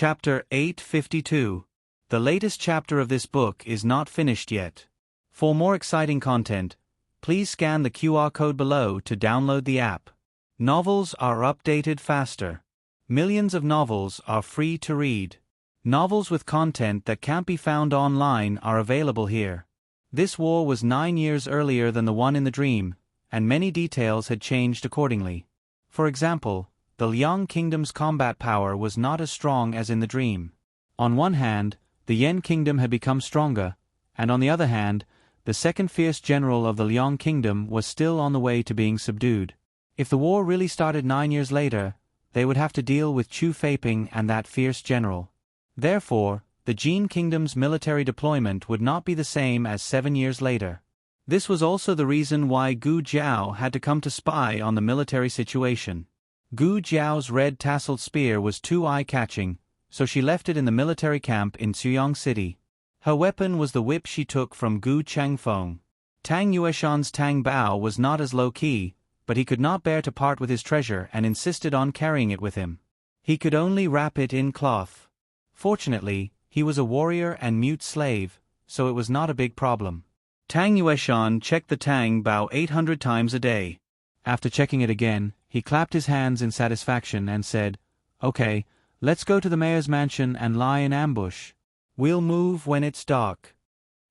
Chapter 852. The latest chapter of this book is not finished yet. For more exciting content, please scan the QR code below to download the app. Novels are updated faster. Millions of novels are free to read. Novels with content that can't be found online are available here. This war was 9 years earlier than the one in the dream, and many details had changed accordingly. For example, the Liang Kingdom's combat power was not as strong as in the dream. On one hand, the Yan Kingdom had become stronger, and on the other hand, the second fierce general of the Liang Kingdom was still on the way to being subdued. If the war really started 9 years later, they would have to deal with Chu Feiping and that fierce general. Therefore, the Jin Kingdom's military deployment would not be the same as 7 years later. This was also the reason why Gu Jiao had to come to spy on the military situation. Gu Jiao's red tasseled spear was too eye-catching, so she left it in the military camp in Xuyang City. Her weapon was the whip she took from Gu Changfeng. Tang Yueshan's Tang Bao was not as low-key, but he could not bear to part with his treasure and insisted on carrying it with him. He could only wrap it in cloth. Fortunately, he was a warrior and mute slave, so it was not a big problem. Tang Yueshan checked the Tang Bao 800 times a day. After checking it again, he clapped his hands in satisfaction and said, "Okay, let's go to the mayor's mansion and lie in ambush. We'll move when it's dark."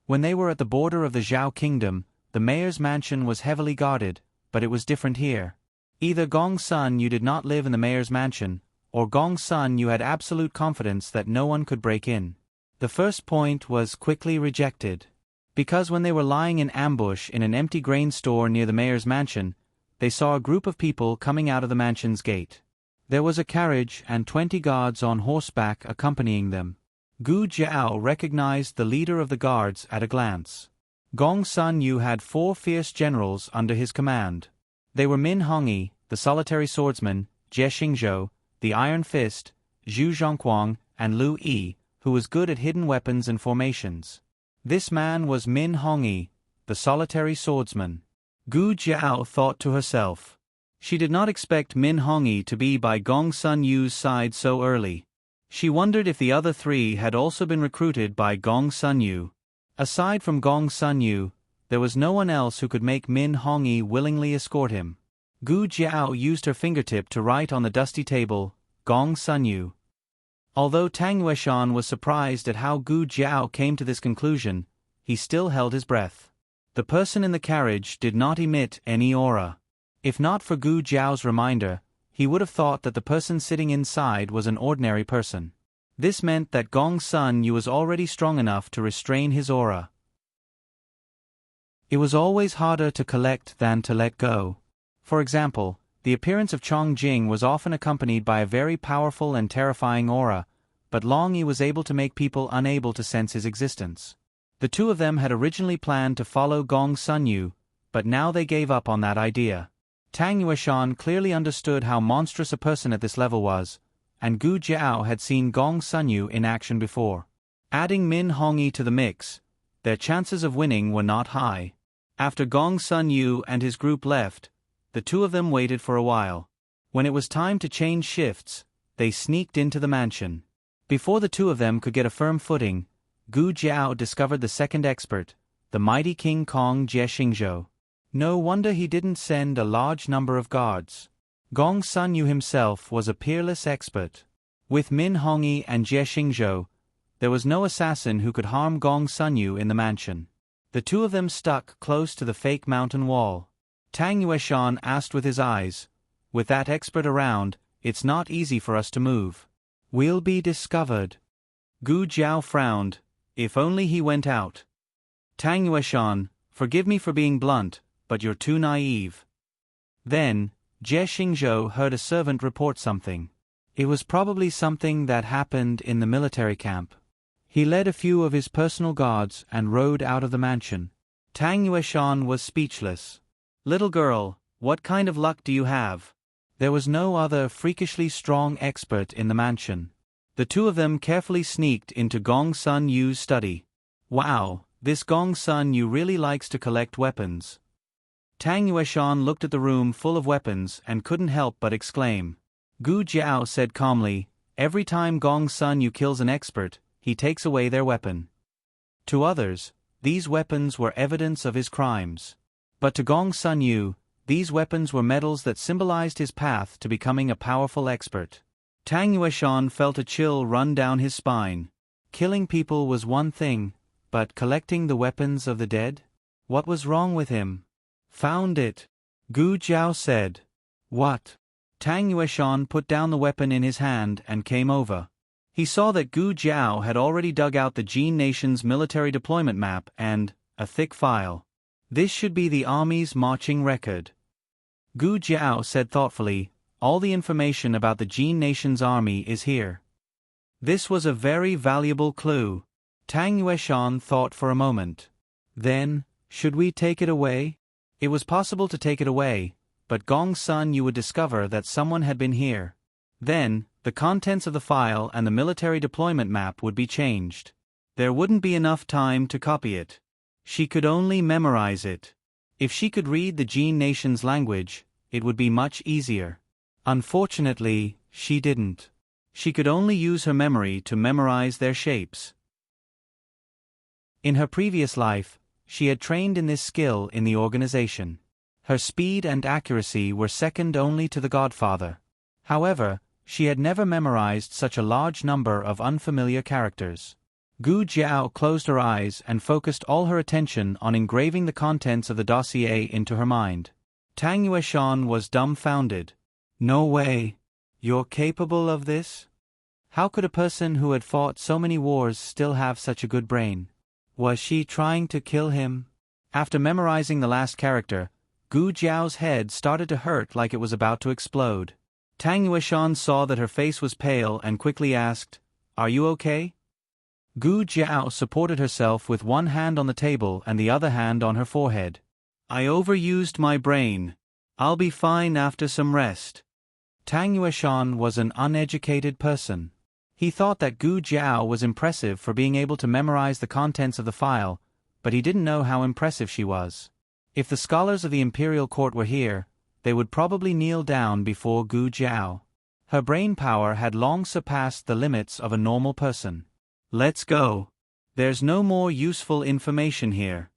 When they were at the border of the Zhao Kingdom, the mayor's mansion was heavily guarded, but it was different here. Either Gong Sun you did not live in the mayor's mansion, or Gong Sun you had absolute confidence that no one could break in. The first point was quickly rejected. Because when they were lying in ambush in an empty grain store near the mayor's mansion, they saw a group of people coming out of the mansion's gate. There was a carriage and 20 guards on horseback accompanying them. Gu Jiao recognized the leader of the guards at a glance. Gong Sun Yu had 4 fierce generals under his command. They were Min Hongyi, the solitary swordsman, Jie Xingzhou, the Iron Fist, Zhu Zhongquang, and Lu Yi, who was good at hidden weapons and formations. This man was Min Hongyi, the solitary swordsman. Gu Jiao thought to herself. She did not expect Min Hongyi to be by Gong Sun Yu's side so early. She wondered if the other 3 had also been recruited by Gong Sun Yu. Aside from Gong Sun Yu, there was no one else who could make Min Hongyi willingly escort him. Gu Jiao used her fingertip to write on the dusty table, Gong Sun Yu. Although Tang Yueshan was surprised at how Gu Jiao came to this conclusion, he still held his breath. The person in the carriage did not emit any aura. If not for Gu Jiao's reminder, he would have thought that the person sitting inside was an ordinary person. This meant that Gong Sun Yu was already strong enough to restrain his aura. It was always harder to collect than to let go. For example, the appearance of Chong Jing was often accompanied by a very powerful and terrifying aura, but Long Yi was able to make people unable to sense his existence. The 2 of them had originally planned to follow Gong Sun Yu, but now they gave up on that idea. Tang Yueshan clearly understood how monstrous a person at this level was, and Gu Jiao had seen Gong Sun Yu in action before. Adding Min Hongyi to the mix, their chances of winning were not high. After Gong Sun Yu and his group left, the 2 of them waited for a while. When it was time to change shifts, they sneaked into the mansion. Before the 2 of them could get a firm footing, Gu Jiao discovered the second expert, the mighty King Kong Jie Xingzhou. No wonder he didn't send a large number of guards. Gong Sun Yu himself was a peerless expert. With Min Hongyi and Jie Xingzhou, there was no assassin who could harm Gong Sun Yu in the mansion. The 2 of them stuck close to the fake mountain wall. Tang Yueshan asked with his eyes, "With that expert around, it's not easy for us to move. We'll be discovered." Gu Jiao frowned. If only he went out. Tang Yueshan, forgive me for being blunt, but you're too naive. Then, Jie Xingzhou heard a servant report something. It was probably something that happened in the military camp. He led a few of his personal guards and rode out of the mansion. Tang Yueshan was speechless. "Little girl, what kind of luck do you have?" There was no other freakishly strong expert in the mansion. The 2 of them carefully sneaked into Gong Sun Yu's study. "Wow, this Gong Sun Yu really likes to collect weapons." Tang Yueshan looked at the room full of weapons and couldn't help but exclaim. Gu Jiao said calmly, Every time Gong Sun Yu kills an expert, he takes away their weapon. To others, these weapons were evidence of his crimes. But to Gong Sun Yu, these weapons were medals that symbolized his path to becoming a powerful expert. Tang Yueshan felt a chill run down his spine. Killing people was one thing, but collecting the weapons of the dead? What was wrong with him? Found it, Gu Jiao said. What? Tang Yueshan put down the weapon in his hand and came over. He saw that Gu Jiao had already dug out the Jin Nation's military deployment map and a thick file. This should be the army's marching record. Gu Jiao said thoughtfully, all the information about the Jin Nation's army is here. This was a very valuable clue. Tang Yueshan thought for a moment. Then, should we take it away? It was possible to take it away, but Gong Sun Yu would discover that someone had been here. Then, the contents of the file and the military deployment map would be changed. There wouldn't be enough time to copy it. She could only memorize it. If she could read the Jin Nation's language, it would be much easier. Unfortunately, she didn't. She could only use her memory to memorize their shapes. In her previous life, she had trained in this skill in the organization. Her speed and accuracy were second only to the Godfather. However, she had never memorized such a large number of unfamiliar characters. Gu Jiao closed her eyes and focused all her attention on engraving the contents of the dossier into her mind. Tang Yueshan was dumbfounded. No way. You're capable of this? How could a person who had fought so many wars still have such a good brain? Was she trying to kill him? After memorizing the last character, Gu Jiao's head started to hurt like it was about to explode. Tang Yueshan saw that her face was pale and quickly asked, "Are you okay?" Gu Jiao supported herself with one hand on the table and the other hand on her forehead. "I overused my brain. I'll be fine after some rest." Tang Yueshan was an uneducated person. He thought that Gu Jiao was impressive for being able to memorize the contents of the file, but he didn't know how impressive she was. If the scholars of the imperial court were here, they would probably kneel down before Gu Jiao. Her brain power had long surpassed the limits of a normal person. Let's go. There's no more useful information here.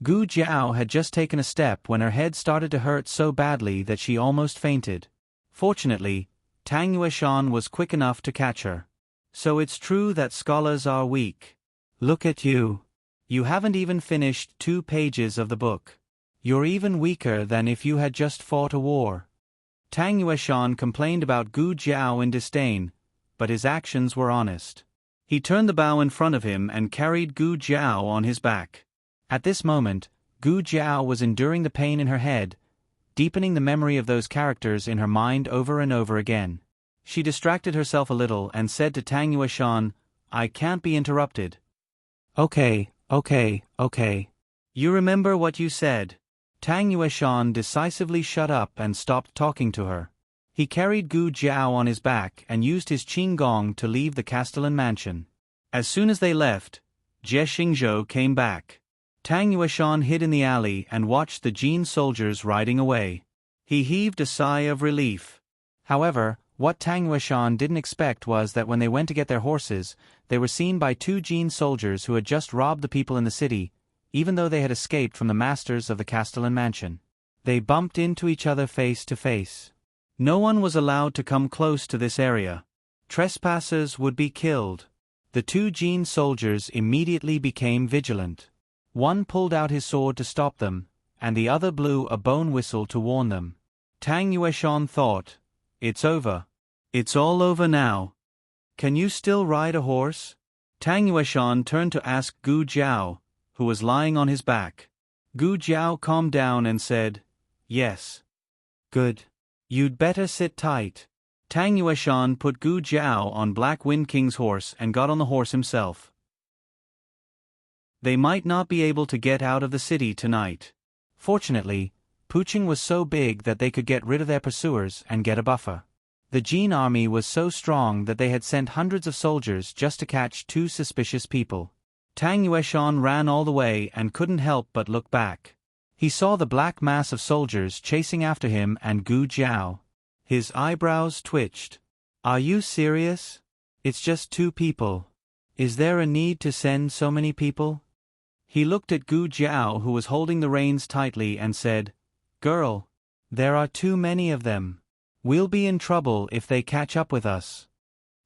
Gu Jiao had just taken a step when her head started to hurt so badly that she almost fainted. Fortunately, Tang Yueshan was quick enough to catch her. So it's true that scholars are weak. Look at you. You haven't even finished 2 pages of the book. You're even weaker than if you had just fought a war. Tang Yueshan complained about Gu Jiao in disdain, but his actions were honest. He turned the bow in front of him and carried Gu Jiao on his back. At this moment, Gu Jiao was enduring the pain in her head, deepening the memory of those characters in her mind over and over again. She distracted herself a little and said to Tang Yueshan, "I can't be interrupted." Okay. You remember what you said." Tang Yueshan decisively shut up and stopped talking to her. He carried Gu Jiao on his back and used his qinggong to leave the Castellan mansion. As soon as they left, Jie Xingzhou came back. Tang Yueshan hid in the alley and watched the Jin soldiers riding away. He heaved a sigh of relief. However, what Tang Yueshan didn't expect was that when they went to get their horses, they were seen by 2 Jin soldiers who had just robbed the people in the city, even though they had escaped from the masters of the Castellan mansion. They bumped into each other face to face. No one was allowed to come close to this area. Trespassers would be killed. The 2 Jin soldiers immediately became vigilant. One pulled out his sword to stop them, and the other blew a bone whistle to warn them. Tang Yueshan thought, "It's over. It's all over now. Can you still ride a horse?" Tang Yueshan turned to ask Gu Jiao, who was lying on his back. Gu Jiao calmed down and said, "Yes." "Good. You'd better sit tight." Tang Yueshan put Gu Jiao on Black Wind King's horse and got on the horse himself. They might not be able to get out of the city tonight. Fortunately, Puching was so big that they could get rid of their pursuers and get a buffer. The Jin army was so strong that they had sent hundreds of soldiers just to catch 2 suspicious people. Tang Yueshan ran all the way and couldn't help but look back. He saw the black mass of soldiers chasing after him and Gu Jiao. His eyebrows twitched. Are you serious? It's just 2 people. Is there a need to send so many people? He looked at Gu Jiao, who was holding the reins tightly, and said, Girl, there are too many of them. We'll be in trouble if they catch up with us.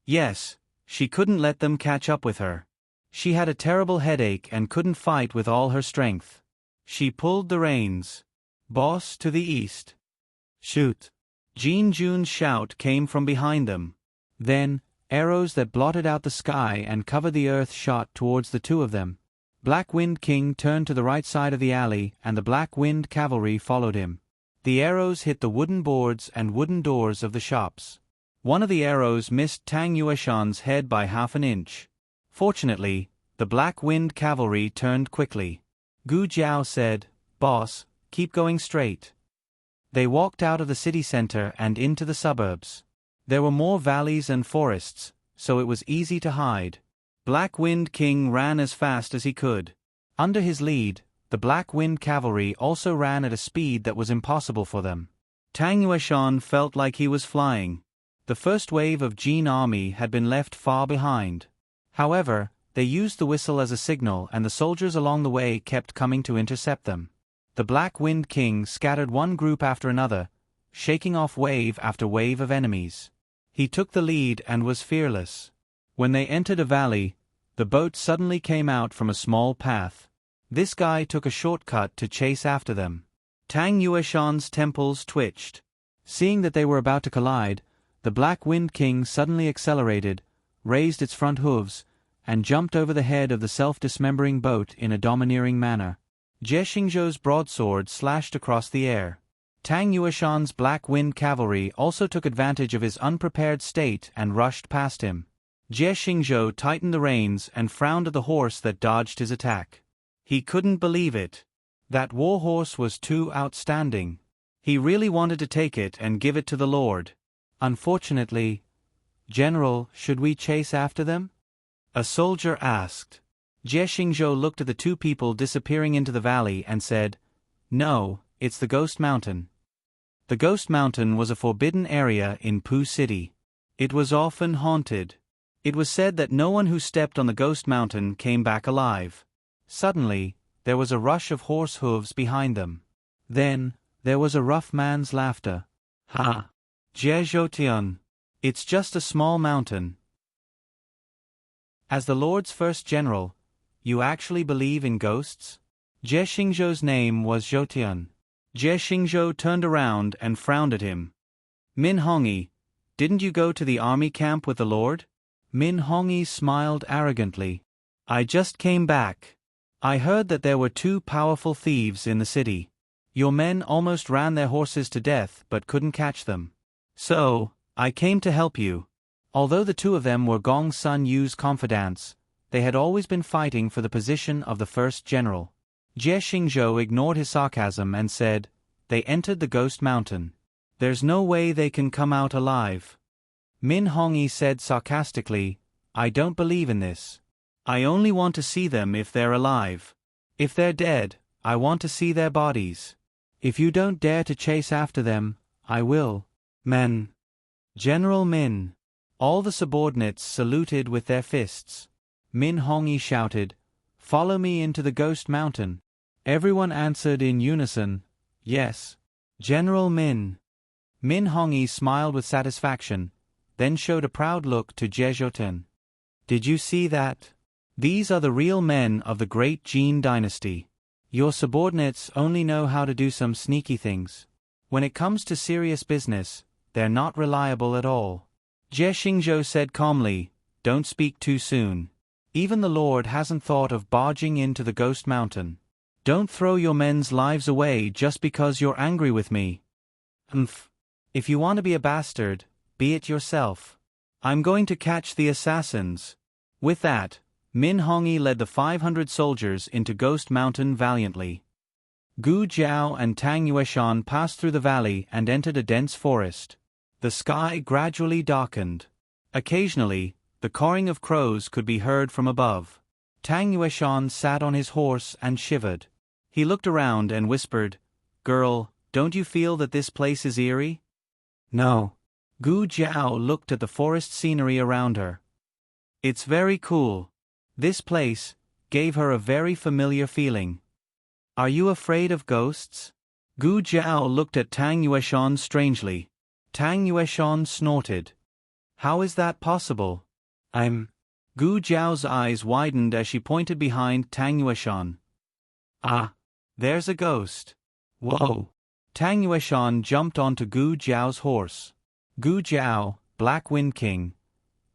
Yes, she couldn't let them catch up with her. She had a terrible headache and couldn't fight with all her strength. She pulled the reins. Boss, to the east. Shoot. Jin Jun's shout came from behind them. Then, arrows that blotted out the sky and covered the earth shot towards the 2 of them. Black Wind King turned to the right side of the alley, and the Black Wind cavalry followed him. The arrows hit the wooden boards and wooden doors of the shops. One of the arrows missed Tang Yueshan's head by half an inch. Fortunately, the Black Wind cavalry turned quickly. Gu Jiao said, Boss, keep going straight. They walked out of the city center and into the suburbs. There were more valleys and forests, so it was easy to hide. Black Wind King ran as fast as he could. Under his lead, the Black Wind cavalry also ran at a speed that was impossible for them. Tang Yueshan felt like he was flying. The first wave of Jin army had been left far behind. However, they used the whistle as a signal, and the soldiers along the way kept coming to intercept them. The Black Wind King scattered one group after another, shaking off wave after wave of enemies. He took the lead and was fearless. When they entered a valley, the boat suddenly came out from a small path. This guy took a shortcut to chase after them. Tang Yueshan's temples twitched. Seeing that they were about to collide, the Black Wind King suddenly accelerated, raised its front hooves, and jumped over the head of the self-dismembering boat in a domineering manner. Jie Xingzhou's broadsword slashed across the air. Tang Yueshan's Black Wind cavalry also took advantage of his unprepared state and rushed past him. Jie Xingzhou tightened the reins and frowned at the horse that dodged his attack. He couldn't believe it. That war horse was too outstanding. He really wanted to take it and give it to the Lord. Unfortunately, General, should we chase after them? A soldier asked. Jie Xingzhou looked at the 2 people disappearing into the valley and said, No, it's the Ghost Mountain. The Ghost Mountain was a forbidden area in Pu City. It was often haunted. It was said that no one who stepped on the Ghost Mountain came back alive. Suddenly, there was a rush of horse hooves behind them. Then, there was a rough man's laughter. Ha! Jie Zhoutian. It's just a small mountain. As the Lord's first general, you actually believe in ghosts? Jie Xingzhou's name was Zhoutian. Jie Xingzhou turned around and frowned at him. Min Hongyi, didn't you go to the army camp with the Lord? Min Hongyi smiled arrogantly. I just came back. I heard that there were 2 powerful thieves in the city. Your men almost ran their horses to death but couldn't catch them. So, I came to help you. Although the 2 of them were Gong Sun Yu's confidants, they had always been fighting for the position of the first general. Jie Xingzhou ignored his sarcasm and said, They entered the Ghost Mountain. There's no way they can come out alive. Min Hongyi said sarcastically, I don't believe in this. I only want to see them if they're alive. If they're dead, I want to see their bodies. If you don't dare to chase after them, I will. Men. General Min. All the subordinates saluted with their fists. Min Hongyi shouted, Follow me into the Ghost Mountain. Everyone answered in unison, Yes. General Min. Min Hongyi smiled with satisfaction, then showed a proud look to Jie Zhoutian. Did you see that? These are the real men of the great Jin dynasty. Your subordinates only know how to do some sneaky things. When it comes to serious business, they're not reliable at all. Jie Xingzhou said calmly, Don't speak too soon. Even the Lord hasn't thought of barging into the Ghost Mountain. Don't throw your men's lives away just because you're angry with me. If you want to be a bastard, be it yourself. I'm going to catch the assassins. With that, Min Hongyi led the 500 soldiers into Ghost Mountain valiantly. Gu Jiao and Tang Yueshan passed through the valley and entered a dense forest. The sky gradually darkened. Occasionally, the cawing of crows could be heard from above. Tang Yueshan sat on his horse and shivered. He looked around and whispered, Girl, don't you feel that this place is eerie? No. Gu Jiao looked at the forest scenery around her. It's very cool. This place gave her a very familiar feeling. Are you afraid of ghosts? Gu Jiao looked at Tang Yueshan strangely. Tang Yueshan snorted. How is that possible? Gu Jiao's eyes widened as she pointed behind Tang Yueshan. Ah, there's a ghost. Whoa. Tang Yueshan jumped onto Gu Jiao's horse. Gu Jiao, Black Wind King.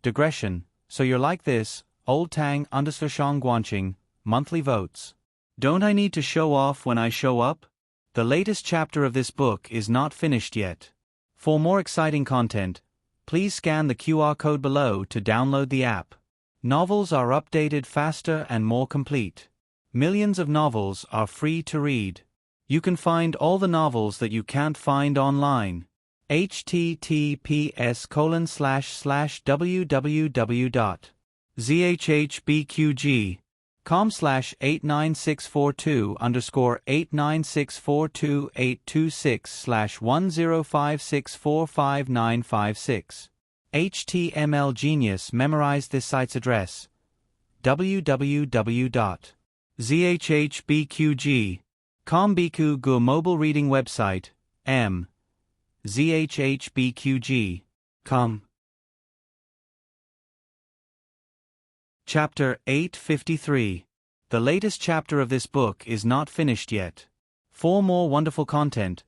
Digression, so you're like this, old Tang _Shang Guanqing, monthly votes. Don't I need to show off when I show up? The latest chapter of this book is not finished yet. For more exciting content, please scan the QR code below to download the app. Novels are updated faster and more complete. Millions of novels are free to read. You can find all the novels that you can't find online. https://www.zhbqg.com/89642_89646459556. HTML Genius memorized this site's address. www.zhbqg.com Biku Gu mobile reading website. zhbqg.com. Chapter 853. The latest chapter of this book is not finished yet. For more wonderful content,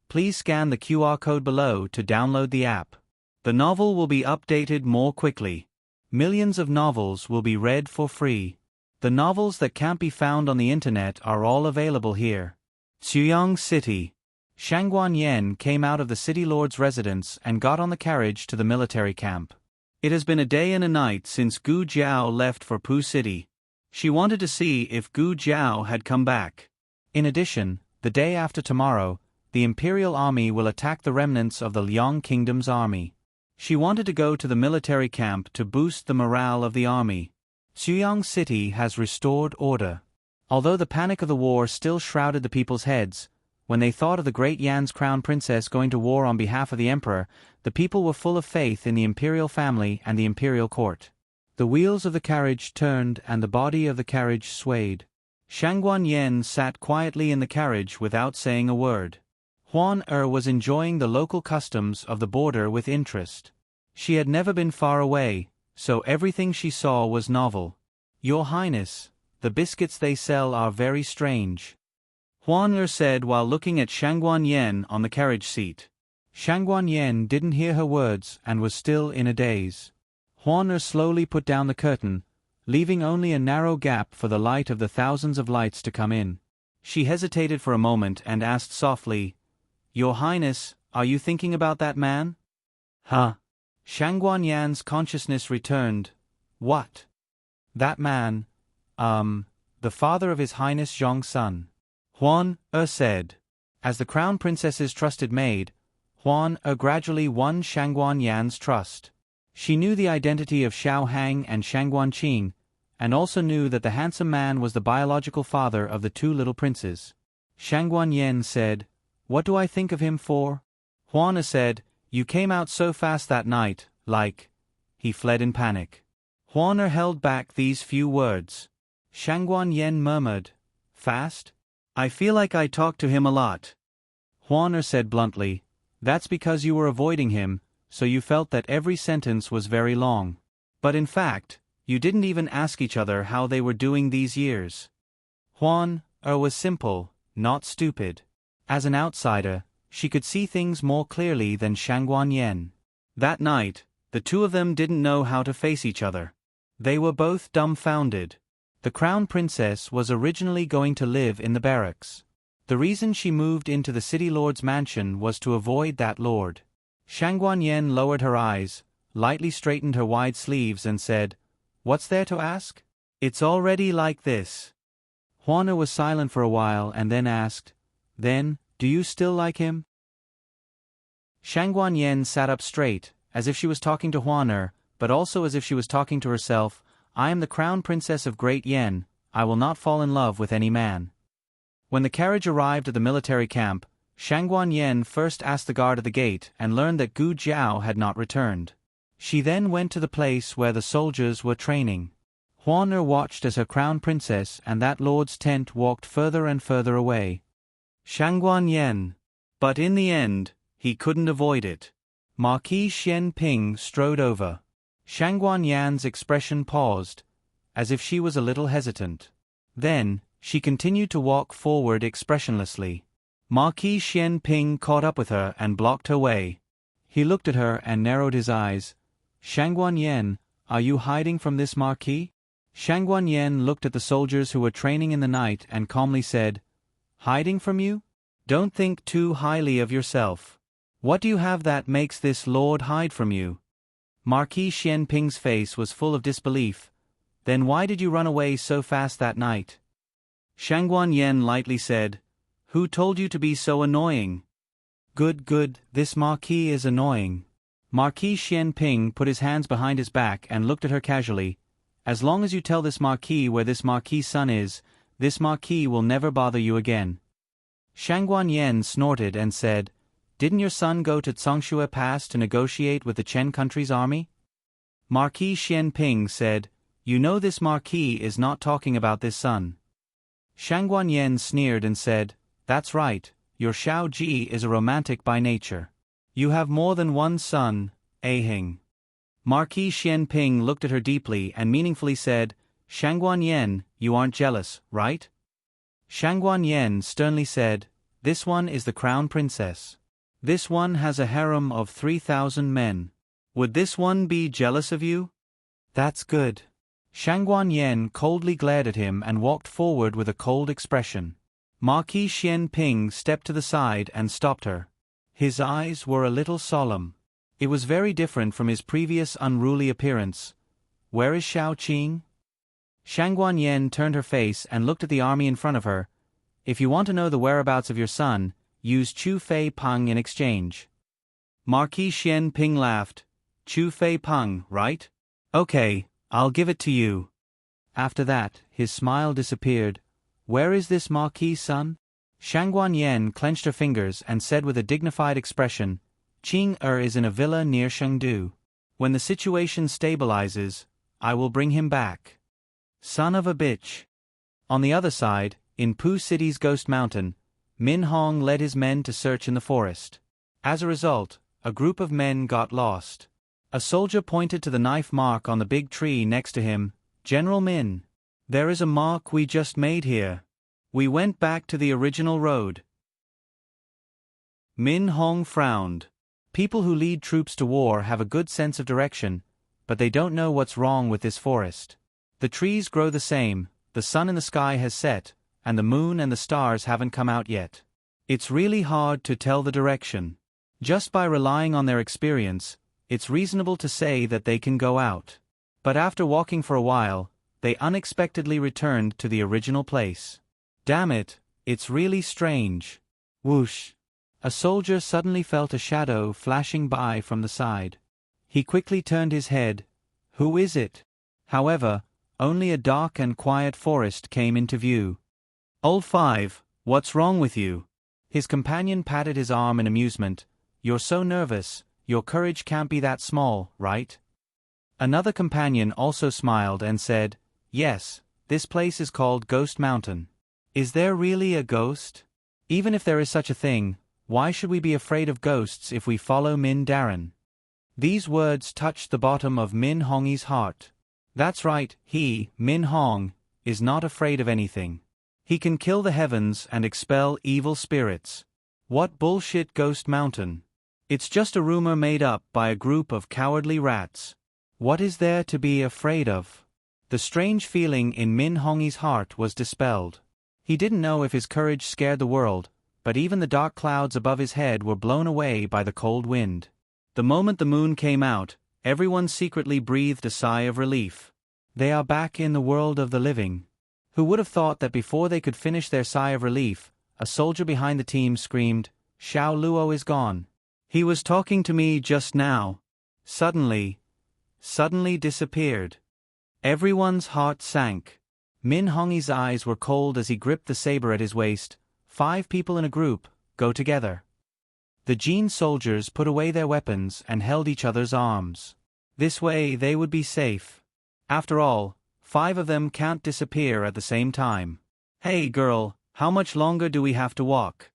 please scan the QR code below to download the app. The novel will be updated more quickly. Millions of novels will be read for free. The novels that can't be found on the internet are all available here. Xuyang City. Shangguan Yen came out of the city lord's residence and got on the carriage to the military camp. It has been a day and a night since Gu Jiao left for Pu City. She wanted to see if Gu Jiao had come back. In addition, the day after tomorrow, the Imperial Army will attack the remnants of the Liang Kingdom's army. She wanted to go to the military camp to boost the morale of the army. Xuyang City has restored order. Although the panic of the war still shrouded the people's heads, when they thought of the great Yan's crown princess going to war on behalf of the emperor, the people were full of faith in the imperial family and the imperial court. The wheels of the carriage turned and the body of the carriage swayed. Shangguan Yen sat quietly in the carriage without saying a word. Huan was enjoying the local customs of the border with interest. She had never been far away, so everything she saw was novel. Your Highness, the biscuits they sell are very strange, Huan said while looking at Shangguan Yen on the carriage seat. Shangguan Yen didn't hear her words and was still in a daze. Huan slowly put down the curtain, leaving only a narrow gap for the light of the thousands of lights to come in. She hesitated for a moment and asked softly, Your Highness, are you thinking about that man? Huh? Shangguan Yan's consciousness returned. What? That man, the father of His Highness Zhong's son. Huan said. As the crown princess's trusted maid, Huan gradually won Shangguan Yan's trust. She knew the identity of Xiao Hang and Shangguan Qing, and also knew that the handsome man was the biological father of the two little princes. Shangguan Yen said, What do I think of him for? Huan said, You came out so fast that night, like. He fled in panic. Huan held back these few words. Shangguan Yen murmured, Fast? I feel like I talked to him a lot. Huan said bluntly, That's because you were avoiding him, so you felt that every sentence was very long. But in fact, you didn't even ask each other how they were doing these years. Huan was simple, not stupid. As an outsider, she could see things more clearly than Shangguan Yen. That night, the two of them didn't know how to face each other. They were both dumbfounded. The crown princess was originally going to live in the barracks. The reason she moved into the city lord's mansion was to avoid that lord. Shangguan Yen lowered her eyes, lightly straightened her wide sleeves and said, What's there to ask? It's already like this. Huan was silent for a while and then asked, Then, do you still like him? Shangguan Yen sat up straight, as if she was talking to Huan, but also as if she was talking to herself. I am the crown princess of Great Yen, I will not fall in love with any man. When the carriage arrived at the military camp, Shangguan Yen first asked the guard at the gate and learned that Gu Jiao had not returned. She then went to the place where the soldiers were training. Huan Er watched as her crown princess and that lord's tent walked further and further away. Shangguan Yen. But in the end, he couldn't avoid it. Marquis Xian Ping strode over. Shangguan Yan's expression paused, as if she was a little hesitant. Then, she continued to walk forward expressionlessly. Marquis Xian Ping caught up with her and blocked her way. He looked at her and narrowed his eyes. Shangguan Yen, are you hiding from this marquis? Shangguan Yen looked at the soldiers who were training in the night and calmly said, hiding from you? Don't think too highly of yourself. What do you have that makes this lord hide from you? Marquis Xian Ping's face was full of disbelief. Then why did you run away so fast that night? Shangguan Yen lightly said, who told you to be so annoying? Good, this marquis is annoying. Marquis Xian Ping put his hands behind his back and looked at her casually. As long as you tell this marquis where this marquis' son is, this marquis will never bother you again. Shangguan Yen snorted and said, didn't your son go to Tsongshui Pass to negotiate with the Chen country's army? Marquis Xian Ping said, you know this marquis is not talking about this son. Shangguan Yen sneered and said, that's right, your Xiao Ji is a romantic by nature. You have more than one son, Ahing. Marquis Xian Ping looked at her deeply and meaningfully said, Shangguan Yen, you aren't jealous, right? Shangguan Yen sternly said, this one is the crown princess. This one has a harem of 3,000 men. Would this one be jealous of you? That's good. Shangguan Yen coldly glared at him and walked forward with a cold expression. Marquis Xian Ping stepped to the side and stopped her. His eyes were a little solemn. It was very different from his previous unruly appearance. Where is Shao Qing? Shangguan Yen turned her face and looked at the army in front of her. If you want to know the whereabouts of your son, use Chu Fei Peng in exchange. Marquis Xian Ping laughed. Chu Fei Peng, right? Okay, I'll give it to you. After that, his smile disappeared. Where is this marquis' son? Shangguan Yen clenched her fingers and said with a dignified expression, Qing is in a villa near Chengdu. When the situation stabilizes, I will bring him back. Son of a bitch. On the other side, in Pu City's Ghost Mountain, Min Hong led his men to search in the forest. As a result, a group of men got lost. A soldier pointed to the knife mark on the big tree next to him. General Min. There is a mark we just made here. We went back to the original road. Min Hong frowned. People who lead troops to war have a good sense of direction, but they don't know what's wrong with this forest. The trees grow the same, the sun in the sky has set, and the moon and the stars haven't come out yet. It's really hard to tell the direction. Just by relying on their experience, it's reasonable to say that they can go out. But after walking for a while, they unexpectedly returned to the original place. Damn it, it's really strange. Whoosh. A soldier suddenly felt a shadow flashing by from the side. He quickly turned his head. Who is it? However, only a dark and quiet forest came into view. Old Five, what's wrong with you? His companion patted his arm in amusement. You're so nervous, your courage can't be that small, right? Another companion also smiled and said, yes, this place is called Ghost Mountain. Is there really a ghost? Even if there is such a thing, why should we be afraid of ghosts if we follow Min Darren? These words touched the bottom of Min Hong's heart. That's right, he, Min Hong, is not afraid of anything. He can kill the heavens and expel evil spirits. What bullshit Ghost Mountain? It's just a rumor made up by a group of cowardly rats. What is there to be afraid of? The strange feeling in Min Hong's heart was dispelled. He didn't know if his courage scared the world, but even the dark clouds above his head were blown away by the cold wind. The moment the moon came out, everyone secretly breathed a sigh of relief. They are back in the world of the living. Who would have thought that before they could finish their sigh of relief, a soldier behind the team screamed, Xiao Luo is gone. He was talking to me just now. Suddenly disappeared. Everyone's heart sank. Min Hong's eyes were cold as he gripped the saber at his waist. 5 people in a group, go together. The Jin soldiers put away their weapons and held each other's arms. This way they would be safe. After all, 5 of them can't disappear at the same time. Hey girl, how much longer do we have to walk?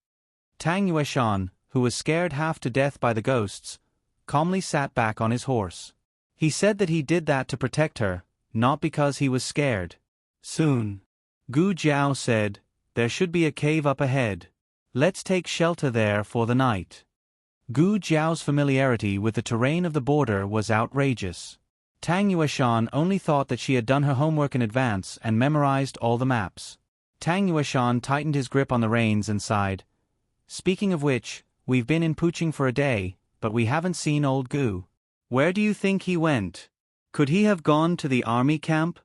Tang Yueshan, who was scared half to death by the ghosts, calmly sat back on his horse. He said that he did that to protect her, not because he was scared. Soon. Gu Jiao said, there should be a cave up ahead. Let's take shelter there for the night. Gu Jiao's familiarity with the terrain of the border was outrageous. Tang Yueshan only thought that she had done her homework in advance and memorized all the maps. Tang Yueshan tightened his grip on the reins and sighed. Speaking of which, we've been in Puching for a day, but we haven't seen old Gu. Where do you think he went? Could he have gone to the army camp?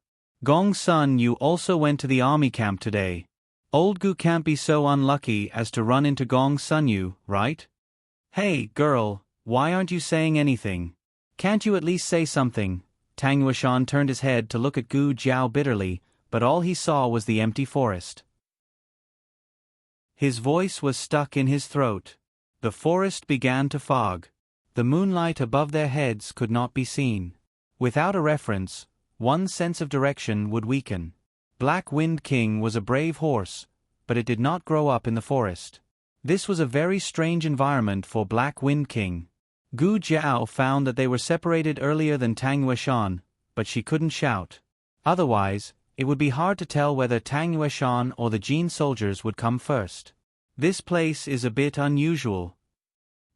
Gong Sun, you also went to the army camp today. Old Gu can't be so unlucky as to run into Gong Sun you, right? Hey, girl, why aren't you saying anything? Can't you at least say something? Tang Yueshan turned his head to look at Gu Jiao bitterly, but all he saw was the empty forest. His voice was stuck in his throat. The forest began to fog. The moonlight above their heads could not be seen. Without a reference, one's sense of direction would weaken. Black Wind King was a brave horse, but it did not grow up in the forest. This was a very strange environment for Black Wind King. Gu Jiao found that they were separated earlier than Tang Yueshan, but she couldn't shout. Otherwise, it would be hard to tell whether Tang Yueshan or the Jin soldiers would come first. This place is a bit unusual.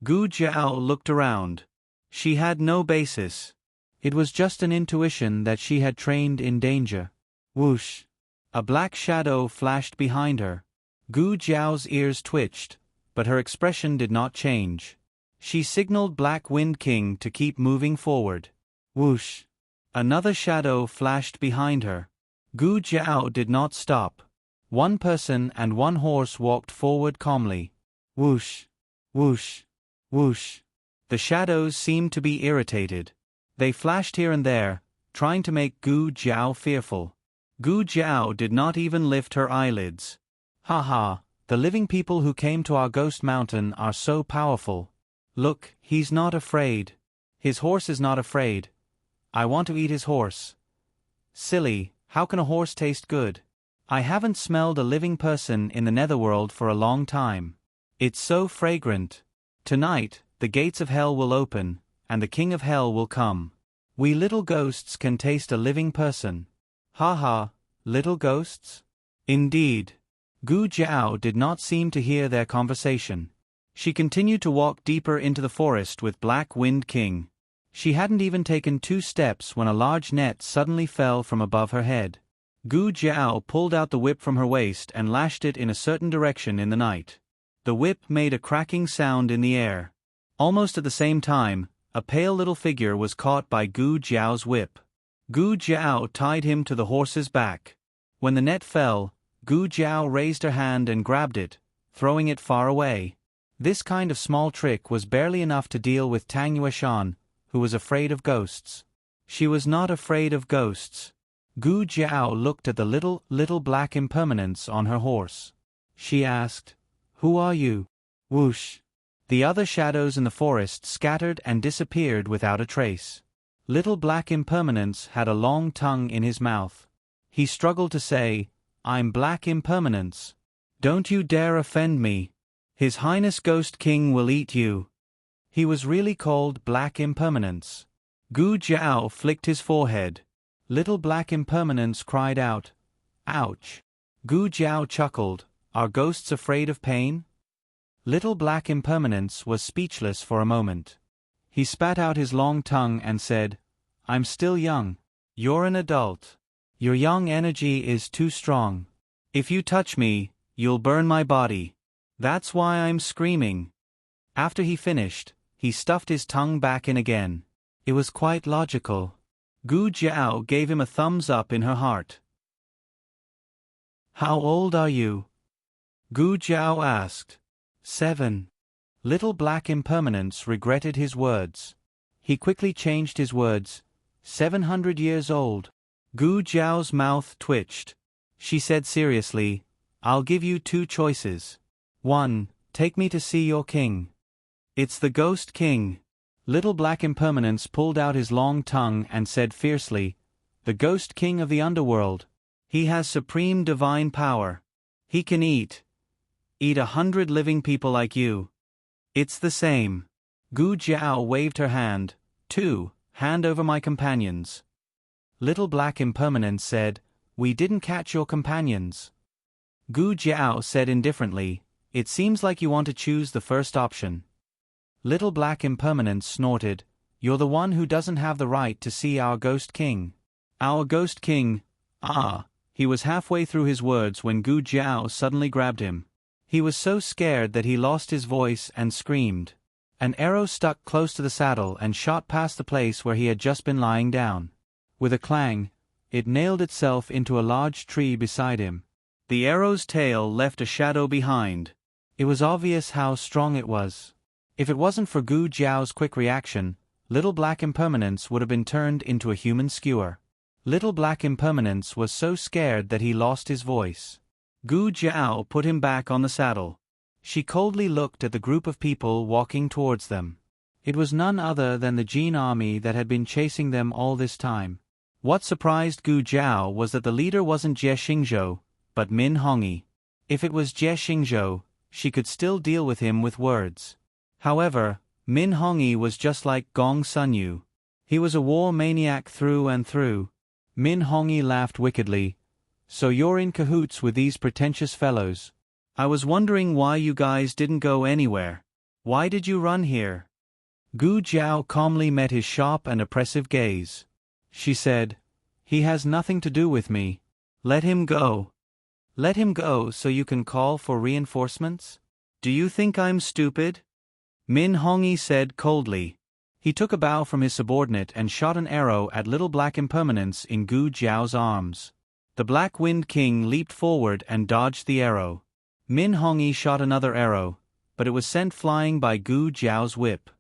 Gu Jiao looked around. She had no basis. It was just an intuition that she had trained in danger. Whoosh! A black shadow flashed behind her. Gu Jiao's ears twitched, but her expression did not change. She signaled Black Wind King to keep moving forward. Whoosh! Another shadow flashed behind her. Gu Jiao did not stop. One person and one horse walked forward calmly. Whoosh! Whoosh! Whoosh! The shadows seemed to be irritated. They flashed here and there, trying to make Gu Jiao fearful. Gu Jiao did not even lift her eyelids. Ha ha, the living people who came to our ghost mountain are so powerful. Look, he's not afraid. His horse is not afraid. I want to eat his horse. Silly, how can a horse taste good? I haven't smelled a living person in the netherworld for a long time. It's so fragrant. Tonight, the gates of hell will open, and the king of hell will come. We little ghosts can taste a living person. Ha ha, little ghosts? Indeed. Gu Jiao did not seem to hear their conversation. She continued to walk deeper into the forest with Black Wind King. She hadn't even taken 2 steps when a large net suddenly fell from above her head. Gu Jiao pulled out the whip from her waist and lashed it in a certain direction in the night. The whip made a cracking sound in the air. Almost at the same time, a pale little figure was caught by Gu Jiao's whip. Gu Jiao tied him to the horse's back. When the net fell, Gu Jiao raised her hand and grabbed it, throwing it far away. This kind of small trick was barely enough to deal with Tang Yueshan, who was afraid of ghosts. She was not afraid of ghosts. Gu Jiao looked at the little black impermanence on her horse. She asked, "Who are you?" Whoosh! The other shadows in the forest scattered and disappeared without a trace. Little Black Impermanence had a long tongue in his mouth. He struggled to say, "I'm Black Impermanence. Don't you dare offend me. His Highness Ghost King will eat you." He was really called Black Impermanence. Gu Jiao flicked his forehead. Little Black Impermanence cried out, "Ouch!" Gu Jiao chuckled, "Are ghosts afraid of pain?" Little Black Impermanence was speechless for a moment. He spat out his long tongue and said, "I'm still young. You're an adult. Your young energy is too strong. If you touch me, you'll burn my body. That's why I'm screaming." After he finished, he stuffed his tongue back in again. It was quite logical. Gu Jiao gave him a thumbs up in her heart. "How old are you?" Gu Jiao asked. 7. Little Black Impermanence regretted his words. He quickly changed his words. 700 years old. Gu Jiao's mouth twitched. She said seriously, "I'll give you 2 choices. 1. take me to see your king. It's the Ghost King. Little Black Impermanence pulled out his long tongue and said fiercely, the Ghost King of the underworld. He has supreme divine power. He can eat 100 living people like you. It's the same. Gu Jiao waved her hand. Hand over my companions. Little Black Impermanence said, we didn't catch your companions. Gu Jiao said indifferently, it seems like you want to choose the first option. Little Black Impermanence snorted, you're the one who doesn't have the right to see our Ghost King. Our Ghost King, He was halfway through his words when Gu Jiao suddenly grabbed him. He was so scared that he lost his voice and screamed. An arrow stuck close to the saddle and shot past the place where he had just been lying down. With a clang, it nailed itself into a large tree beside him. The arrow's tail left a shadow behind. It was obvious how strong it was. If it wasn't for Gu Jiao's quick reaction, Little Black Impermanence would have been turned into a human skewer. Little Black Impermanence was so scared that he lost his voice. Gu Jiao put him back on the saddle. She coldly looked at the group of people walking towards them. It was none other than the Jin army that had been chasing them all this time. What surprised Gu Jiao was that the leader wasn't Jie Xingzhou, but Min Hongyi. If it was Jie Xingzhou, she could still deal with him with words. However, Min Hongyi was just like Gong Sunyu. He was a war maniac through and through. Min Hongyi laughed wickedly. So you're in cahoots with these pretentious fellows. I was wondering why you guys didn't go anywhere. Why did you run here? Gu Jiao calmly met his sharp and oppressive gaze. She said, he has nothing to do with me. Let him go. Let him go so you can call for reinforcements? Do you think I'm stupid? Min Hongyi said coldly. He took a bow from his subordinate and shot an arrow at Little Black Impermanence in Gu Jiao's arms. The Black Wind King leaped forward and dodged the arrow. Min Hongyi shot another arrow, but it was sent flying by Gu Jiao's whip.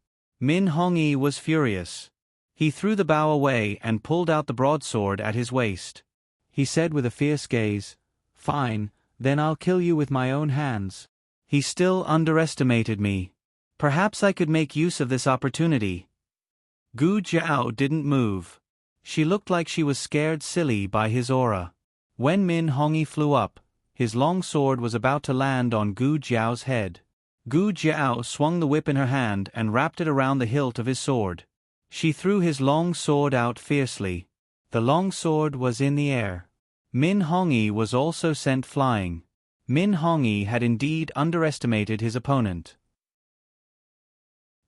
Min Hongyi was furious. He threw the bow away and pulled out the broadsword at his waist. He said with a fierce gaze, fine, then I'll kill you with my own hands. He still underestimated me. Perhaps I could make use of this opportunity. Gu Jiao didn't move. She looked like she was scared silly by his aura. When Min Hongyi flew up, his long sword was about to land on Gu Jiao's head. Gu Jiao swung the whip in her hand and wrapped it around the hilt of his sword. She threw his long sword out fiercely. The long sword was in the air. Min Hongyi was also sent flying. Min Hongyi had indeed underestimated his opponent.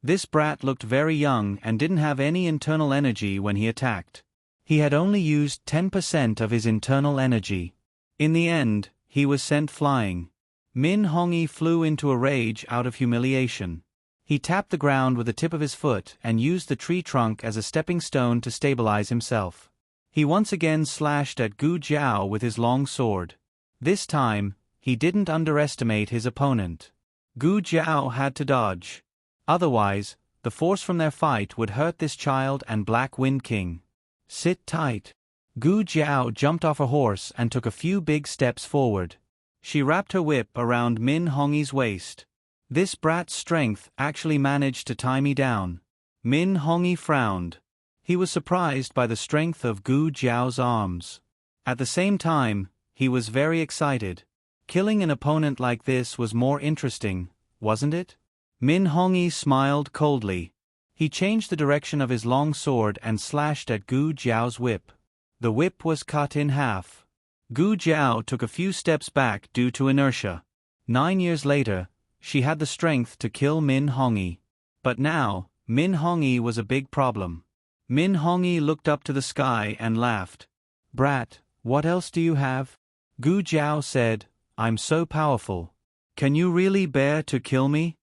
This brat looked very young and didn't have any internal energy when he attacked. He had only used 10% of his internal energy. In the end, he was sent flying. Min Hongyi flew into a rage out of humiliation. He tapped the ground with the tip of his foot and used the tree trunk as a stepping stone to stabilize himself. He once again slashed at Gu Jiao with his long sword. This time, he didn't underestimate his opponent. Gu Jiao had to dodge. Otherwise, the force from their fight would hurt this child and Black Wind King. Sit tight. Gu Jiao jumped off a horse and took a few big steps forward. She wrapped her whip around Min Hongyi's waist. This brat's strength actually managed to tie me down. Min Hongyi frowned. He was surprised by the strength of Gu Jiao's arms. At the same time, he was very excited. Killing an opponent like this was more interesting, wasn't it? Min Hongyi smiled coldly. He changed the direction of his long sword and slashed at Gu Jiao's whip. The whip was cut in half. Gu Jiao took a few steps back due to inertia. 9 years later, she had the strength to kill Min Hongyi. But now, Min Hongyi was a big problem. Min Hongyi looked up to the sky and laughed. Brat, what else do you have? Gu Jiao said, I'm so powerful. Can you really bear to kill me?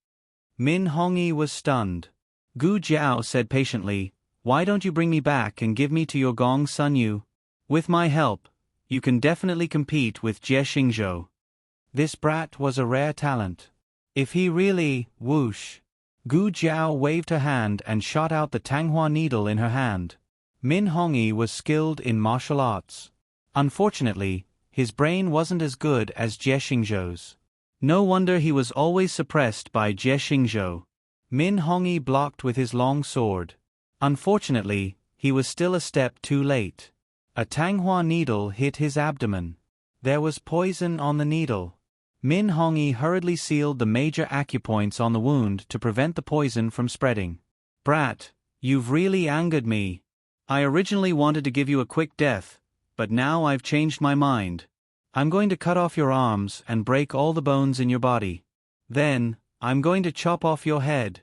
Min Hongyi was stunned. Gu Jiao said patiently, why don't you bring me back and give me to your Gong Sunyu? With my help, you can definitely compete with Jie Xingzhou. This brat was a rare talent. If he really, whoosh. Gu Jiao waved her hand and shot out the Tanghua needle in her hand. Min Hongyi was skilled in martial arts. Unfortunately, his brain wasn't as good as Jie Xingzhou's. No wonder he was always suppressed by Jie Xingzhou. Min Hongyi blocked with his long sword. Unfortunately, he was still a step too late. A Tanghua needle hit his abdomen. There was poison on the needle. Min Hongyi hurriedly sealed the major acupoints on the wound to prevent the poison from spreading. Brat, you've really angered me. I originally wanted to give you a quick death, but now I've changed my mind. I'm going to cut off your arms and break all the bones in your body. Then, I'm going to chop off your head.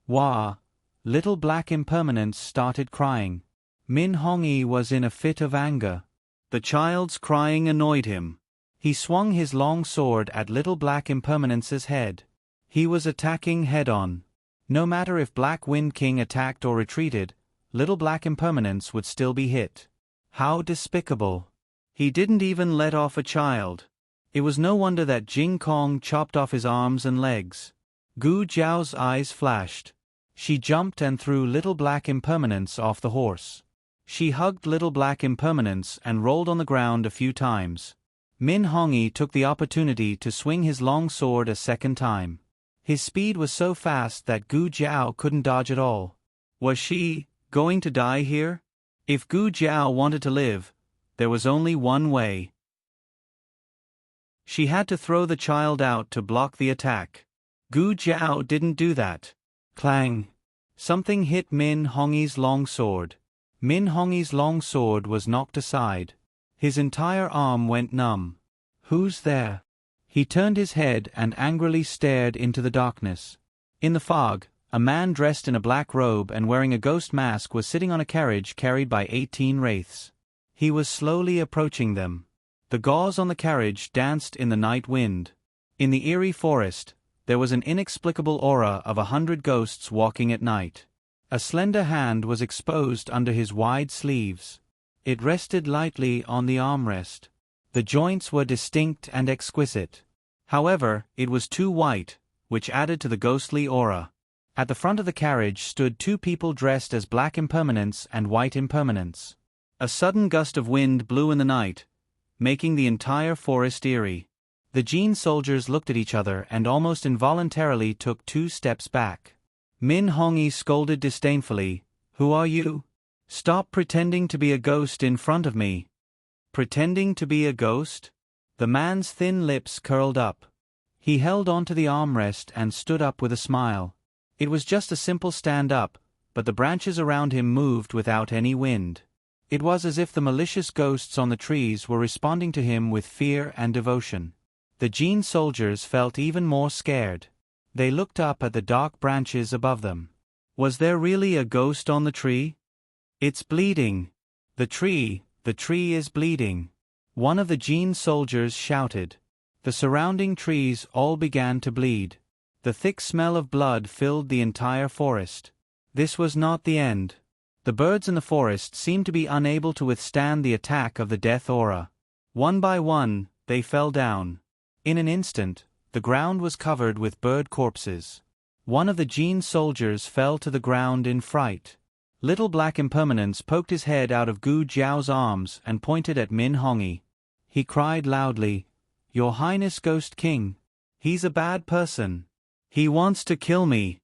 Wah! Little Black Impermanence started crying. Min Hongyi was in a fit of anger. The child's crying annoyed him. He swung his long sword at Little Black Impermanence's head. He was attacking head-on. No matter if Black Wind King attacked or retreated, Little Black Impermanence would still be hit. How despicable. He didn't even let off a child. It was no wonder that Jing Kong chopped off his arms and legs. Gu Jiao's eyes flashed. She jumped and threw Little Black Impermanence off the horse. She hugged Little Black Impermanence and rolled on the ground a few times. Min Hongyi took the opportunity to swing his long sword a second time. His speed was so fast that Gu Jiao couldn't dodge at all. Was she going to die here? If Gu Jiao wanted to live, there was only one way. She had to throw the child out to block the attack. Gu Jiao didn't do that. Clang! Something hit Min Hongyi's long sword. Min Hongyi's long sword was knocked aside. His entire arm went numb. Who's there? He turned his head and angrily stared into the darkness. In the fog, a man dressed in a black robe and wearing a ghost mask was sitting on a carriage carried by 18 wraiths. He was slowly approaching them. The gauze on the carriage danced in the night wind. In the eerie forest, there was an inexplicable aura of 100 ghosts walking at night. A slender hand was exposed under his wide sleeves. It rested lightly on the armrest. The joints were distinct and exquisite. However, it was too white, which added to the ghostly aura. At the front of the carriage stood two people dressed as Black Impermanence and White Impermanence. A sudden gust of wind blew in the night, making the entire forest eerie. The Jin soldiers looked at each other and almost involuntarily took 2 steps back. Min Hongyi scolded disdainfully, "Who are you? Stop pretending to be a ghost in front of me." Pretending to be a ghost? The man's thin lips curled up. He held onto the armrest and stood up with a smile. It was just a simple stand-up, but the branches around him moved without any wind. It was as if the malicious ghosts on the trees were responding to him with fear and devotion. The Jin soldiers felt even more scared. They looked up at the dark branches above them. Was there really a ghost on the tree? It's bleeding. The tree is bleeding. One of the Jin soldiers shouted. The surrounding trees all began to bleed. The thick smell of blood filled the entire forest. This was not the end. The birds in the forest seemed to be unable to withstand the attack of the death aura. One by one, they fell down. In an instant, the ground was covered with bird corpses. One of the Jin soldiers fell to the ground in fright. Little Black Impermanence poked his head out of Gu Jiao's arms and pointed at Min Hongyi. He cried loudly, "Your Highness Ghost King! He's a bad person. He wants to kill me."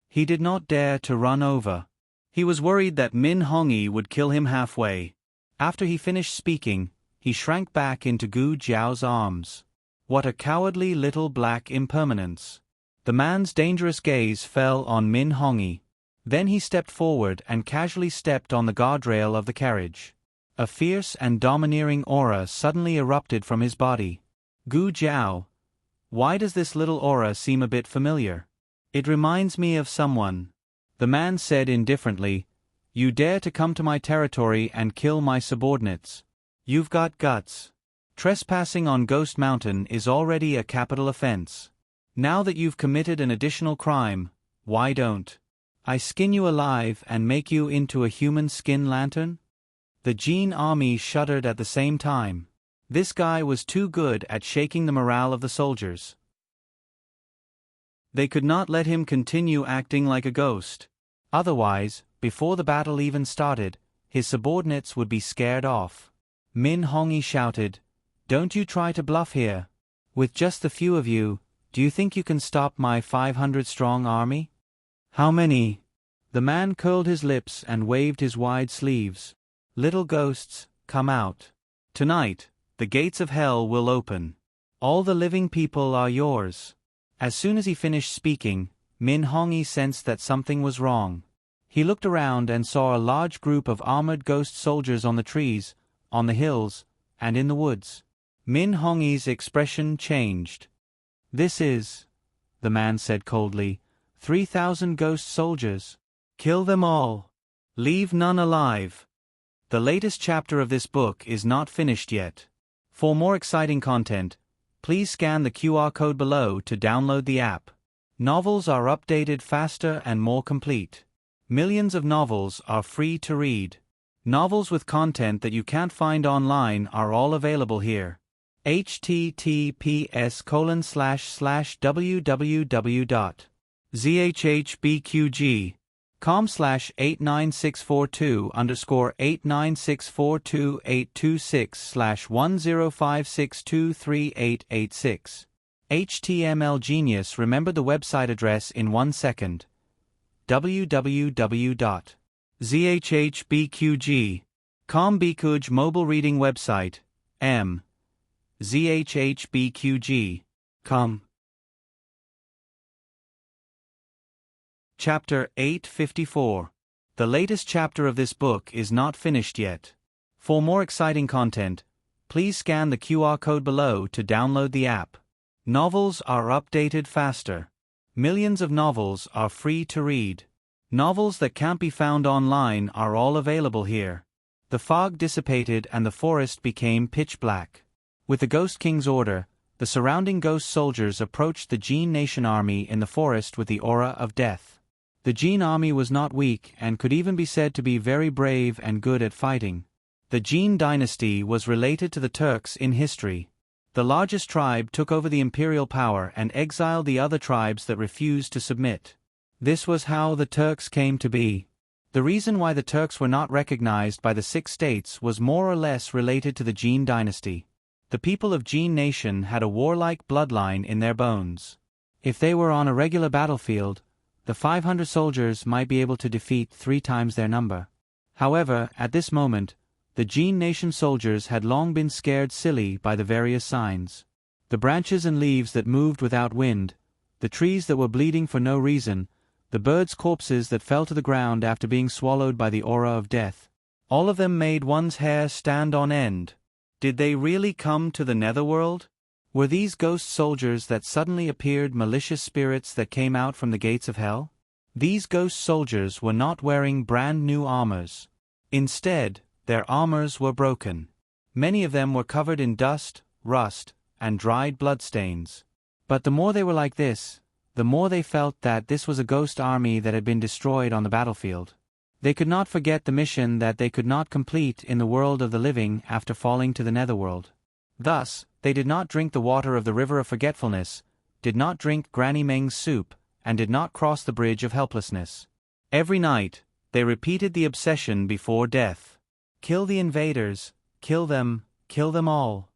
He did not dare to run over. He was worried that Min Hongyi would kill him halfway. After he finished speaking, he shrank back into Gu Jiao's arms. What a cowardly little Black Impermanence. The man's dangerous gaze fell on Min Hongyi. Then he stepped forward and casually stepped on the guardrail of the carriage. A fierce and domineering aura suddenly erupted from his body. Gu Jiao, why does this little aura seem a bit familiar? It reminds me of someone. The man said indifferently, "You dare to come to my territory and kill my subordinates. You've got guts. Trespassing on Ghost Mountain is already a capital offense. Now that you've committed an additional crime, why don't I skin you alive and make you into a human skin lantern?" The Jin army shuddered at the same time. This guy was too good at shaking the morale of the soldiers. They could not let him continue acting like a ghost. Otherwise, before the battle even started, his subordinates would be scared off. Min Hongyi shouted, "Don't you try to bluff here. With just the few of you, do you think you can stop my 500-strong army? How many? The man curled his lips and waved his wide sleeves. Little ghosts, come out. Tonight, the gates of hell will open. All the living people are yours. As soon as he finished speaking, Min Hongyi sensed that something was wrong. He looked around and saw a large group of armored ghost soldiers on the trees, on the hills, and in the woods. Min Hongyi's expression changed. This is, the man said coldly, 3,000 ghost soldiers. Kill them all. Leave none alive. The latest chapter of this book is not finished yet. For more exciting content, please scan the QR code below to download the app. Novels are updated faster and more complete. Millions of novels are free to read. Novels with content that you can't find online are all available here. https://www.zhbqg.com/89642_826/1056238886. HTML Genius remembered the website address in 1 second. www.zhbqg.com Bikuj mobile reading website. zhbqg.com. Chapter 854. The latest chapter of this book is not finished yet. For more exciting content, please scan the QR code below to download the app. Novels are updated faster. Millions of novels are free to read. Novels that can't be found online are all available here. The fog dissipated and the forest became pitch black. With the Ghost King's order, the surrounding ghost soldiers approached the Jin Nation army in the forest with the aura of death. The Jin army was not weak and could even be said to be very brave and good at fighting. The Jin dynasty was related to the Turks in history. The largest tribe took over the imperial power and exiled the other tribes that refused to submit. This was how the Turks came to be. The reason why the Turks were not recognized by the 6 states was more or less related to the Jin dynasty. The people of Jin Nation had a warlike bloodline in their bones. If they were on a regular battlefield, the 500 soldiers might be able to defeat 3 times their number. However, at this moment, the Jin Nation soldiers had long been scared silly by the various signs. The branches and leaves that moved without wind, the trees that were bleeding for no reason, the birds' corpses that fell to the ground after being swallowed by the aura of death. All of them made one's hair stand on end. Did they really come to the netherworld? Were these ghost soldiers that suddenly appeared malicious spirits that came out from the gates of hell? These ghost soldiers were not wearing brand new armors. Instead, their armors were broken. Many of them were covered in dust, rust, and dried bloodstains. But the more they were like this, the more they felt that this was a ghost army that had been destroyed on the battlefield. They could not forget the mission that they could not complete in the world of the living after falling to the netherworld. Thus, they did not drink the water of the river of forgetfulness, did not drink Granny Meng's soup, and did not cross the bridge of helplessness. Every night, they repeated the obsession before death. Kill the invaders, kill them all.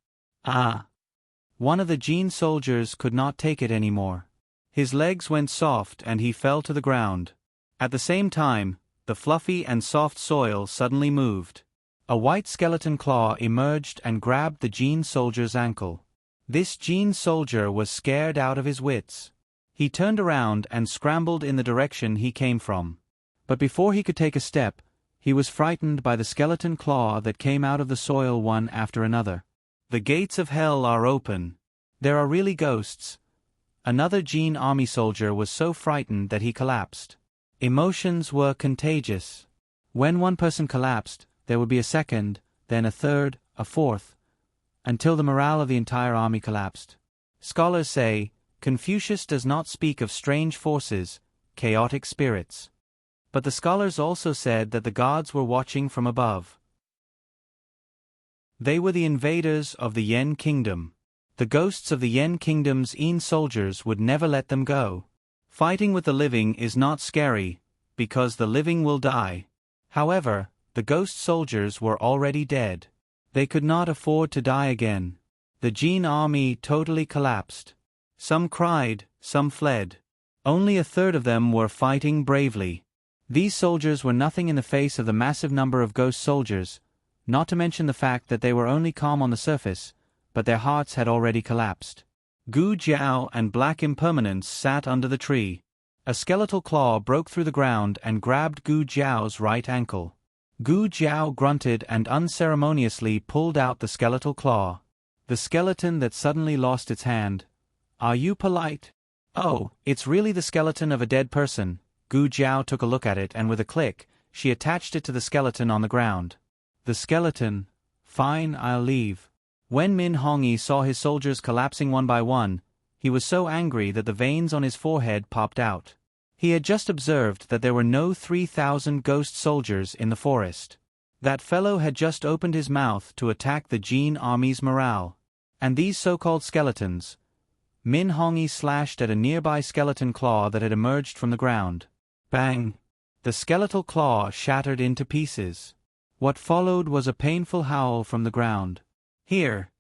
One of the Jin soldiers could not take it anymore. His legs went soft and he fell to the ground. At the same time, the fluffy and soft soil suddenly moved. A white skeleton claw emerged and grabbed the Jin soldier's ankle. This Jin soldier was scared out of his wits. He turned around and scrambled in the direction he came from. But before he could take a step, he was frightened by the skeleton claw that came out of the soil one after another. The gates of hell are open. There are really ghosts. Another Jin army soldier was so frightened that he collapsed. Emotions were contagious. When one person collapsed, there would be a second, then a third, a fourth, until the morale of the entire army collapsed. Scholars say, Confucius does not speak of strange forces, chaotic spirits. But the scholars also said that the gods were watching from above. They were the invaders of the Yen kingdom. The ghosts of the Yen kingdom's Yin soldiers would never let them go. Fighting with the living is not scary, because the living will die. However, the ghost soldiers were already dead. They could not afford to die again. The Jin army totally collapsed. Some cried, some fled. Only a third of them were fighting bravely. These soldiers were nothing in the face of the massive number of ghost soldiers, not to mention the fact that they were only calm on the surface, but their hearts had already collapsed. Gu Jiao and Black Impermanence sat under the tree. A skeletal claw broke through the ground and grabbed Gu Jiao's right ankle. Gu Jiao grunted and unceremoniously pulled out the skeletal claw. The skeleton that suddenly lost its hand. "Are you polite?" "Oh, it's really the skeleton of a dead person." Gu Jiao took a look at it and with a click, she attached it to the skeleton on the ground. The skeleton. "Fine, I'll leave." When Min Hongyi saw his soldiers collapsing one by one, he was so angry that the veins on his forehead popped out. He had just observed that there were no 3,000 ghost soldiers in the forest. That fellow had just opened his mouth to attack the Jin army's morale. And these so-called skeletons. Min Hongyi slashed at a nearby skeleton claw that had emerged from the ground. Bang! The skeletal claw shattered into pieces. What followed was a painful howl from the ground. Here,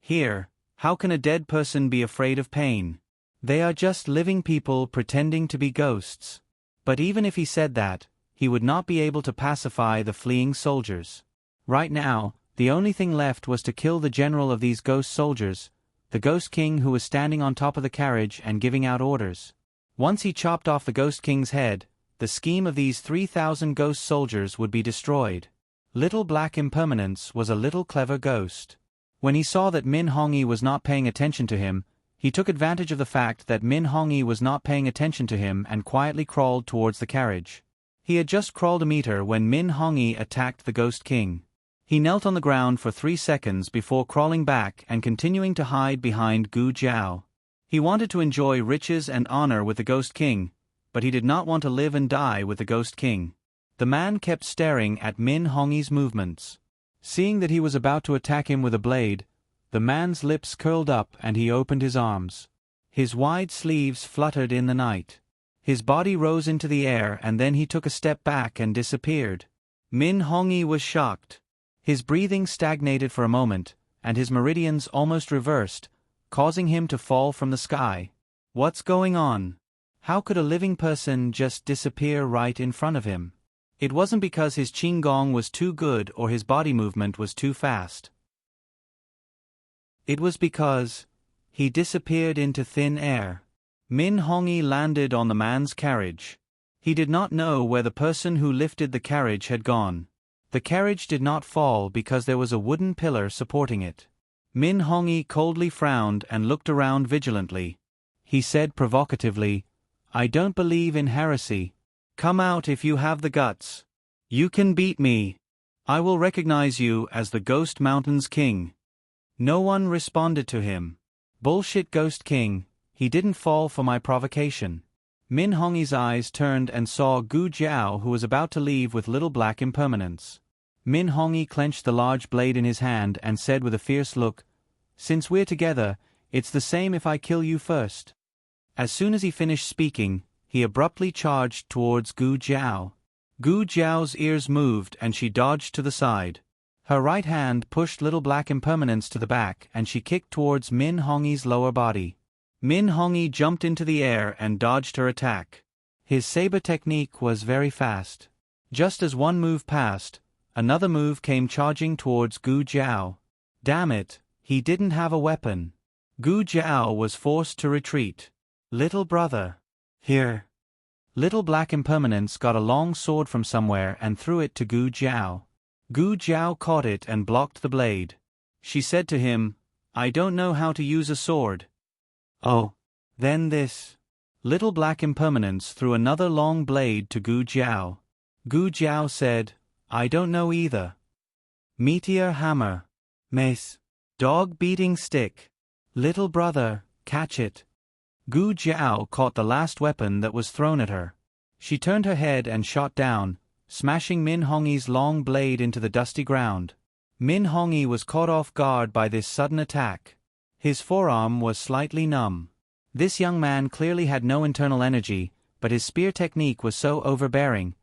how can a dead person be afraid of pain? They are just living people pretending to be ghosts. But even if he said that, he would not be able to pacify the fleeing soldiers. Right now, the only thing left was to kill the general of these ghost soldiers, the Ghost King who was standing on top of the carriage and giving out orders. Once he chopped off the Ghost King's head, the scheme of these 3,000 ghost soldiers would be destroyed. Little Black Impermanence was a little clever ghost. When he saw that Min Hongyi was not paying attention to him, he took advantage of the fact that Min Hongyi was not paying attention to him and quietly crawled towards the carriage. He had just crawled a meter when Min Hongyi attacked the Ghost King. He knelt on the ground for 3 seconds before crawling back and continuing to hide behind Gu Jiao. He wanted to enjoy riches and honor with the Ghost King, but he did not want to live and die with the Ghost King. The man kept staring at Min Hongyi's movements. Seeing that he was about to attack him with a blade, the man's lips curled up and he opened his arms. His wide sleeves fluttered in the night. His body rose into the air and then he took a step back and disappeared. Min Hongyi was shocked. His breathing stagnated for a moment, and his meridians almost reversed, causing him to fall from the sky. What's going on? How could a living person just disappear right in front of him? It wasn't because his Qigong was too good or his body movement was too fast. It was because he disappeared into thin air. Min Hongyi landed on the man's carriage. He did not know where the person who lifted the carriage had gone. The carriage did not fall because there was a wooden pillar supporting it. Min Hongyi coldly frowned and looked around vigilantly. He said provocatively, "I don't believe in heresy. Come out if you have the guts. You can beat me. I will recognize you as the Ghost Mountain's king." No one responded to him. Bullshit Ghost King, he didn't fall for my provocation. Min Hongyi's eyes turned and saw Gu Jiao who was about to leave with Little Black Impermanence. Min Hongyi clenched the large blade in his hand and said with a fierce look, "Since we're together, it's the same if I kill you first." As soon as he finished speaking, he abruptly charged towards Gu Jiao. Gu Jiao's ears moved and she dodged to the side. Her right hand pushed Little Black Impermanence to the back and she kicked towards Min Hongyi's lower body. Min Hongyi jumped into the air and dodged her attack. His saber technique was very fast. Just as one move passed, another move came charging towards Gu Jiao. Damn it, he didn't have a weapon. Gu Jiao was forced to retreat. "Little brother. Here." Little Black Impermanence got a long sword from somewhere and threw it to Gu Jiao. Gu Jiao caught it and blocked the blade. She said to him, "I don't know how to use a sword." "Oh. Then this." Little Black Impermanence threw another long blade to Gu Jiao. Gu Jiao said, "I don't know either." Meteor hammer. Mace. Dog beating stick. "Little brother, catch it." Gu Jiao caught the last weapon that was thrown at her. She turned her head and shot down, smashing Min Hongyi's long blade into the dusty ground. Min Hongyi was caught off guard by this sudden attack. His forearm was slightly numb. This young man clearly had no internal energy, but his spear technique was so overbearing.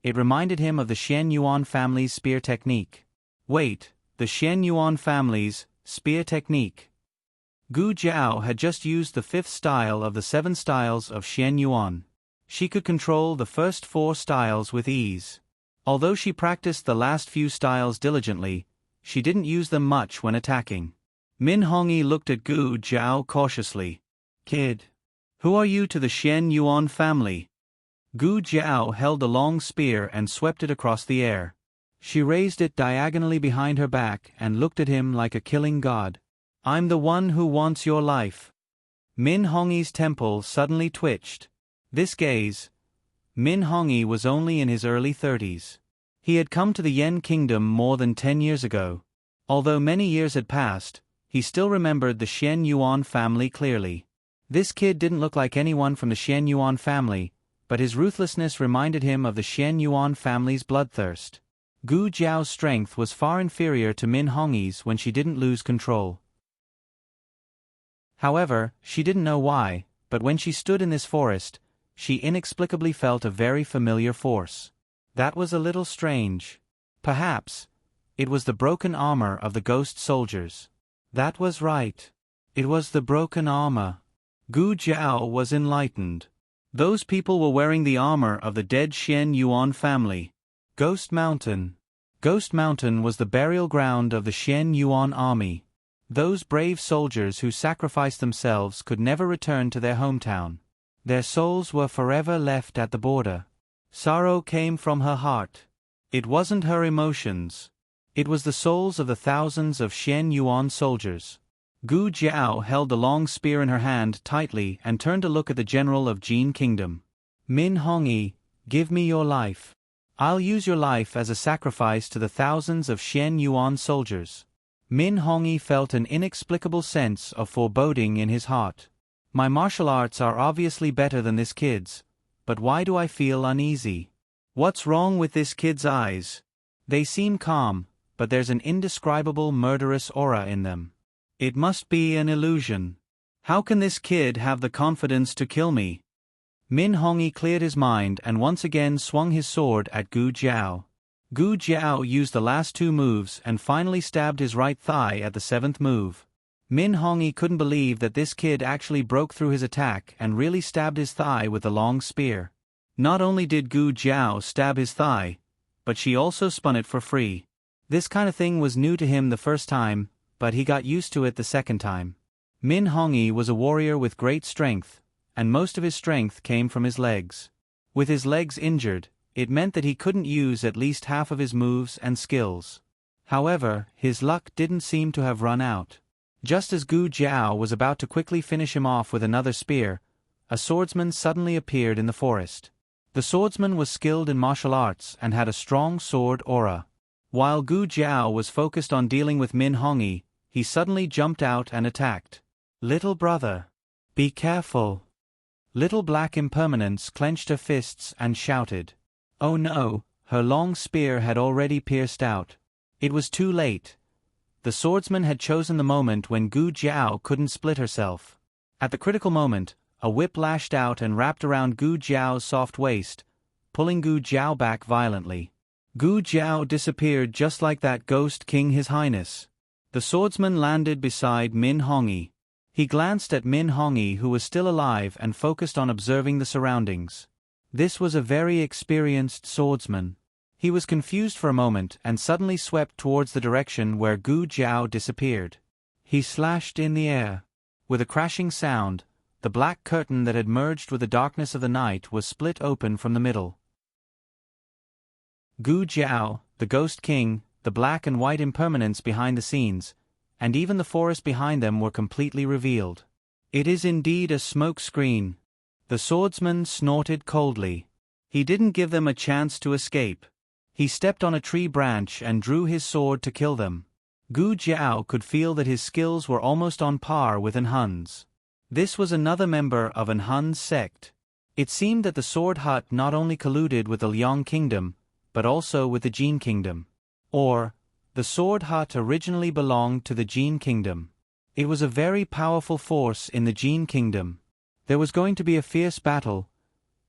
It reminded him of the Xian Yuan family's spear technique. Wait, the Xian Yuan family's spear technique. Gu Jiao had just used the 5th style of the 7 styles of Xian Yuan. She could control the first 4 styles with ease. Although she practiced the last few styles diligently, she didn't use them much when attacking. Min Hongyi looked at Gu Jiao cautiously. "Kid, who are you to the Xian Yuan family?" Gu Jiao held the long spear and swept it across the air. She raised it diagonally behind her back and looked at him like a killing god. "I'm the one who wants your life." Min Hongyi's temple suddenly twitched. This gaze. Min Hongyi was only in his early 30s. He had come to the Yen kingdom more than 10 years ago. Although many years had passed, he still remembered the Xian Yuan family clearly. This kid didn't look like anyone from the Xian Yuan family, but his ruthlessness reminded him of the Xian Yuan family's bloodthirst. Gu Jiao's strength was far inferior to Min Hongyi's when she didn't lose control. However, she didn't know why, but when she stood in this forest, she inexplicably felt a very familiar force. That was a little strange. Perhaps it was the broken armor of the ghost soldiers. That was right. It was the broken armor. Gu Jiao was enlightened. Those people were wearing the armor of the dead Xian Yuan family. Ghost Mountain. Ghost Mountain was the burial ground of the Xian Yuan army. Those brave soldiers who sacrificed themselves could never return to their hometown. Their souls were forever left at the border. Sorrow came from her heart. It wasn't her emotions. It was the souls of the thousands of Xian Yuan soldiers. Gu Jiao held the long spear in her hand tightly and turned to look at the general of Jin Kingdom. "Min Hongyi, give me your life. I'll use your life as a sacrifice to the thousands of Xian Yuan soldiers." Min Hongyi felt an inexplicable sense of foreboding in his heart. "My martial arts are obviously better than this kid's, but why do I feel uneasy? What's wrong with this kid's eyes? They seem calm, but there's an indescribable murderous aura in them. It must be an illusion. How can this kid have the confidence to kill me?" Min Hongyi cleared his mind and once again swung his sword at Gu Jiao. Gu Jiao used the last 2 moves and finally stabbed his right thigh at the 7th move. Min Hongyi couldn't believe that this kid actually broke through his attack and really stabbed his thigh with the long spear. Not only did Gu Jiao stab his thigh, but she also spun it for free. This kind of thing was new to him the first time, but he got used to it the second time. Min Hongyi was a warrior with great strength, and most of his strength came from his legs. With his legs injured, it meant that he couldn't use at least half of his moves and skills. However, his luck didn't seem to have run out. Just as Gu Jiao was about to quickly finish him off with another spear, a swordsman suddenly appeared in the forest. The swordsman was skilled in martial arts and had a strong sword aura. While Gu Jiao was focused on dealing with Min Hongyi, he suddenly jumped out and attacked. "Little brother, be careful." Little Black Impermanence clenched her fists and shouted. Oh no, her long spear had already pierced out. It was too late. The swordsman had chosen the moment when Gu Jiao couldn't split herself. At the critical moment, a whip lashed out and wrapped around Gu Jiao's soft waist, pulling Gu Jiao back violently. Gu Jiao disappeared just like that ghost king His Highness. The swordsman landed beside Min Hongyi. He glanced at Min Hongyi, who was still alive and focused on observing the surroundings. This was a very experienced swordsman. He was confused for a moment and suddenly swept towards the direction where Gu Jiao disappeared. He slashed in the air. With a crashing sound, the black curtain that had merged with the darkness of the night was split open from the middle. Gu Jiao, the Ghost King, the black and white impermanence behind the scenes, and even the forest behind them were completely revealed. It is indeed a smoke screen. The swordsman snorted coldly. He didn't give them a chance to escape. He stepped on a tree branch and drew his sword to kill them. Gu Jiao could feel that his skills were almost on par with An Hun's. This was another member of An Hun's sect. It seemed that the Sword Hut not only colluded with the Liang Kingdom, but also with the Jin Kingdom. Or, the Sword Hut originally belonged to the Jin Kingdom. It was a very powerful force in the Jin Kingdom. There was going to be a fierce battle.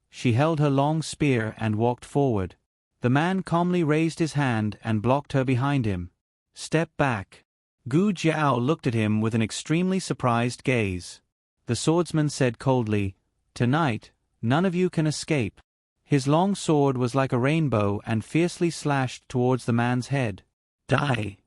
She held her long spear and walked forward. The man calmly raised his hand and blocked her behind him. "Step back." Gu Jiao looked at him with an extremely surprised gaze. The swordsman said coldly, "Tonight, none of you can escape." His long sword was like a rainbow and fiercely slashed towards the man's head. "Die!"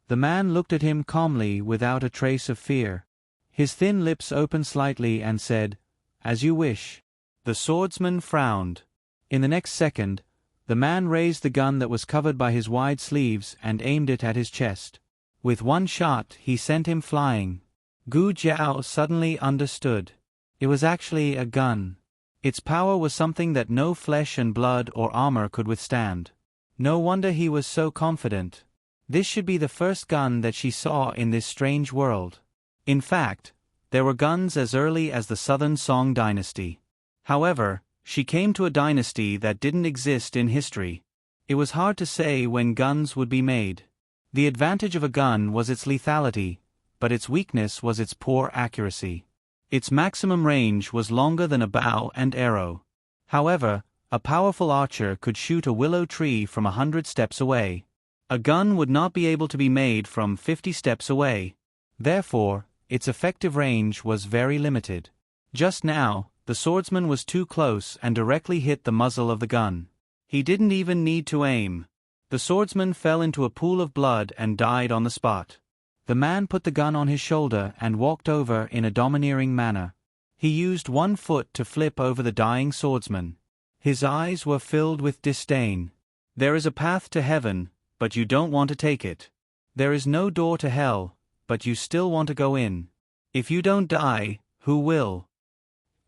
The man looked at him calmly without a trace of fear. His thin lips opened slightly and said, "As you wish." The swordsman frowned. In the next second, the man raised the gun that was covered by his wide sleeves and aimed it at his chest. With one shot, he sent him flying. Gu Jiao suddenly understood. It was actually a gun. Its power was something that no flesh and blood or armor could withstand. No wonder he was so confident. This should be the first gun that she saw in this strange world. In fact, there were guns as early as the Southern Song dynasty. However, she came to a dynasty that didn't exist in history. It was hard to say when guns would be made. The advantage of a gun was its lethality, but its weakness was its poor accuracy. Its maximum range was longer than a bow and arrow. However, a powerful archer could shoot a willow tree from 100 steps away. A gun would not be able to be made from 50 steps away. Therefore, its effective range was very limited. Just now, the swordsman was too close and directly hit the muzzle of the gun. He didn't even need to aim. The swordsman fell into a pool of blood and died on the spot. The man put the gun on his shoulder and walked over in a domineering manner. He used one foot to flip over the dying swordsman. His eyes were filled with disdain. "There is a path to heaven, but you don't want to take it. There is no door to hell, but you still want to go in. If you don't die, who will?"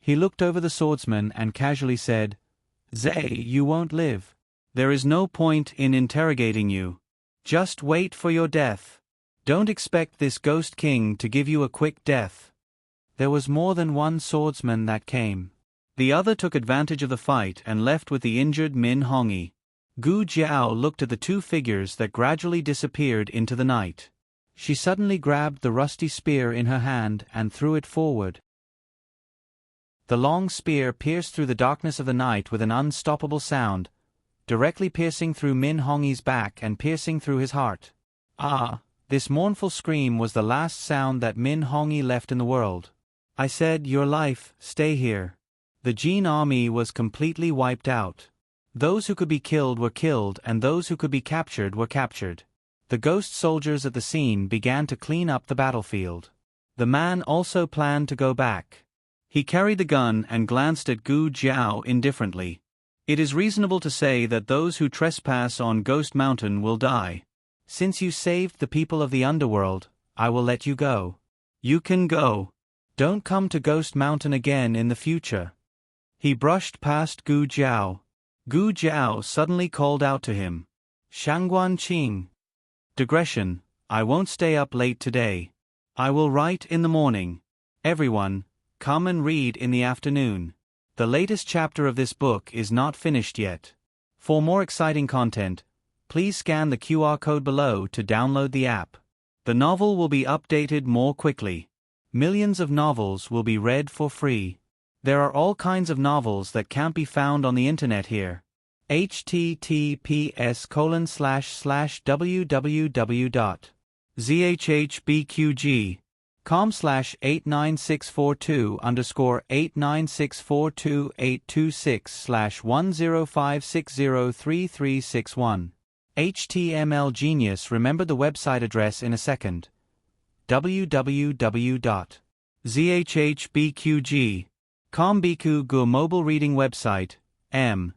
He looked over the swordsman and casually said, "Zay, you won't live. There is no point in interrogating you. Just wait for your death. Don't expect this ghost king to give you a quick death." There was more than one swordsman that came. The other took advantage of the fight and left with the injured Min Hongyi. Gu Jiao looked at the two figures that gradually disappeared into the night. She suddenly grabbed the rusty spear in her hand and threw it forward. The long spear pierced through the darkness of the night with an unstoppable sound, directly piercing through Min Hongyi's back and piercing through his heart. Ah, this mournful scream was the last sound that Min Hongyi left in the world. "I said, your life, stay here." The Jin army was completely wiped out. Those who could be killed were killed and those who could be captured were captured. The ghost soldiers at the scene began to clean up the battlefield. The man also planned to go back. He carried the gun and glanced at Gu Jiao indifferently. "It is reasonable to say that those who trespass on Ghost Mountain will die. Since you saved the people of the underworld, I will let you go. You can go. Don't come to Ghost Mountain again in the future." He brushed past Gu Jiao. Gu Jiao suddenly called out to him, "Shangguan Qing." Digression, I won't stay up late today. I will write in the morning. Everyone, come and read in the afternoon. The latest chapter of this book is not finished yet. For more exciting content, please scan the QR code below to download the app. The novel will be updated more quickly. Millions of novels will be read for free. There are all kinds of novels that can't be found on the internet here. https://www.zhbqg.com/89642/8264286/1056033361. HTML Genius remembered the website address in a second. www.zhbqg.com Biku Gu mobile reading website, m.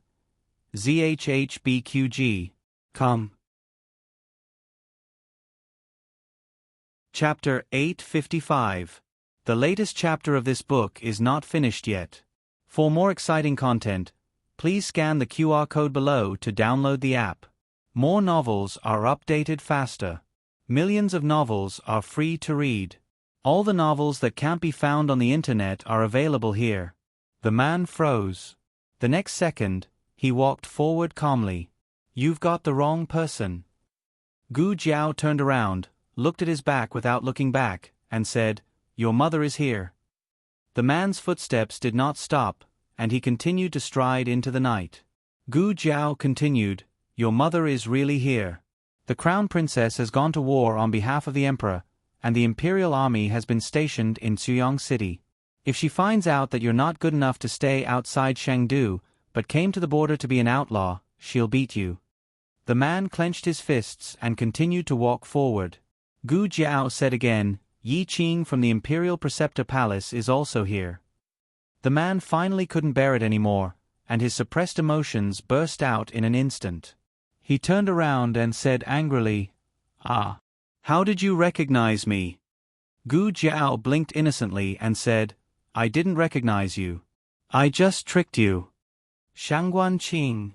zhbqg.com. Chapter 855. The latest chapter of this book is not finished yet. For more exciting content, please scan the QR code below to download the app. More novels are updated faster. Millions of novels are free to read. All the novels that can't be found on the internet are available here. The man froze. The next second, he walked forward calmly. "You've got the wrong person." Gu Jiao turned around, looked at his back without looking back, and said, "Your mother is here." The man's footsteps did not stop, and he continued to stride into the night. Gu Jiao continued, "Your mother is really here." The crown princess has gone to war on behalf of the emperor, and the imperial army has been stationed in Chuyang City. If she finds out that you're not good enough to stay outside Chengdu, but came to the border to be an outlaw, she'll beat you." The man clenched his fists and continued to walk forward. Gu Jiao said again, "Yi Qing from the Imperial Preceptor Palace is also here." The man finally couldn't bear it anymore, and his suppressed emotions burst out in an instant. He turned around and said angrily, "Ah, how did you recognize me?" Gu Jiao blinked innocently and said, "I didn't recognize you. I just tricked you." "Shangguan Qing."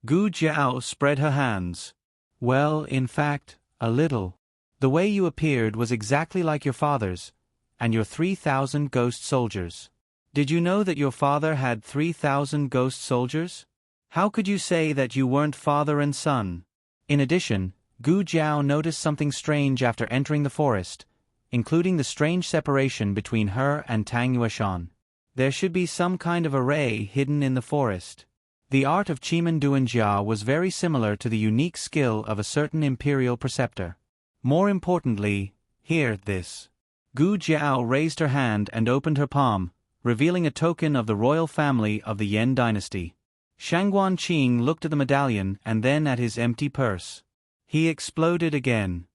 Gu Jiao spread her hands. "Well, in fact, a little. The way you appeared was exactly like your father's, and your 3,000 ghost soldiers. Did you know that your father had 3,000 ghost soldiers? How could you say that you weren't father and son?" In addition, Gu Jiao noticed something strange after entering the forest, including the strange separation between her and Tang Yueshan. There should be some kind of array hidden in the forest. The art of Chimen Duanjia was very similar to the unique skill of a certain imperial preceptor. More importantly, hear this. Gu Jiao raised her hand and opened her palm, revealing a token of the royal family of the Yan dynasty. Shangguan Qing looked at the medallion and then at his empty purse. He exploded again.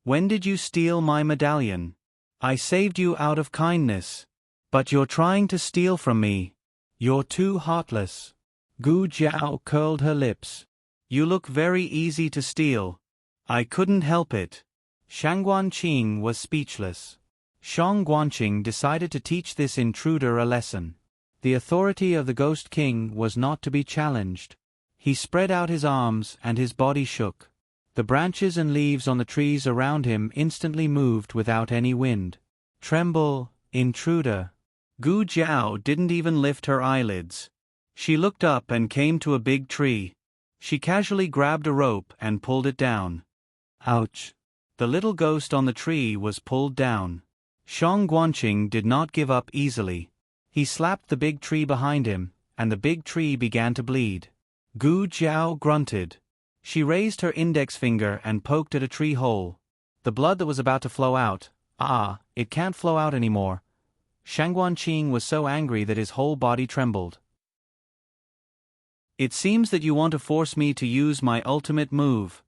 "When did you steal my medallion? I saved you out of kindness. But you're trying to steal from me. You're too heartless." Gu Jiao curled her lips. "You look very easy to steal. I couldn't help it." Shangguan Qing was speechless. Shang Guanqing decided to teach this intruder a lesson. The authority of the Ghost King was not to be challenged. He spread out his arms and his body shook. The branches and leaves on the trees around him instantly moved without any wind. "Tremble, intruder." Gu Jiao didn't even lift her eyelids. She looked up and came to a big tree. She casually grabbed a rope and pulled it down. Ouch! The little ghost on the tree was pulled down. Shang Guanqing did not give up easily. He slapped the big tree behind him, and the big tree began to bleed. Gu Jiao grunted. She raised her index finger and poked at a tree hole. The blood that was about to flow out, it can't flow out anymore. Shangguan Qing was so angry that his whole body trembled. "It seems that you want to force me to use my ultimate move.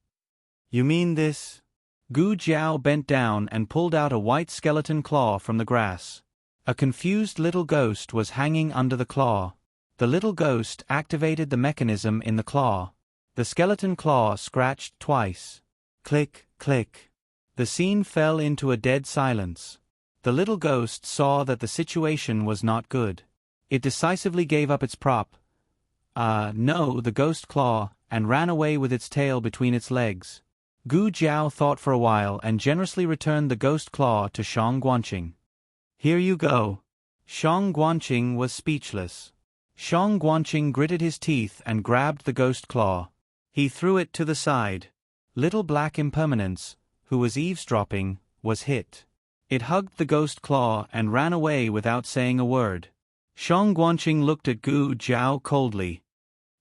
You mean this?" Gu Jiao bent down and pulled out a white skeleton claw from the grass. A confused little ghost was hanging under the claw. The little ghost activated the mechanism in the claw. The skeleton claw scratched twice. Click, click. The scene fell into a dead silence. The little ghost saw that the situation was not good. It decisively gave up its prop, the ghost claw, and ran away with its tail between its legs. Gu Jiao thought for a while and generously returned the ghost claw to Shang Guanqing. "Here you go." Shang Guanqing was speechless. Shang Guanqing gritted his teeth and grabbed the ghost claw. He threw it to the side. Little Black Impermanence, who was eavesdropping, was hit. It hugged the ghost claw and ran away without saying a word. Shang Guanqing looked at Gu Jiao coldly.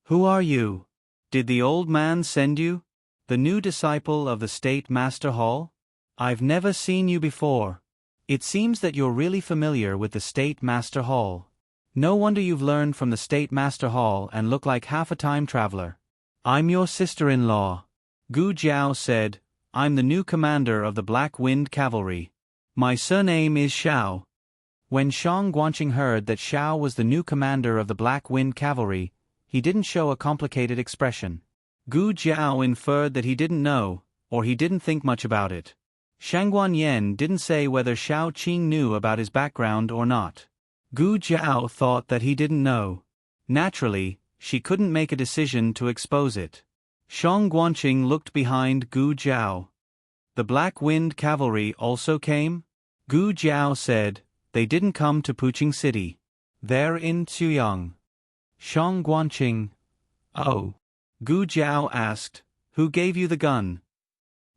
"Who are you? Did the old man send you? The new disciple of the State Master Hall? I've never seen you before. It seems that you're really familiar with the State Master Hall. No wonder you've learned from the State Master Hall and look like half a time traveler." "I'm your sister-in-law," Gu Jiao said. "I'm the new commander of the Black Wind Cavalry. My surname is Xiao." When Shang Guanqing heard that Xiao was the new commander of the Black Wind Cavalry, he didn't show a complicated expression. Gu Jiao inferred that he didn't know, or he didn't think much about it. Shangguan Yen didn't say whether Xiao Qing knew about his background or not. Gu Jiao thought that he didn't know. Naturally, she couldn't make a decision to expose it. Shang Guanqing looked behind Gu Jiao. "The Black Wind Cavalry also came?" Gu Jiao said, "They didn't come to Puqing City. They're in Chuyang." Shang Guanqing. "Oh." Gu Jiao asked, "Who gave you the gun?"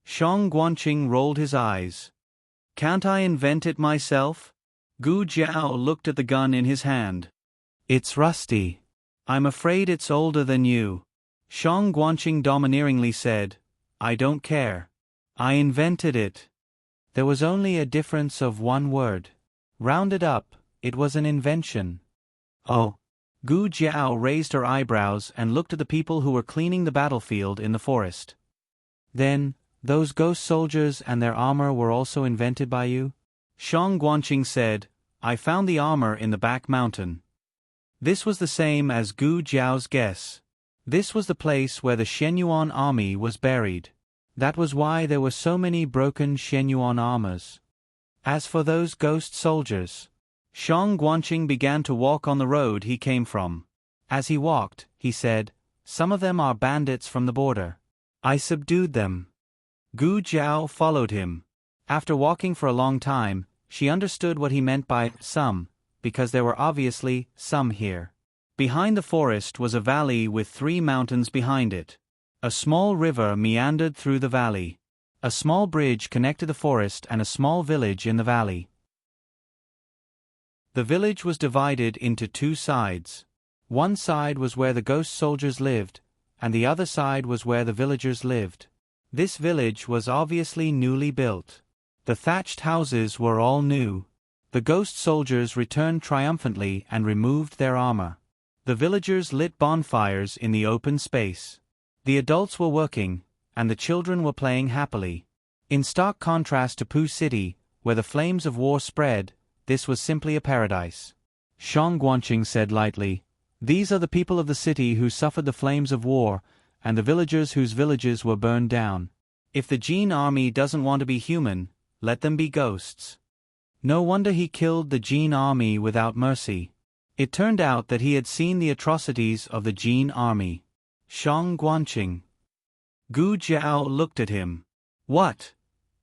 Shang Guanqing rolled his eyes. "Can't I invent it myself?" Gu Jiao looked at the gun in his hand. "It's rusty. I'm afraid it's older than you." Shang Guanqing domineeringly said, I don't care. I invented it. There was only a difference of one word. Rounded up, it was an invention. Oh. Gu Jiao raised her eyebrows and looked at the people who were cleaning the battlefield in the forest. Then, those ghost soldiers and their armor were also invented by you? Shang Guanqing said, I found the armor in the back mountain. This was the same as Gu Jiao's guess. This was the place where the Shenyuan army was buried. That was why there were so many broken Shenyuan armors. As for those ghost soldiers, Shang Guanqing began to walk on the road he came from. As he walked, he said, some of them are bandits from the border. I subdued them. Gu Jiao followed him. After walking for a long time, she understood what he meant by some, because there were obviously some here. Behind the forest was a valley with 3 mountains behind it. A small river meandered through the valley. A small bridge connected the forest and a small village in the valley. The village was divided into 2 sides. One side was where the ghost soldiers lived, and the other side was where the villagers lived. This village was obviously newly built. The thatched houses were all new. The ghost soldiers returned triumphantly and removed their armor. The villagers lit bonfires in the open space. The adults were working, and the children were playing happily. In stark contrast to Pu City, where the flames of war spread, this was simply a paradise. Shang Guanqing said lightly, these are the people of the city who suffered the flames of war, and the villagers whose villages were burned down. If the Jin army doesn't want to be human, let them be ghosts. No wonder he killed the Jin army without mercy. It turned out that he had seen the atrocities of the Jin army. Shang Guanqing. Gu Jiao looked at him. What?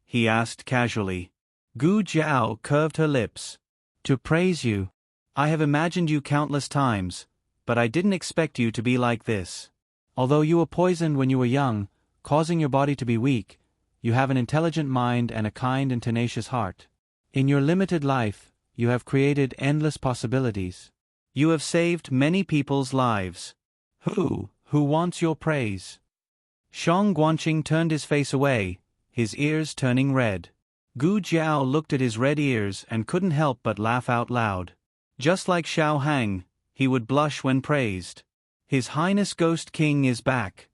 He asked casually. Gu Jiao curved her lips. To praise you. I have imagined you countless times, but I didn't expect you to be like this. Although you were poisoned when you were young, causing your body to be weak, you have an intelligent mind and a kind and tenacious heart. In your limited life, you have created endless possibilities. You have saved many people's lives. Who wants your praise? Shang Guanqing turned his face away, his ears turning red. Gu Jiao looked at his red ears and couldn't help but laugh out loud. Just like Xiao Hang, he would blush when praised. His Highness Ghost King is back.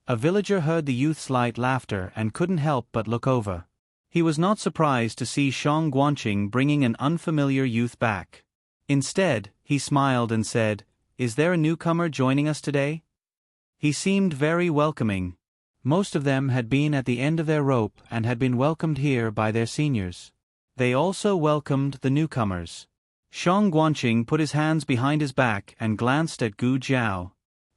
A villager heard the youth's light laughter and couldn't help but look over. He was not surprised to see Shang Guanqing bringing an unfamiliar youth back. Instead, he smiled and said, is there a newcomer joining us today? He seemed very welcoming. Most of them had been at the end of their rope and had been welcomed here by their seniors. They also welcomed the newcomers. Shang Guanqing put his hands behind his back and glanced at Gu Jiao.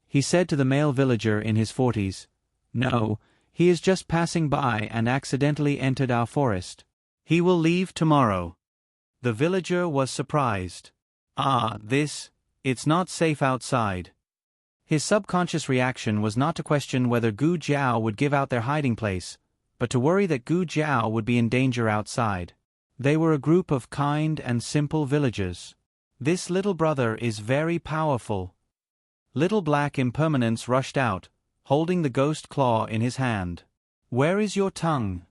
He said to the male villager in his 40s, no, he is just passing by and accidentally entered our forest. He will leave tomorrow. The villager was surprised. It's not safe outside. His subconscious reaction was not to question whether Gu Jiao would give out their hiding place, but to worry that Gu Jiao would be in danger outside. They were a group of kind and simple villagers. This little brother is very powerful. Little Black Impermanence rushed out, holding the ghost claw in his hand. Where is your tongue?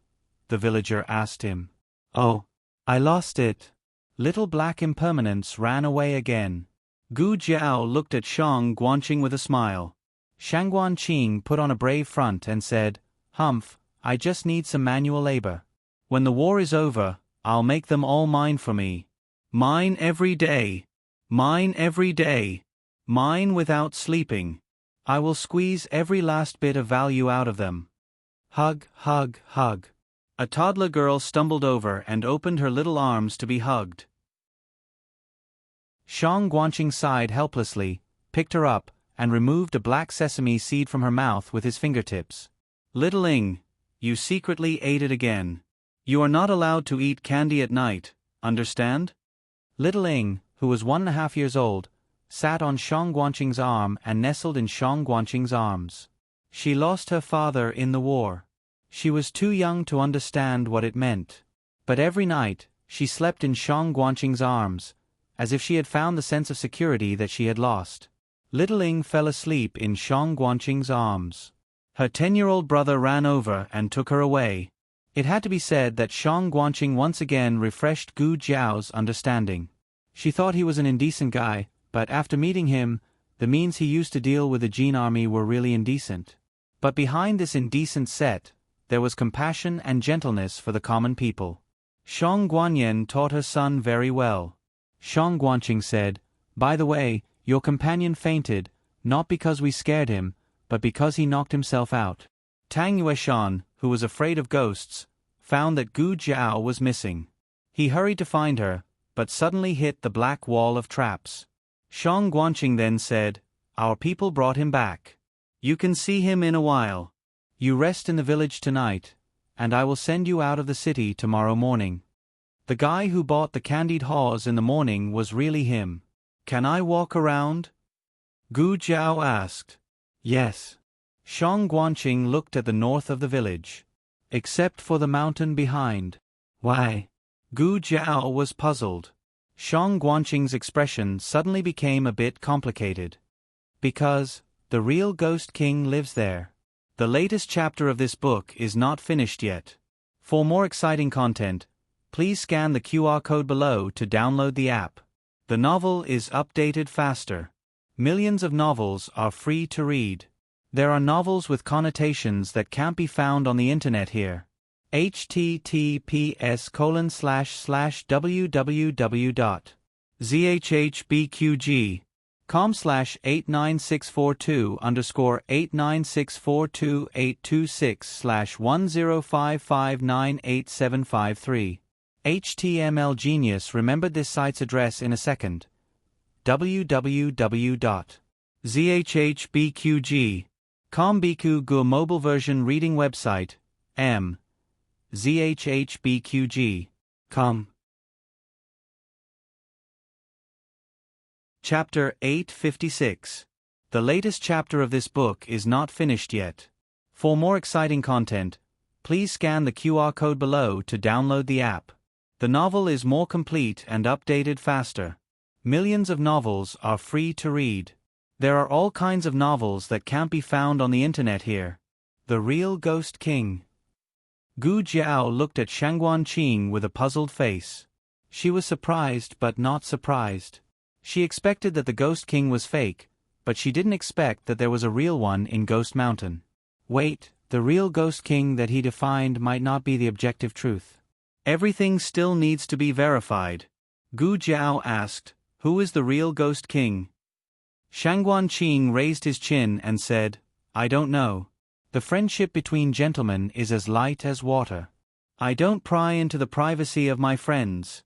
The villager asked him. Oh, I lost it. Little Black Impermanence ran away again. Gu Jiao looked at Shang Guanqing with a smile. Shang Guanqing put on a brave front and said, Humph, I just need some manual labor. When the war is over, I'll make them all mine for me. Mine every day. Mine every day. Mine without sleeping. I will squeeze every last bit of value out of them. Hug, hug, hug. A toddler girl stumbled over and opened her little arms to be hugged. Shang Guanqing sighed helplessly, picked her up, and removed a black sesame seed from her mouth with his fingertips. Little Ing, you secretly ate it again. You are not allowed to eat candy at night, understand? Little Ing, who was 1.5 years old, sat on Shang Guanqing's arm and nestled in Shang Guanqing's arms. She lost her father in the war. She was too young to understand what it meant. But every night, she slept in Shang Guanqing's arms, as if she had found the sense of security that she had lost. Little Ing fell asleep in Shang Guanqing's arms. Her 10-year-old brother ran over and took her away. It had to be said that Shang Guanqing once again refreshed Gu Jiao's understanding. She thought he was an indecent guy, but after meeting him, the means he used to deal with the Jin army were really indecent. But behind this indecent set, there was compassion and gentleness for the common people. Shang Guanyin taught her son very well. Shang Guanqing said, "By the way, your companion fainted, not because we scared him, but because he knocked himself out." Tang Yueshan, who was afraid of ghosts, found that Gu Jiao was missing. He hurried to find her, but suddenly hit the black wall of traps. Shang Guanqing then said, "Our people brought him back. You can see him in a while. You rest in the village tonight, and I will send you out of the city tomorrow morning." The guy who bought the candied haws in the morning was really him. "Can I walk around?" Gu Jiao asked. "Yes." Shang Guanqing looked at the north of the village. "Except for the mountain behind." "Why?" Gu Jiao was puzzled. Shang Guanqing's expression suddenly became a bit complicated. "Because the real Ghost King lives there." The latest chapter of this book is not finished yet. For more exciting content, please scan the QR code below to download the app. The novel is updated faster. Millions of novels are free to read. There are novels with connotations that can't be found on the internet here. https://www.zhbqg.com/89642_826/105598753. HTML Genius remembered this site's address in a second. www.zhbqg.com Biku Gu mobile version reading website, m. zhbqg.com. Chapter 856. The latest chapter of this book is not finished yet. For more exciting content, please scan the QR code below to download the app. The novel is more complete and updated faster. Millions of novels are free to read. There are all kinds of novels that can't be found on the internet here. The Real Ghost King. Gu Jiao looked at Shang Guanqing with a puzzled face. She was surprised but not surprised. She expected that the Ghost King was fake, but she didn't expect that there was a real one in Ghost Mountain. Wait, the real Ghost King that he defined might not be the objective truth. Everything still needs to be verified. Gu Jiao asked, "Who is the real Ghost King?" Shang Guanqing raised his chin and said, "I don't know. The friendship between gentlemen is as light as water. I don't pry into the privacy of my friends."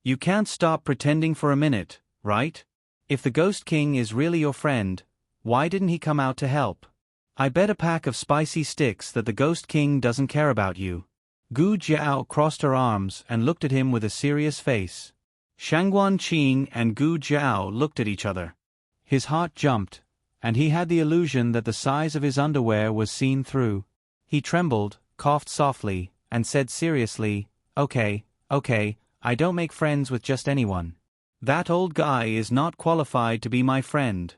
You can't stop pretending for a minute, right? If the Ghost King is really your friend, why didn't he come out to help? I bet a pack of spicy sticks that the Ghost King doesn't care about you. Gu Jiao crossed her arms and looked at him with a serious face. Shang Guanqing and Gu Jiao looked at each other. His heart jumped, and he had the illusion that the size of his underwear was seen through. He trembled, coughed softly, and said seriously, Okay, I don't make friends with just anyone. That old guy is not qualified to be my friend."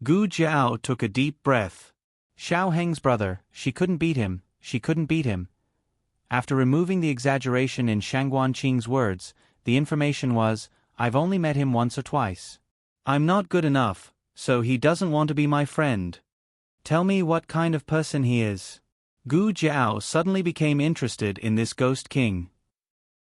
Gu Jiao took a deep breath. Xiao Heng's brother, she couldn't beat him. After removing the exaggeration in Shang Guanqing's words, the information was, "I've only met him once or twice. I'm not good enough, so he doesn't want to be my friend. Tell me what kind of person he is." Gu Jiao suddenly became interested in this Ghost King.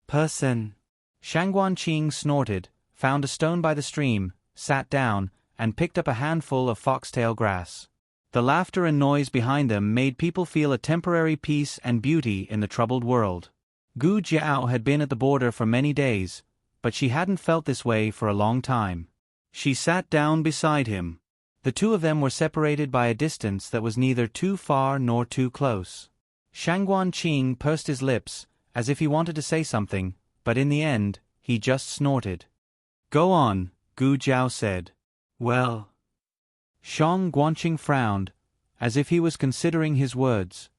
"Person." Shang Guanqing snorted, found a stone by the stream, sat down, and picked up a handful of foxtail grass. The laughter and noise behind them made people feel a temporary peace and beauty in the troubled world. Gu Jiao had been at the border for many days, but she hadn't felt this way for a long time. She sat down beside him. The two of them were separated by a distance that was neither too far nor too close. Shang Guanqing pursed his lips, as if he wanted to say something, but in the end, he just snorted. "Go on," Gu Jiao said. "Well..." Shang Guanqing frowned, as if he was considering his words.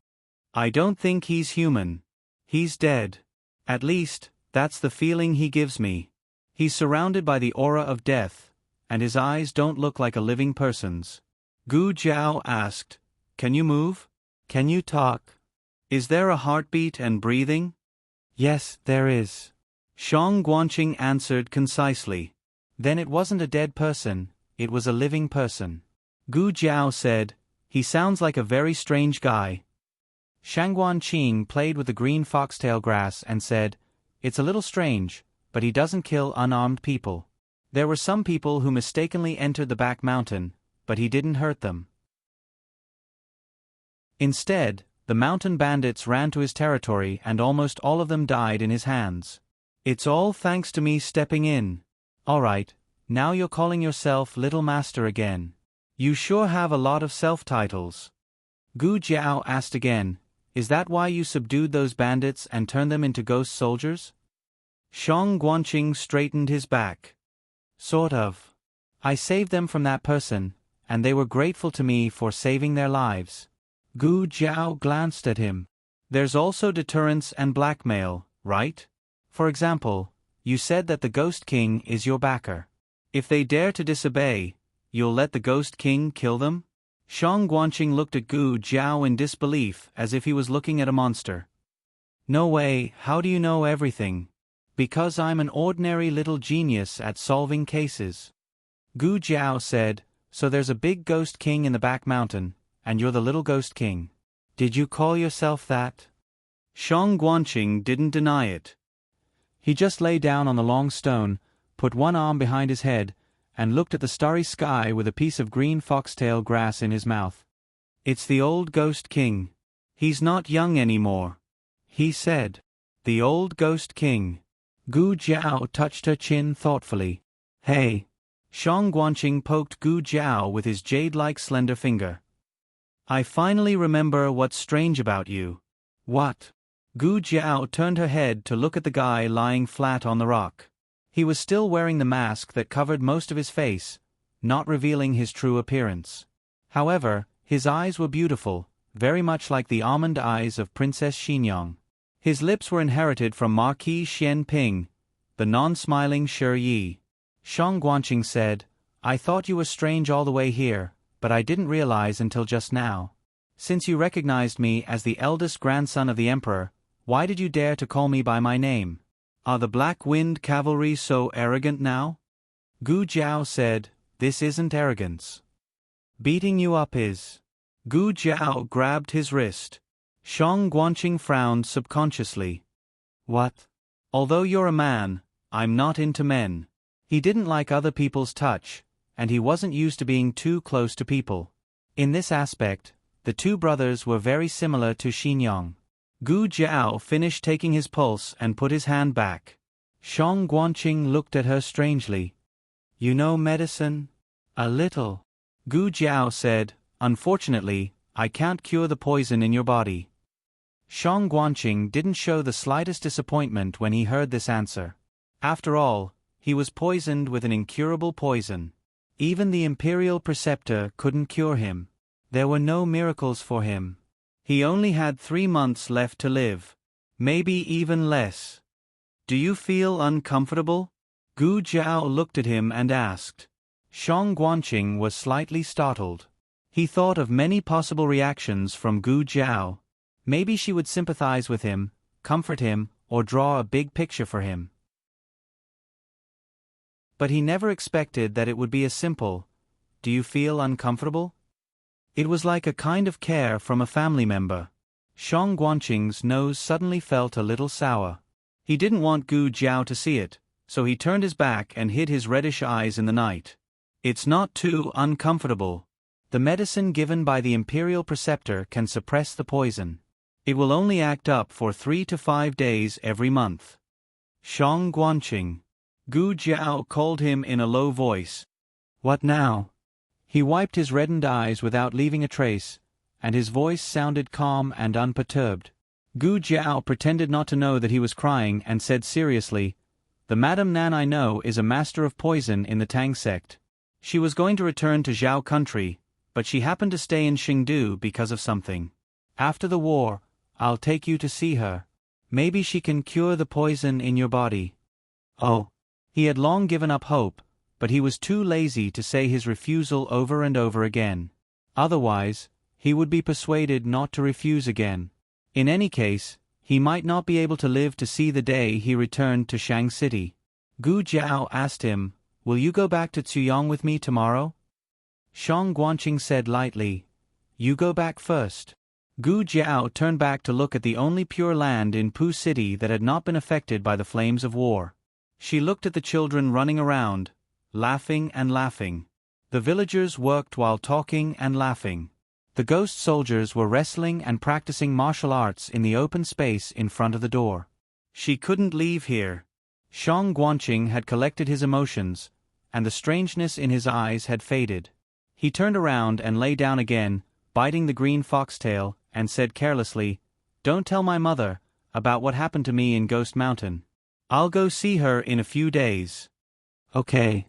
"I don't think he's human. He's dead. At least, that's the feeling he gives me. He's surrounded by the aura of death, and his eyes don't look like a living person's." Gu Jiao asked, "Can you move?" Can you talk? Is there a heartbeat and breathing? Yes, there is. Shang Guanqing answered concisely. Then it wasn't a dead person, it was a living person. Gu Jiao said, he sounds like a very strange guy. Shangguan Qing played with the green foxtail grass and said, it's a little strange, but he doesn't kill unarmed people. There were some people who mistakenly entered the back mountain, but he didn't hurt them. Instead, the mountain bandits ran to his territory and almost all of them died in his hands. It's all thanks to me stepping in. Alright, now you're calling yourself Little Master again. You sure have a lot of self-titles. Gu Jiao asked again, is that why you subdued those bandits and turned them into ghost soldiers? Shang Guanqing straightened his back. Sort of. I saved them from that person, and they were grateful to me for saving their lives. Gu Jiao glanced at him. There's also deterrence and blackmail, right? For example, you said that the Ghost King is your backer. If they dare to disobey, you'll let the Ghost King kill them? Shang Guanqing looked at Gu Jiao in disbelief as if he was looking at a monster. No way, how do you know everything? Because I'm an ordinary little genius at solving cases. Gu Jiao said, so there's a big Ghost King in the back mountain, and you're the little Ghost King. Did you call yourself that? Shang Guanqing didn't deny it. He just lay down on the long stone, put one arm behind his head, and looked at the starry sky with a piece of green foxtail grass in his mouth. It's the old Ghost King. He's not young anymore. He said. The old Ghost King. Gu Jiao touched her chin thoughtfully. Hey. Shang Guanqing poked Gu Jiao with his jade-like slender finger. I finally remember what's strange about you. What? Gu Jiao turned her head to look at the guy lying flat on the rock. He was still wearing the mask that covered most of his face, not revealing his true appearance. However, his eyes were beautiful, very much like the almond eyes of Princess Xinyang. His lips were inherited from Marquis Xian Ping, the non-smiling Shi Yi. Shang Guanqing said, I thought you were strange all the way here, but I didn't realize until just now. Since you recognized me as the eldest grandson of the Emperor, why did you dare to call me by my name? Are the Black Wind Cavalry so arrogant now? Gu Jiao said, this isn't arrogance. Beating you up is. Gu Jiao grabbed his wrist. Shang Guanqing frowned subconsciously. What? Although you're a man, I'm not into men. He didn't like other people's touch, and he wasn't used to being too close to people. In this aspect, the two brothers were very similar to Xinyang. Gu Jiao finished taking his pulse and put his hand back. Shang Guanqing looked at her strangely. You know medicine? A little. Gu Jiao said, unfortunately, I can't cure the poison in your body. Shang Guanqing didn't show the slightest disappointment when he heard this answer. After all, he was poisoned with an incurable poison. Even the Imperial Preceptor couldn't cure him. There were no miracles for him. He only had 3 months left to live. Maybe even less. Do you feel uncomfortable? Gu Jiao looked at him and asked. Shang Guanqing was slightly startled. He thought of many possible reactions from Gu Jiao. Maybe she would sympathize with him, comfort him, or draw a big picture for him. But he never expected that it would be as simple. Do you feel uncomfortable? It was like a kind of care from a family member. Shang Guanqing's nose suddenly felt a little sour. He didn't want Gu Jiao to see it, so he turned his back and hid his reddish eyes in the night. It's not too uncomfortable. The medicine given by the Imperial Preceptor can suppress the poison. It will only act up for 3 to 5 days every month. Shang Guanqing. Gu Jiao called him in a low voice. What now? He wiped his reddened eyes without leaving a trace, and his voice sounded calm and unperturbed. Gu Jiao pretended not to know that he was crying and said seriously, the Madame Nan I know is a master of poison in the Tang sect. She was going to return to Zhao country, but she happened to stay in Xingdu because of something. After the war, I'll take you to see her. Maybe she can cure the poison in your body. Oh. He had long given up hope, but he was too lazy to say his refusal over and over again. Otherwise, he would be persuaded not to refuse again. In any case, he might not be able to live to see the day he returned to Shang City. Gu Jiao asked him, "Will you go back to Cuyong with me tomorrow?" Shang Guanqing said lightly, "You go back first." Gu Jiao turned back to look at the only pure land in Pu City that had not been affected by the flames of war. She looked at the children running around, laughing and laughing. The villagers worked while talking and laughing. The ghost soldiers were wrestling and practicing martial arts in the open space in front of the door. She couldn't leave here. Shang Guanqing had collected his emotions, and the strangeness in his eyes had faded. He turned around and lay down again, biting the green foxtail, and said carelessly, "Don't tell my mother about what happened to me in Ghost Mountain. I'll go see her in a few days." "Okay."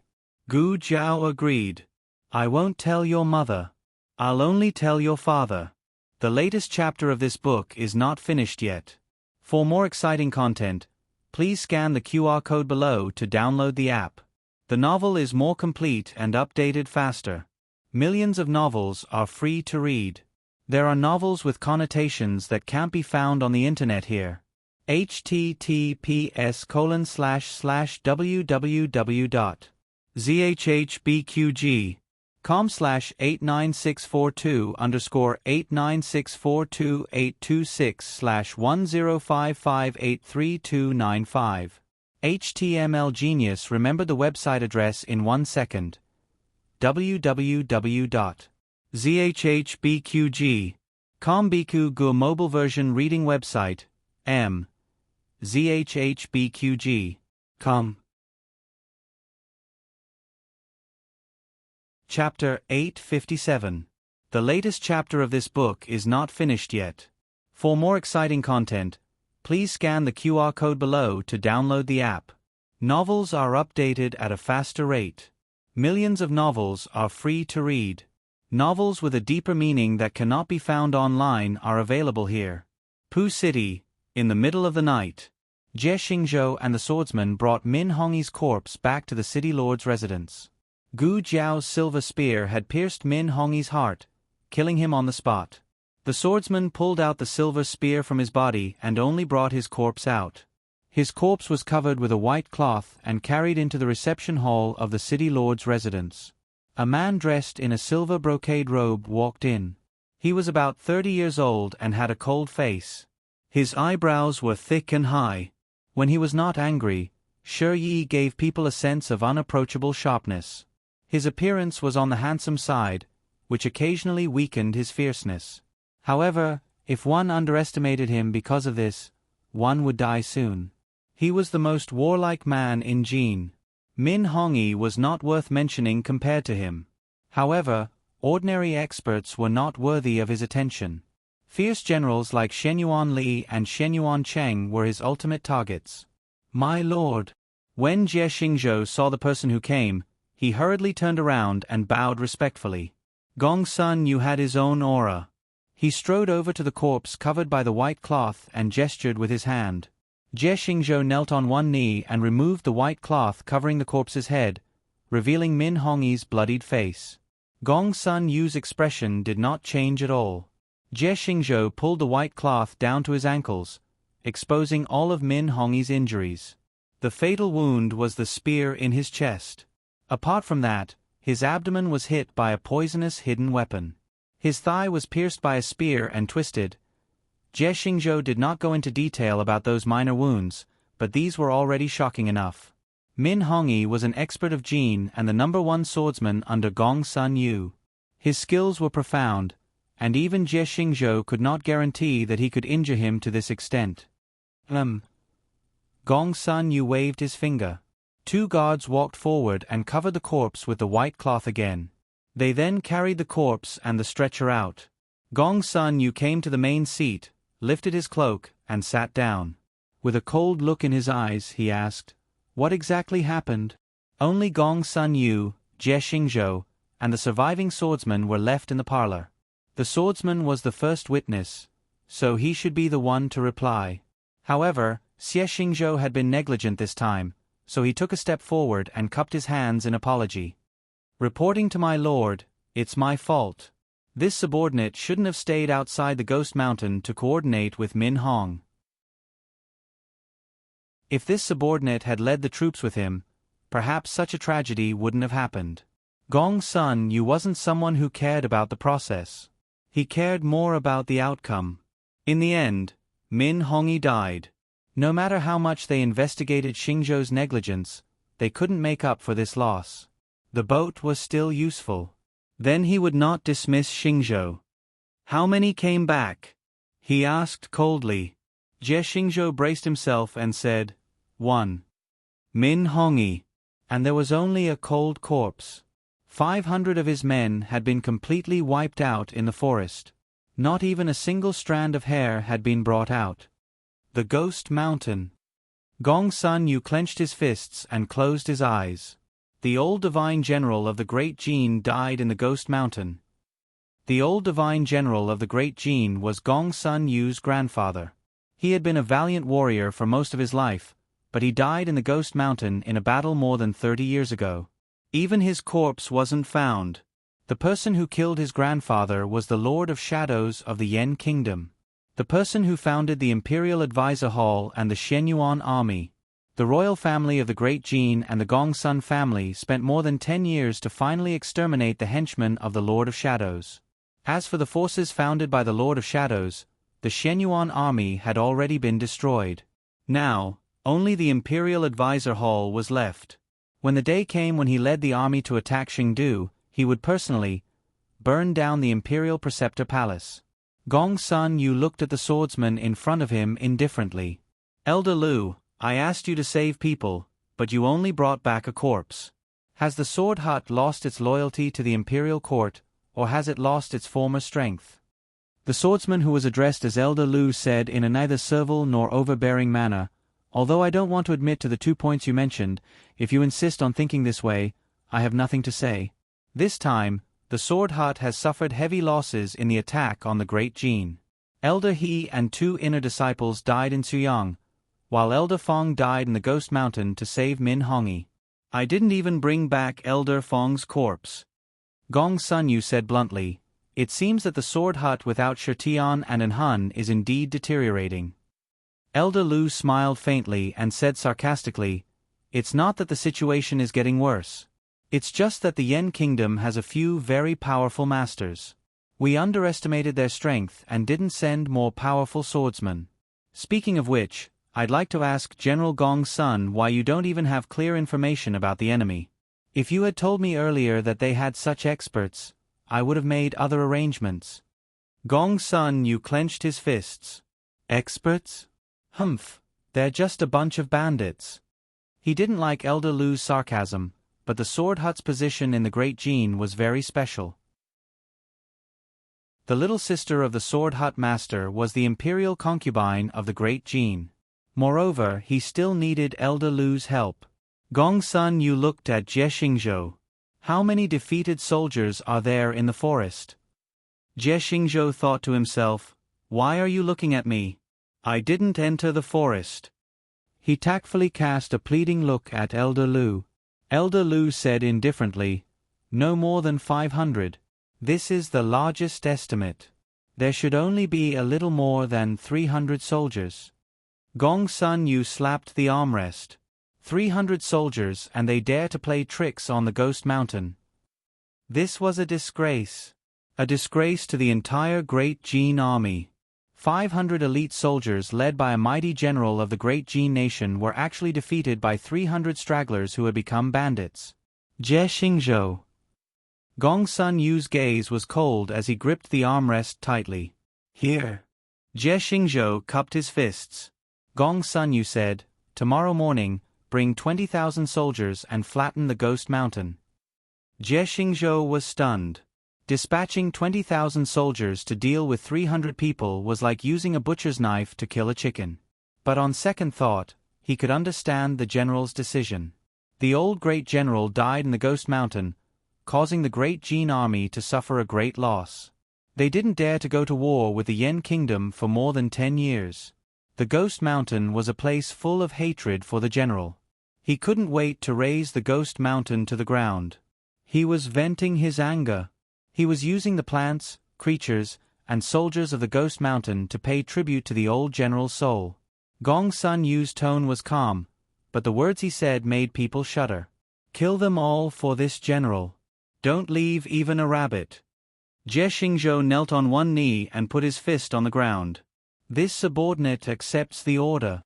Gu Jiao agreed. "I won't tell your mother. I'll only tell your father." The latest chapter of this book is not finished yet. For more exciting content, please scan the QR code below to download the app. The novel is more complete and updated faster. Millions of novels are free to read. There are novels with connotations that can't be found on the internet here. https://www.zhbqg.com/89642/826/1055833295. HTML Genius remembered the website address in 1 second. www.zhbqg.com Biku Gu mobile version reading website, zhbqg.com. Chapter 857. The latest chapter of this book is not finished yet. For more exciting content, please scan the QR code below to download the app. Novels are updated at a faster rate. Millions of novels are free to read. Novels with a deeper meaning that cannot be found online are available here. Pu City, in the middle of the night. Jie Xingzhou and the swordsman brought Min Hongyi's corpse back to the city lord's residence. Gu Jiao's silver spear had pierced Min Hongyi's heart, killing him on the spot. The swordsman pulled out the silver spear from his body and only brought his corpse out. His corpse was covered with a white cloth and carried into the reception hall of the city lord's residence. A man dressed in a silver brocade robe walked in. He was about 30 years old and had a cold face. His eyebrows were thick and high. When he was not angry, Shi Yi gave people a sense of unapproachable sharpness. His appearance was on the handsome side, which occasionally weakened his fierceness. However, if one underestimated him because of this, one would die soon. He was the most warlike man in Jin. Min Hongyi was not worth mentioning compared to him. However, ordinary experts were not worthy of his attention. Fierce generals like Shenyuan Li and Shenyuan Cheng were his ultimate targets. "My lord." When Jie Xingzhou saw the person who came, he hurriedly turned around and bowed respectfully. Gong Sun Yu had his own aura. He strode over to the corpse covered by the white cloth and gestured with his hand. Jie Xingzhou knelt on one knee and removed the white cloth covering the corpse's head, revealing Min Hongyi's bloodied face. Gong Sun Yu's expression did not change at all. Jie Xingzhou pulled the white cloth down to his ankles, exposing all of Min Hongyi's injuries. The fatal wound was the spear in his chest. Apart from that, his abdomen was hit by a poisonous hidden weapon. His thigh was pierced by a spear and twisted. Jie Xingzhou did not go into detail about those minor wounds, but these were already shocking enough. Min Hongyi was an expert of Jin and the #1 swordsman under Gong Sun Yu. His skills were profound, and even Jie Xingzhou could not guarantee that he could injure him to this extent. Gong Sun Yu waved his finger. 2 guards walked forward and covered the corpse with the white cloth again. They then carried the corpse and the stretcher out. Gong Sun Yu came to the main seat, lifted his cloak, and sat down. With a cold look in his eyes, he asked, "What exactly happened?" Only Gong Sun Yu, Jie Xingzhou, and the surviving swordsman were left in the parlor. The swordsman was the first witness, so he should be the one to reply. However, Jie Xingzhou had been negligent this time, so he took a step forward and cupped his hands in apology. "Reporting to my lord, it's my fault. This subordinate shouldn't have stayed outside the Ghost Mountain to coordinate with Min Hong. If this subordinate had led the troops with him, perhaps such a tragedy wouldn't have happened. Gong Sun Yu wasn't someone who cared about the process. He cared more about the outcome. In the end, Min Hongyi died. No matter how much they investigated Xingzhou's negligence, they couldn't make up for this loss. The boat was still useful. Then he would not dismiss Xingzhou. How many came back? He asked coldly. Jie Xingzhou braced himself and said, 1. Min Hongyi. And there was only a cold corpse. 500 of his men had been completely wiped out in the forest. Not even a single strand of hair had been brought out. The Ghost Mountain. Gong Sun Yu clenched his fists and closed his eyes. The old divine general of the Great Jin died in the Ghost Mountain. The old divine general of the Great Jin was Gong Sun Yu's grandfather. He had been a valiant warrior for most of his life, but he died in the Ghost Mountain in a battle more than 30 years ago. Even his corpse wasn't found. The person who killed his grandfather was the Lord of Shadows of the Yen Kingdom. The person who founded the Imperial Advisor Hall and the Shenyuan Army. The royal family of the Great Jin and the Gongsun family spent more than 10 years to finally exterminate the henchmen of the Lord of Shadows. As for the forces founded by the Lord of Shadows, the Shenyuan army had already been destroyed. Now, only the Imperial Advisor Hall was left. When the day came when he led the army to attack Chengdu, he would personally burn down the Imperial Preceptor Palace. Gong Sun Yu looked at the swordsman in front of him indifferently. Elder Lu, I asked you to save people, but you only brought back a corpse. Has the Sword Hut lost its loyalty to the Imperial Court, or has it lost its former strength? The swordsman who was addressed as Elder Lu said in a neither servile nor overbearing manner, although I don't want to admit to the 2 points you mentioned, if you insist on thinking this way, I have nothing to say. This time, the Sword Hut has suffered heavy losses in the attack on the Great Jin. Elder He and 2 inner disciples died in Suyang, while Elder Fong died in the Ghost Mountain to save Min Hongyi. I didn't even bring back Elder Fong's corpse. Gong Sun Yu said bluntly, it seems that the Sword Hut without Shirtian and Anhun is indeed deteriorating. Elder Lu smiled faintly and said sarcastically, it's not that the situation is getting worse. It's just that the Yen Kingdom has a few very powerful masters. We underestimated their strength and didn't send more powerful swordsmen. Speaking of which, I'd like to ask General Gong Sun why you don't even have clear information about the enemy. If you had told me earlier that they had such experts, I would have made other arrangements. Gong Sun Yu clenched his fists. Experts? Humph, they're just a bunch of bandits. He didn't like Elder Lu's sarcasm, but the Sword Hut's position in the Great Jin was very special. The little sister of the Sword Hut master was the imperial concubine of the Great Jin. Moreover, he still needed Elder Lu's help. Gong Sun Yu looked at Jie Xingzhou. How many defeated soldiers are there in the forest? Jie Xingzhou thought to himself, why are you looking at me? I didn't enter the forest. He tactfully cast a pleading look at Elder Lu. Elder Lu said indifferently, no more than 500. This is the largest estimate. There should only be a little more than 300 soldiers. Gong Sun Yu slapped the armrest. 300 soldiers and they dare to play tricks on the Ghost Mountain. This was a disgrace. A disgrace to the entire Great Jin army. 500 elite soldiers led by a mighty general of the Great Jin nation were actually defeated by 300 stragglers who had become bandits. Jie Xingzhou. Gong Sun Yu's gaze was cold as he gripped the armrest tightly. Here. Jie Xingzhou cupped his fists. Gong Sun Yu said, tomorrow morning, bring 20,000 soldiers and flatten the Ghost Mountain. Jie Xingzhou was stunned. Dispatching 20,000 soldiers to deal with 300 people was like using a butcher's knife to kill a chicken. But on second thought, he could understand the general's decision. The old great general died in the Ghost Mountain, causing the Great Jin army to suffer a great loss. They didn't dare to go to war with the Yen Kingdom for more than 10 years. The Ghost Mountain was a place full of hatred for the general. He couldn't wait to raze the Ghost Mountain to the ground. He was venting his anger. He was using the plants, creatures, and soldiers of the Ghost Mountain to pay tribute to the old general's soul. Gong Sun Yu's tone was calm, but the words he said made people shudder. Kill them all for this general. Don't leave even a rabbit. Jie Xingzhou knelt on one knee and put his fist on the ground. This subordinate accepts the order.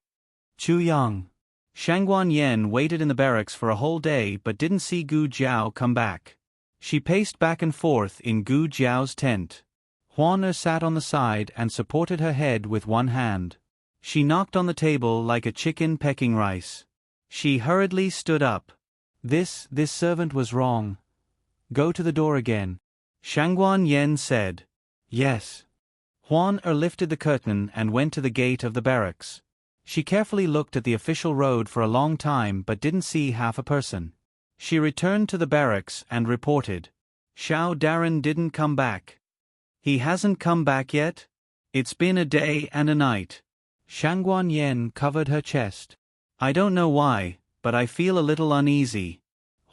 Chu Yang. Shangguan Yen waited in the barracks for a whole day but didn't see Gu Jiao come back. She paced back and forth in Gu Jiao's tent. Huan Er sat on the side and supported her head with one hand. She knocked on the table like a chicken pecking rice. She hurriedly stood up. This servant was wrong. Go to the door again. Shangguan Yen said. Yes. Huan Er lifted the curtain and went to the gate of the barracks. She carefully looked at the official road for a long time but didn't see half a person. She returned to the barracks and reported. Xiao Darren didn't come back. He hasn't come back yet? It's been a day and a night. Shangguan Yen covered her chest. I don't know why, but I feel a little uneasy.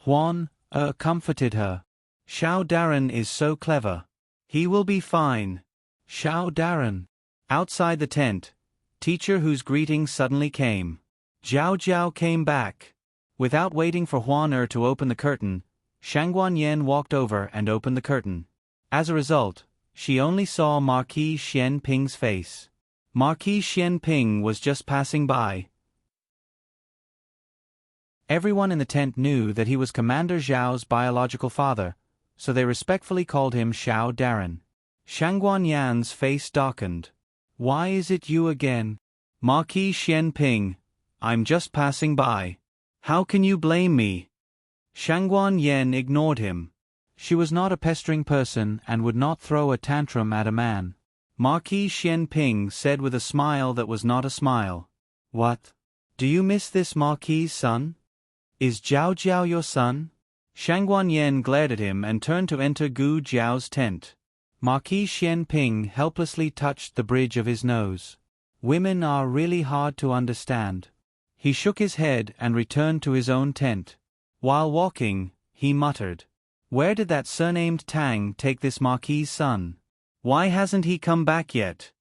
Huan Er comforted her. Xiao Darren is so clever. He will be fine. Xiao Darren. Outside the tent, teacher whose greeting suddenly came. Zhao Jiao came back. Without waiting for Huan Er to open the curtain, Shangguan Yen walked over and opened the curtain. As a result, she only saw Marquis Xian Ping's face. Marquis Xian Ping was just passing by. Everyone in the tent knew that he was Commander Zhao's biological father, so they respectfully called him Xiao Darren. Shangguan Yan's face darkened. Why is it you again? Marquis Xian Ping, I'm just passing by. How can you blame me? Shangguan Yen ignored him. She was not a pestering person and would not throw a tantrum at a man. Marquis Xian Ping said with a smile that was not a smile. What? Do you miss this Marquis' son? Is Zhao Jiao your son? Shangguan Yen glared at him and turned to enter Gu Jiao's tent. Marquis Xian Ping helplessly touched the bridge of his nose. Women are really hard to understand. He shook his head and returned to his own tent. While walking, he muttered. Where did that surnamed Tang take this Marquis' son? Why hasn't he come back yet?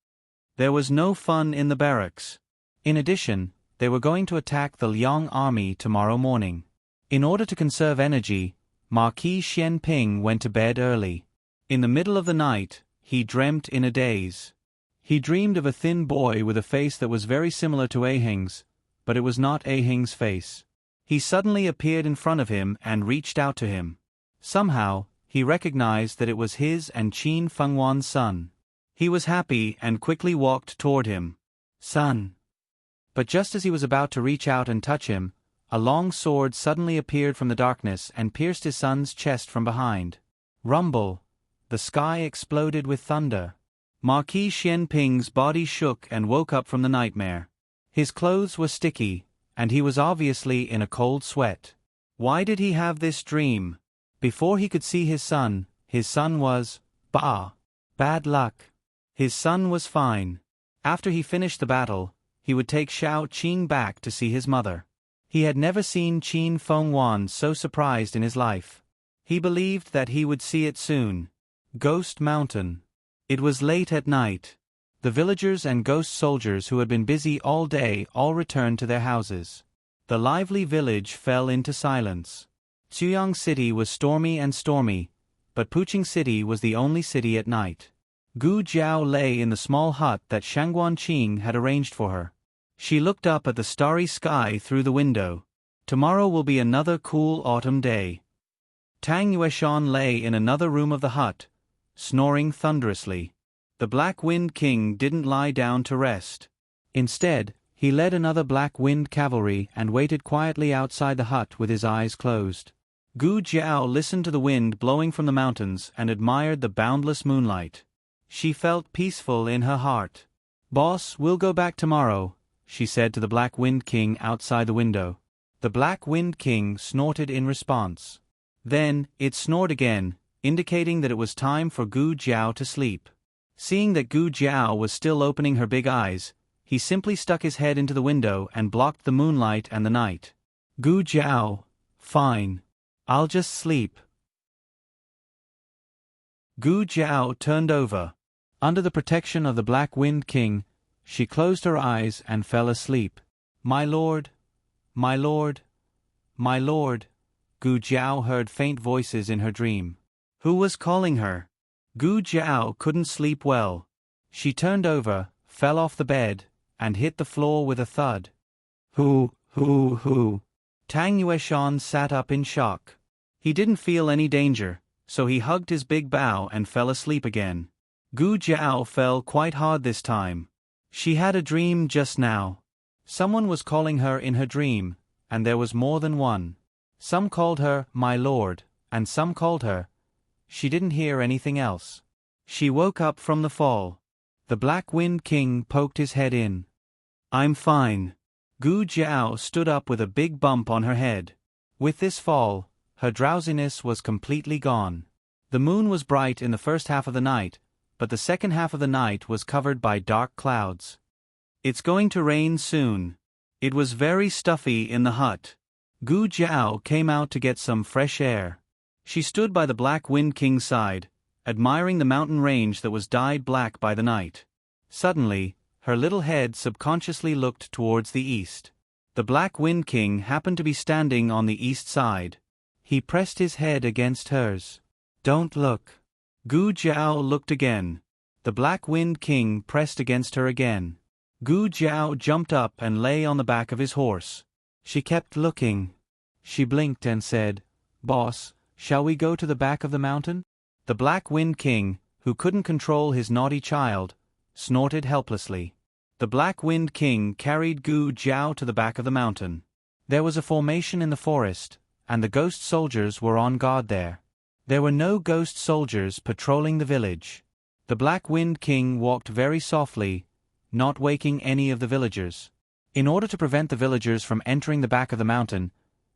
There was no fun in the barracks. In addition, they were going to attack the Liang army tomorrow morning. In order to conserve energy, Marquis Xian Ping went to bed early. In the middle of the night, he dreamt in a daze. He dreamed of a thin boy with a face that was very similar to Aheng's, but it was not Aheng's face. He suddenly appeared in front of him and reached out to him. Somehow, he recognized that it was his and Qin Fengwan's son. He was happy and quickly walked toward him. Son. But just as he was about to reach out and touch him, a long sword suddenly appeared from the darkness and pierced his son's chest from behind. Rumble. The sky exploded with thunder. Marquis Xian Ping's body shook and woke up from the nightmare. His clothes were sticky, and he was obviously in a cold sweat. Why did he have this dream? Before he could see his son was, bad luck. His son was fine. After he finished the battle, he would take Xiao Qing back to see his mother. He had never seen Qin Fengwan so surprised in his life. He believed that he would see it soon. Ghost Mountain. It was late at night. The villagers and ghost soldiers who had been busy all day all returned to their houses. The lively village fell into silence. Ziyang City was stormy, but Puqing City was the only city at night. Gu Jiao lay in the small hut that Shangguan Qing had arranged for her. She looked up at the starry sky through the window. Tomorrow will be another cool autumn day. Tang Yueshan lay in another room of the hut, snoring thunderously. The Black Wind King didn't lie down to rest. Instead, he led another Black Wind cavalry and waited quietly outside the hut with his eyes closed. Gu Jiao listened to the wind blowing from the mountains and admired the boundless moonlight. She felt peaceful in her heart. Boss, we'll go back tomorrow, she said to the Black Wind King outside the window. The Black Wind King snorted in response. Then, it snored again, indicating that it was time for Gu Jiao to sleep. Seeing that Gu Jiao was still opening her big eyes, he simply stuck his head into the window and blocked the moonlight and the night. Gu Jiao, fine. I'll just sleep. Gu Jiao turned over. Under the protection of the Black Wind King, she closed her eyes and fell asleep. My lord, my lord, my lord, Gu Jiao heard faint voices in her dream. Who was calling her? Gu Jiao couldn't sleep well. She turned over, fell off the bed, and hit the floor with a thud. Who? Tang Yueshan sat up in shock. He didn't feel any danger, so he hugged his big bow and fell asleep again. Gu Jiao fell quite hard this time. She had a dream just now. Someone was calling her in her dream, and there was more than one. Some called her, my lord, and some called her. She didn't hear anything else. She woke up from the fall. The Black Wind King poked his head in. I'm fine. Gu Jiao stood up with a big bump on her head. With this fall, her drowsiness was completely gone. The moon was bright in the first half of the night, but the second half of the night was covered by dark clouds. It's going to rain soon. It was very stuffy in the hut. Gu Jiao came out to get some fresh air. She stood by the Black Wind King's side, admiring the mountain range that was dyed black by the night. Suddenly, her little head subconsciously looked towards the east. The Black Wind King happened to be standing on the east side. He pressed his head against hers. Don't look. Gu Jiao looked again. The Black Wind King pressed against her again. Gu Jiao jumped up and lay on the back of his horse. She kept looking. She blinked and said, Boss, shall we go to the back of the mountain? The Black Wind King, who couldn't control his naughty child, snorted helplessly. The Black Wind King carried Gu Jiao to the back of the mountain. There was a formation in the forest, and the ghost soldiers were on guard there. There were no ghost soldiers patrolling the village. The Black Wind King walked very softly, not waking any of the villagers. In order to prevent the villagers from entering the back of the mountain,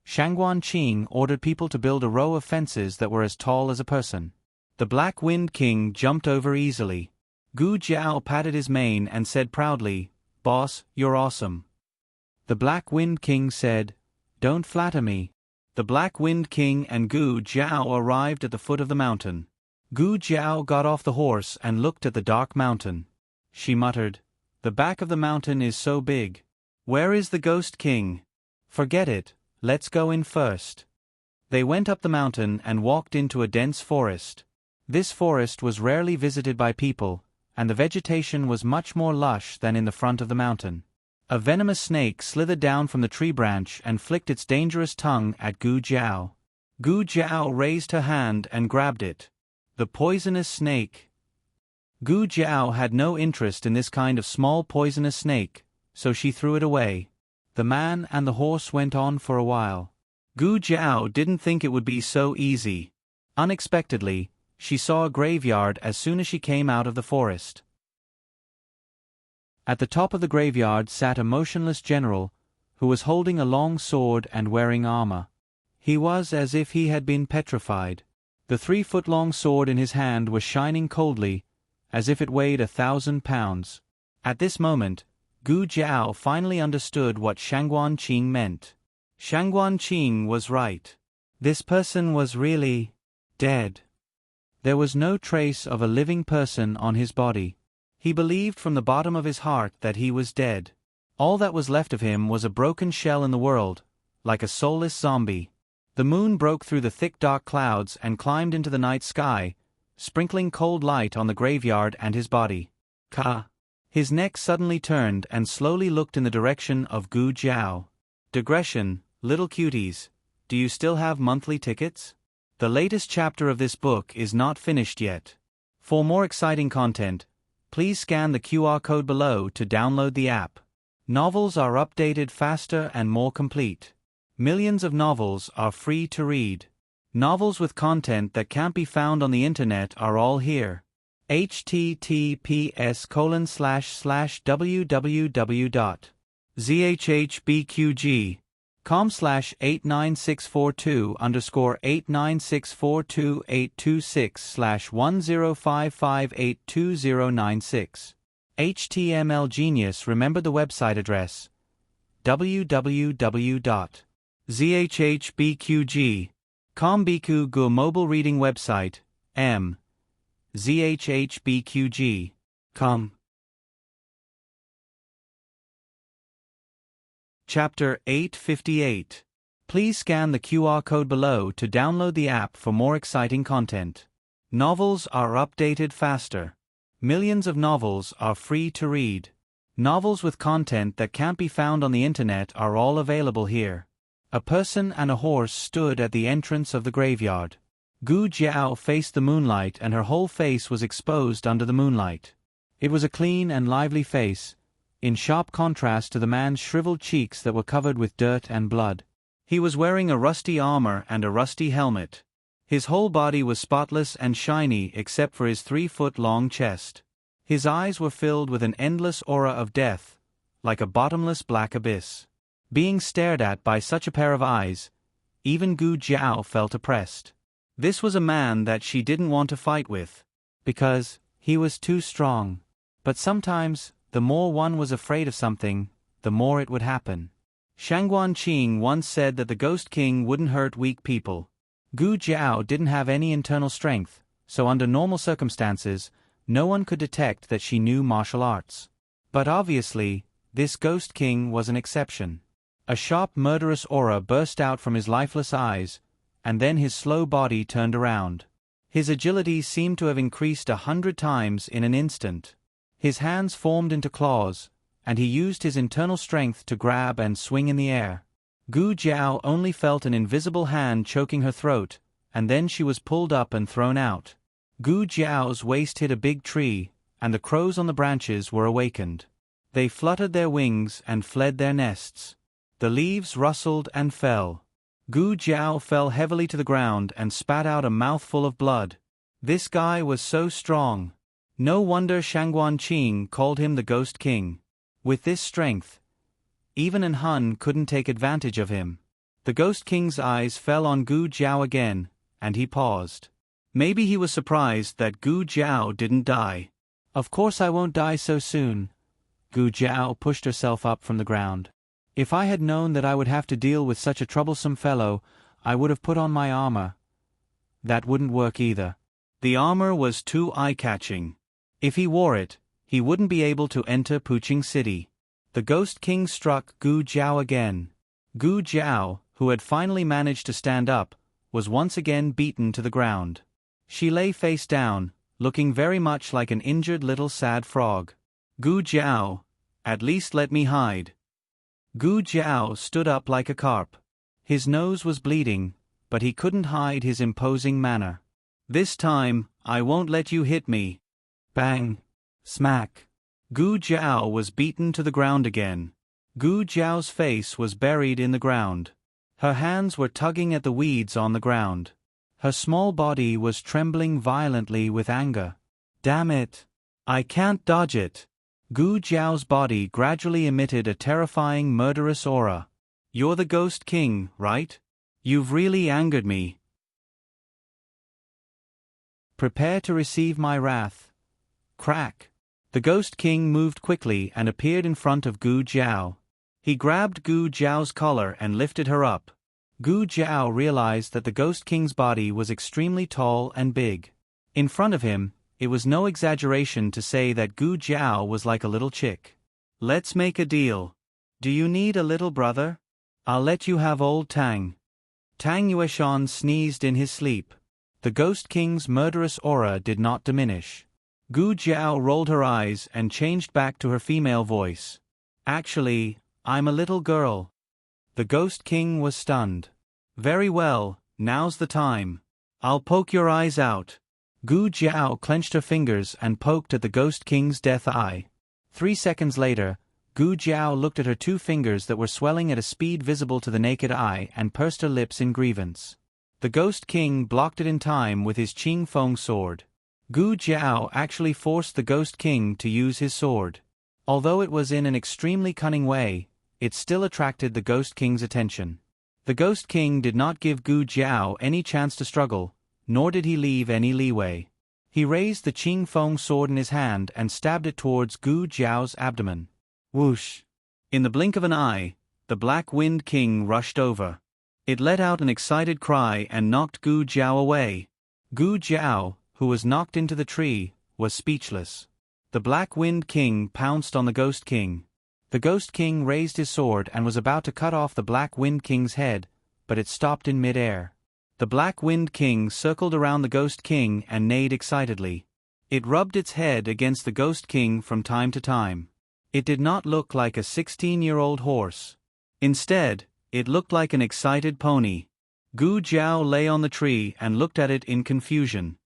Shangguan Qing ordered people to build a row of fences that were as tall as a person. The Black Wind King jumped over easily. Gu Jiao patted his mane and said proudly, Boss, you're awesome. The Black Wind King said, Don't flatter me. The Black Wind King and Gu Jiao arrived at the foot of the mountain. Gu Jiao got off the horse and looked at the dark mountain. She muttered, The back of the mountain is so big. Where is the Ghost King? Forget it, let's go in first. They went up the mountain and walked into a dense forest. This forest was rarely visited by people, and the vegetation was much more lush than in the front of the mountain. A venomous snake slithered down from the tree branch and flicked its dangerous tongue at Gu Jiao. Gu Jiao raised her hand and grabbed it. The poisonous snake. Gu Jiao had no interest in this kind of small poisonous snake, so she threw it away. The man and the horse went on for a while. Gu Jiao didn't think it would be so easy. Unexpectedly, she saw a graveyard as soon as she came out of the forest. At the top of the graveyard sat a motionless general, who was holding a long sword and wearing armor. He was as if he had been petrified. The 3-foot-long sword in his hand was shining coldly, as if it weighed 1,000 pounds. At this moment, Gu Jiao finally understood what Shangguan Qing meant. Shangguan Qing was right. This person was really dead. There was no trace of a living person on his body. He believed from the bottom of his heart that he was dead. All that was left of him was a broken shell in the world, like a soulless zombie. The moon broke through the thick dark clouds and climbed into the night sky, sprinkling cold light on the graveyard and his body. Ka! His neck suddenly turned and slowly looked in the direction of Gu Jiao. Digression, little cuties, do you still have monthly tickets? The latest chapter of this book is not finished yet. For more exciting content, please scan the QR code below to download the app. Novels are updated faster and more complete. Millions of novels are free to read. Novels with content that can't be found on the internet are all here. https://www.zhbqg.com/89642-826/10558296. HTML Genius remembered the website address www.zhbqg.com. Biku Gu mobile reading website M ZHHBQG. Come. Chapter 858. Please scan the QR code below to download the app for more exciting content. Novels are updated faster. Millions of novels are free to read. Novels with content that can't be found on the internet are all available here. A person and a horse stood at the entrance of the graveyard. Gu Jiao faced the moonlight and her whole face was exposed under the moonlight. It was a clean and lively face, in sharp contrast to the man's shriveled cheeks that were covered with dirt and blood. He was wearing a rusty armor and a rusty helmet. His whole body was spotless and shiny except for his 3-foot-long chest. His eyes were filled with an endless aura of death, like a bottomless black abyss. Being stared at by such a pair of eyes, even Gu Jiao felt oppressed. This was a man that she didn't want to fight with, because he was too strong. But sometimes, the more one was afraid of something, the more it would happen. Shangguan Qing once said that the Ghost King wouldn't hurt weak people. Gu Jiao didn't have any internal strength, so under normal circumstances, no one could detect that she knew martial arts. But obviously, this Ghost King was an exception. A sharp murderous aura burst out from his lifeless eyes, and then his slow body turned around. His agility seemed to have increased 100 times in an instant. His hands formed into claws, and he used his internal strength to grab and swing in the air. Gu Jiao only felt an invisible hand choking her throat, and then she was pulled up and thrown out. Gu Jiao's waist hit a big tree, and the crows on the branches were awakened. They fluttered their wings and fled their nests. The leaves rustled and fell. Gu Jiao fell heavily to the ground and spat out a mouthful of blood. This guy was so strong. No wonder Shangguan Qing called him the Ghost King. With this strength, even an Hun couldn't take advantage of him. The Ghost King's eyes fell on Gu Jiao again, and he paused. Maybe he was surprised that Gu Jiao didn't die. Of course I won't die so soon. Gu Jiao pushed herself up from the ground. If I had known that I would have to deal with such a troublesome fellow, I would have put on my armor. That wouldn't work either. The armor was too eye-catching. If he wore it, he wouldn't be able to enter Puqing City. The Ghost King struck Gu Jiao again. Gu Jiao, who had finally managed to stand up, was once again beaten to the ground. She lay face down, looking very much like an injured little sad frog. Gu Jiao, at least let me hide. Gu Jiao stood up like a carp. His nose was bleeding, but he couldn't hide his imposing manner. This time, I won't let you hit me. Bang! Smack! Gu Jiao was beaten to the ground again. Gu Jiao's face was buried in the ground. Her hands were tugging at the weeds on the ground. Her small body was trembling violently with anger. Damn it! I can't dodge it! Gu Jiao's body gradually emitted a terrifying murderous aura. You're the Ghost King, right? You've really angered me. Prepare to receive my wrath. Crack! The Ghost King moved quickly and appeared in front of Gu Jiao. He grabbed Gu Jiao's collar and lifted her up. Gu Jiao realized that the Ghost King's body was extremely tall and big. In front of him, it was no exaggeration to say that Gu Jiao was like a little chick. Let's make a deal. Do you need a little brother? I'll let you have old Tang. Tang Yueshan sneezed in his sleep. The Ghost King's murderous aura did not diminish. Gu Jiao rolled her eyes and changed back to her female voice. Actually, I'm a little girl. The Ghost King was stunned. Very well, now's the time. I'll poke your eyes out. Gu Jiao clenched her fingers and poked at the Ghost King's death eye. 3 seconds later, Gu Jiao looked at her 2 fingers that were swelling at a speed visible to the naked eye and pursed her lips in grievance. The Ghost King blocked it in time with his Qing Feng sword. Gu Jiao actually forced the Ghost King to use his sword. Although it was in an extremely cunning way, it still attracted the Ghost King's attention. The Ghost King did not give Gu Jiao any chance to struggle, nor did he leave any leeway. He raised the Qing Feng sword in his hand and stabbed it towards Gu Jiao's abdomen. Whoosh! In the blink of an eye, the Black Wind King rushed over. It let out an excited cry and knocked Gu Jiao away. Gu Jiao, who was knocked into the tree, was speechless. The Black Wind King pounced on the Ghost King. The Ghost King raised his sword and was about to cut off the Black Wind King's head, but it stopped in mid-air. The Black Wind King circled around the Ghost King and neighed excitedly. It rubbed its head against the Ghost King from time to time. It did not look like a 16-year-old horse. Instead, it looked like an excited pony. Gu Jiao lay on the tree and looked at it in confusion.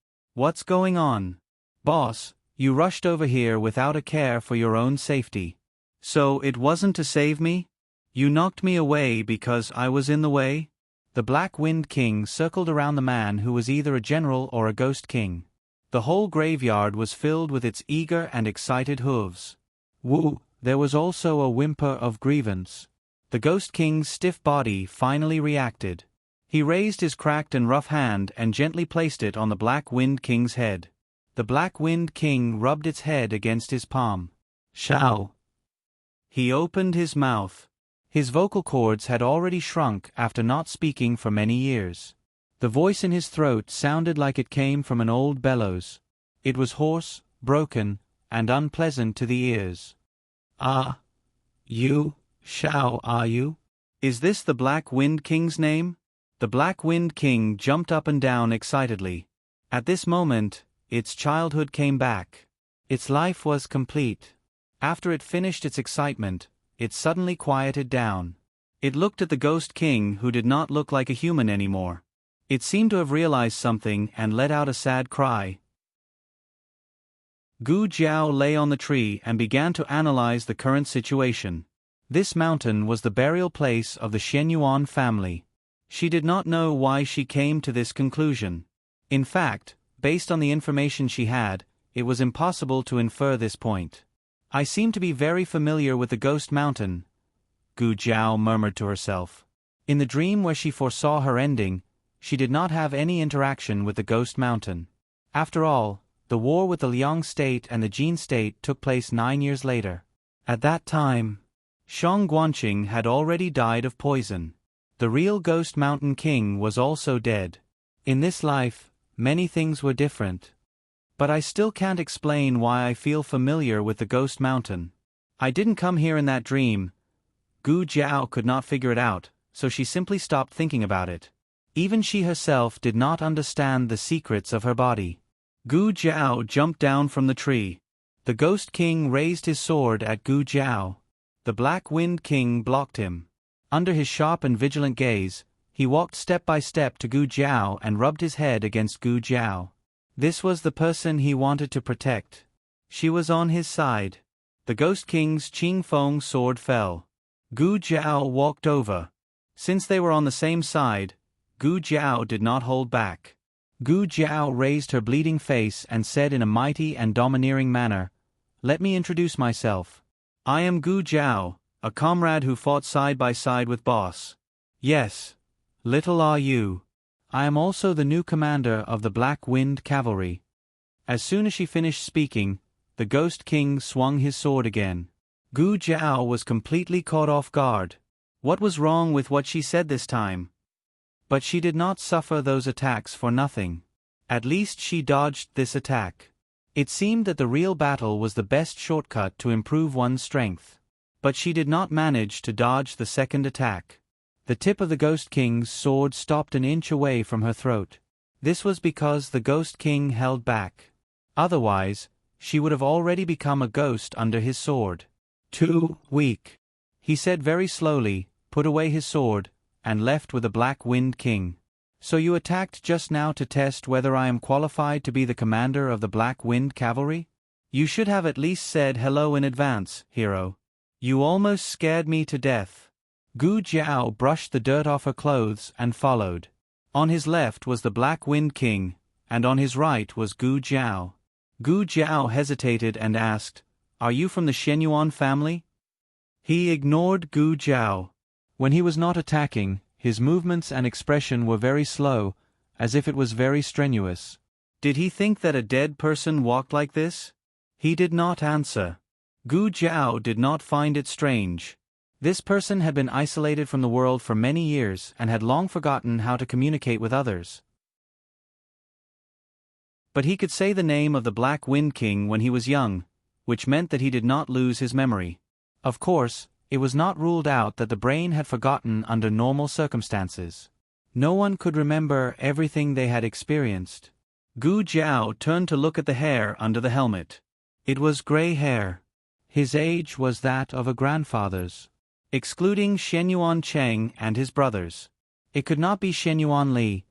"What's going on? Boss, you rushed over here without a care for your own safety. So it wasn't to save me? You knocked me away because I was in the way?" The Black Wind King circled around the man who was either a general or a Ghost King. The whole graveyard was filled with its eager and excited hooves. Woo! There was also a whimper of grievance. The Ghost King's stiff body finally reacted. He raised his cracked and rough hand and gently placed it on the Black Wind King's head. The Black Wind King rubbed its head against his palm. "Shao!" He opened his mouth. His vocal cords had already shrunk after not speaking for many years. The voice in his throat sounded like it came from an old bellows. It was hoarse, broken, and unpleasant to the ears. "Ah, you, Shao, are you? Is this the Black Wind King's name?" The Black Wind King jumped up and down excitedly. At this moment, its childhood came back. Its life was complete. After it finished its excitement, it suddenly quieted down. It looked at the Ghost King, who did not look like a human anymore. It seemed to have realized something and let out a sad cry. Gu Jiao lay on the tree and began to analyze the current situation. This mountain was the burial place of the Shenyuan family. She did not know why she came to this conclusion. In fact, based on the information she had, it was impossible to infer this point. "I seem to be very familiar with the Ghost Mountain," Gu Jiao murmured to herself. In the dream where she foresaw her ending, she did not have any interaction with the Ghost Mountain. After all, the war with the Liang state and the Jin state took place 9 years later. At that time, Shang Guanqing had already died of poison. The real Ghost Mountain King was also dead. In this life, many things were different. But I still can't explain why I feel familiar with the Ghost Mountain. I didn't come here in that dream. Gu Jiao could not figure it out, so she simply stopped thinking about it. Even she herself did not understand the secrets of her body. Gu Jiao jumped down from the tree. The Ghost King raised his sword at Gu Jiao. The Black Wind King blocked him. Under his sharp and vigilant gaze, he walked step by step to Gu Jiao and rubbed his head against Gu Jiao. This was the person he wanted to protect. She was on his side. The Ghost King's Qing Feng sword fell. Gu Jiao walked over. Since they were on the same side, Gu Jiao did not hold back. Gu Jiao raised her bleeding face and said in a mighty and domineering manner, "Let me introduce myself. I am Gu Jiao, a comrade who fought side by side with Boss. Yes, little are you. I am also the new commander of the Black Wind Cavalry." As soon as she finished speaking, the Ghost King swung his sword again. Gu Jiao was completely caught off guard. What was wrong with what she said this time? But she did not suffer those attacks for nothing. At least she dodged this attack. It seemed that the real battle was the best shortcut to improve one's strength. But she did not manage to dodge the second attack. The tip of the Ghost King's sword stopped an inch away from her throat. This was because the Ghost King held back. Otherwise, she would have already become a ghost under his sword. "Too weak," he said very slowly, put away his sword, and left with the Black Wind King. "So you attacked just now to test whether I am qualified to be the commander of the Black Wind Cavalry? You should have at least said hello in advance, hero. You almost scared me to death." Gu Jiao brushed the dirt off her clothes and followed. On his left was the Black Wind King, and on his right was Gu Jiao. Gu Jiao hesitated and asked, "Are you from the Shenyuan family?" He ignored Gu Jiao. When he was not attacking, his movements and expression were very slow, as if it was very strenuous. Did he think that a dead person walked like this? He did not answer. Gu Jiao did not find it strange. This person had been isolated from the world for many years and had long forgotten how to communicate with others. But he could say the name of the Black Wind King when he was young, which meant that he did not lose his memory. Of course, it was not ruled out that the brain had forgotten under normal circumstances. No one could remember everything they had experienced. Gu Jiao turned to look at the hair under the helmet. It was gray hair. His age was that of a grandfather's. Excluding Shenyuan Cheng and his brothers. It could not be Shenyuan Li.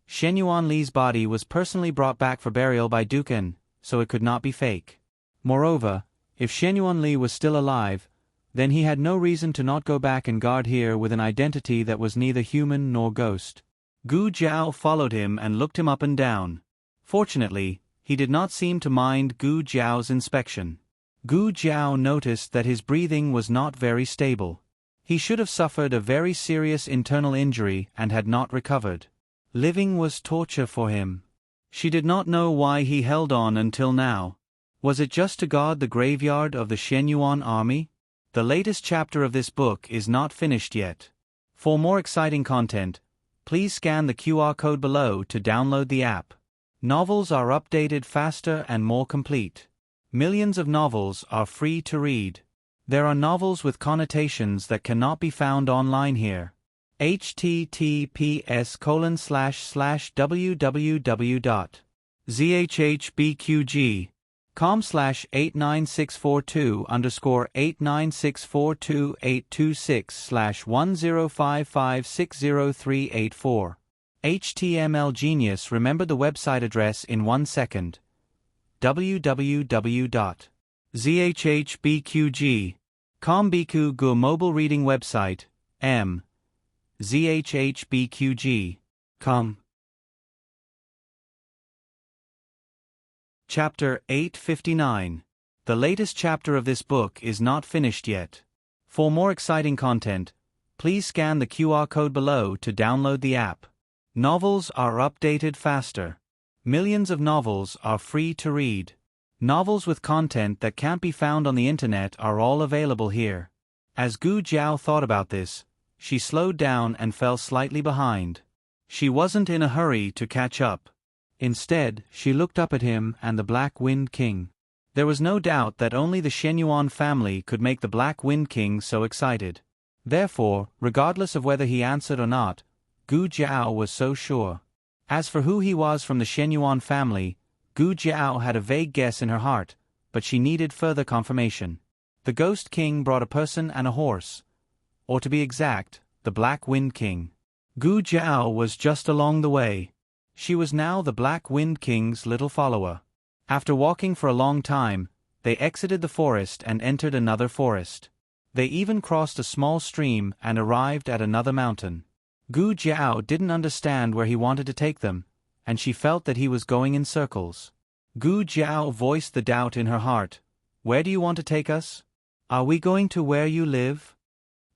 Shenyuan Li's body was personally brought back for burial by Duken, so it could not be fake. Moreover, if Shenyuan Li was still alive, then he had no reason to not go back and guard here with an identity that was neither human nor ghost. Gu Jiao followed him and looked him up and down. Fortunately, he did not seem to mind Gu Jiao's inspection. Gu Jiao noticed that his breathing was not very stable. He should have suffered a very serious internal injury and had not recovered. Living was torture for him. She did not know why he held on until now. Was it just to guard the graveyard of the Shenyuan army? The latest chapter of this book is not finished yet. For more exciting content, please scan the QR code below to download the app. Novels are updated faster and more complete. Millions of novels are free to read. There are novels with connotations that cannot be found online here. https://www.zhbqg.com/89642-82642-826/1055603884. HTML Genius remembered the website address in 1 second. www.zhbqg.com Biku Gu mobile reading website, zhbqg.com. Chapter 859. The latest chapter of this book is not finished yet. For more exciting content, please scan the QR code below to download the app. Novels are updated faster. Millions of novels are free to read. Novels with content that can't be found on the internet are all available here. As Gu Jiao thought about this, she slowed down and fell slightly behind. She wasn't in a hurry to catch up. Instead, she looked up at him and the Black Wind King. There was no doubt that only the Shenyuan family could make the Black Wind King so excited. Therefore, regardless of whether he answered or not, Gu Jiao was so sure. As for who he was from the Shenyuan family, Gu Jiao had a vague guess in her heart, but she needed further confirmation. The Ghost King brought a person and a horse. Or to be exact, the Black Wind King. Gu Jiao was just along the way. She was now the Black Wind King's little follower. After walking for a long time, they exited the forest and entered another forest. They even crossed a small stream and arrived at another mountain. Gu Jiao didn't understand where he wanted to take them, and she felt that he was going in circles. Gu Jiao voiced the doubt in her heart. Where do you want to take us? Are we going to where you live?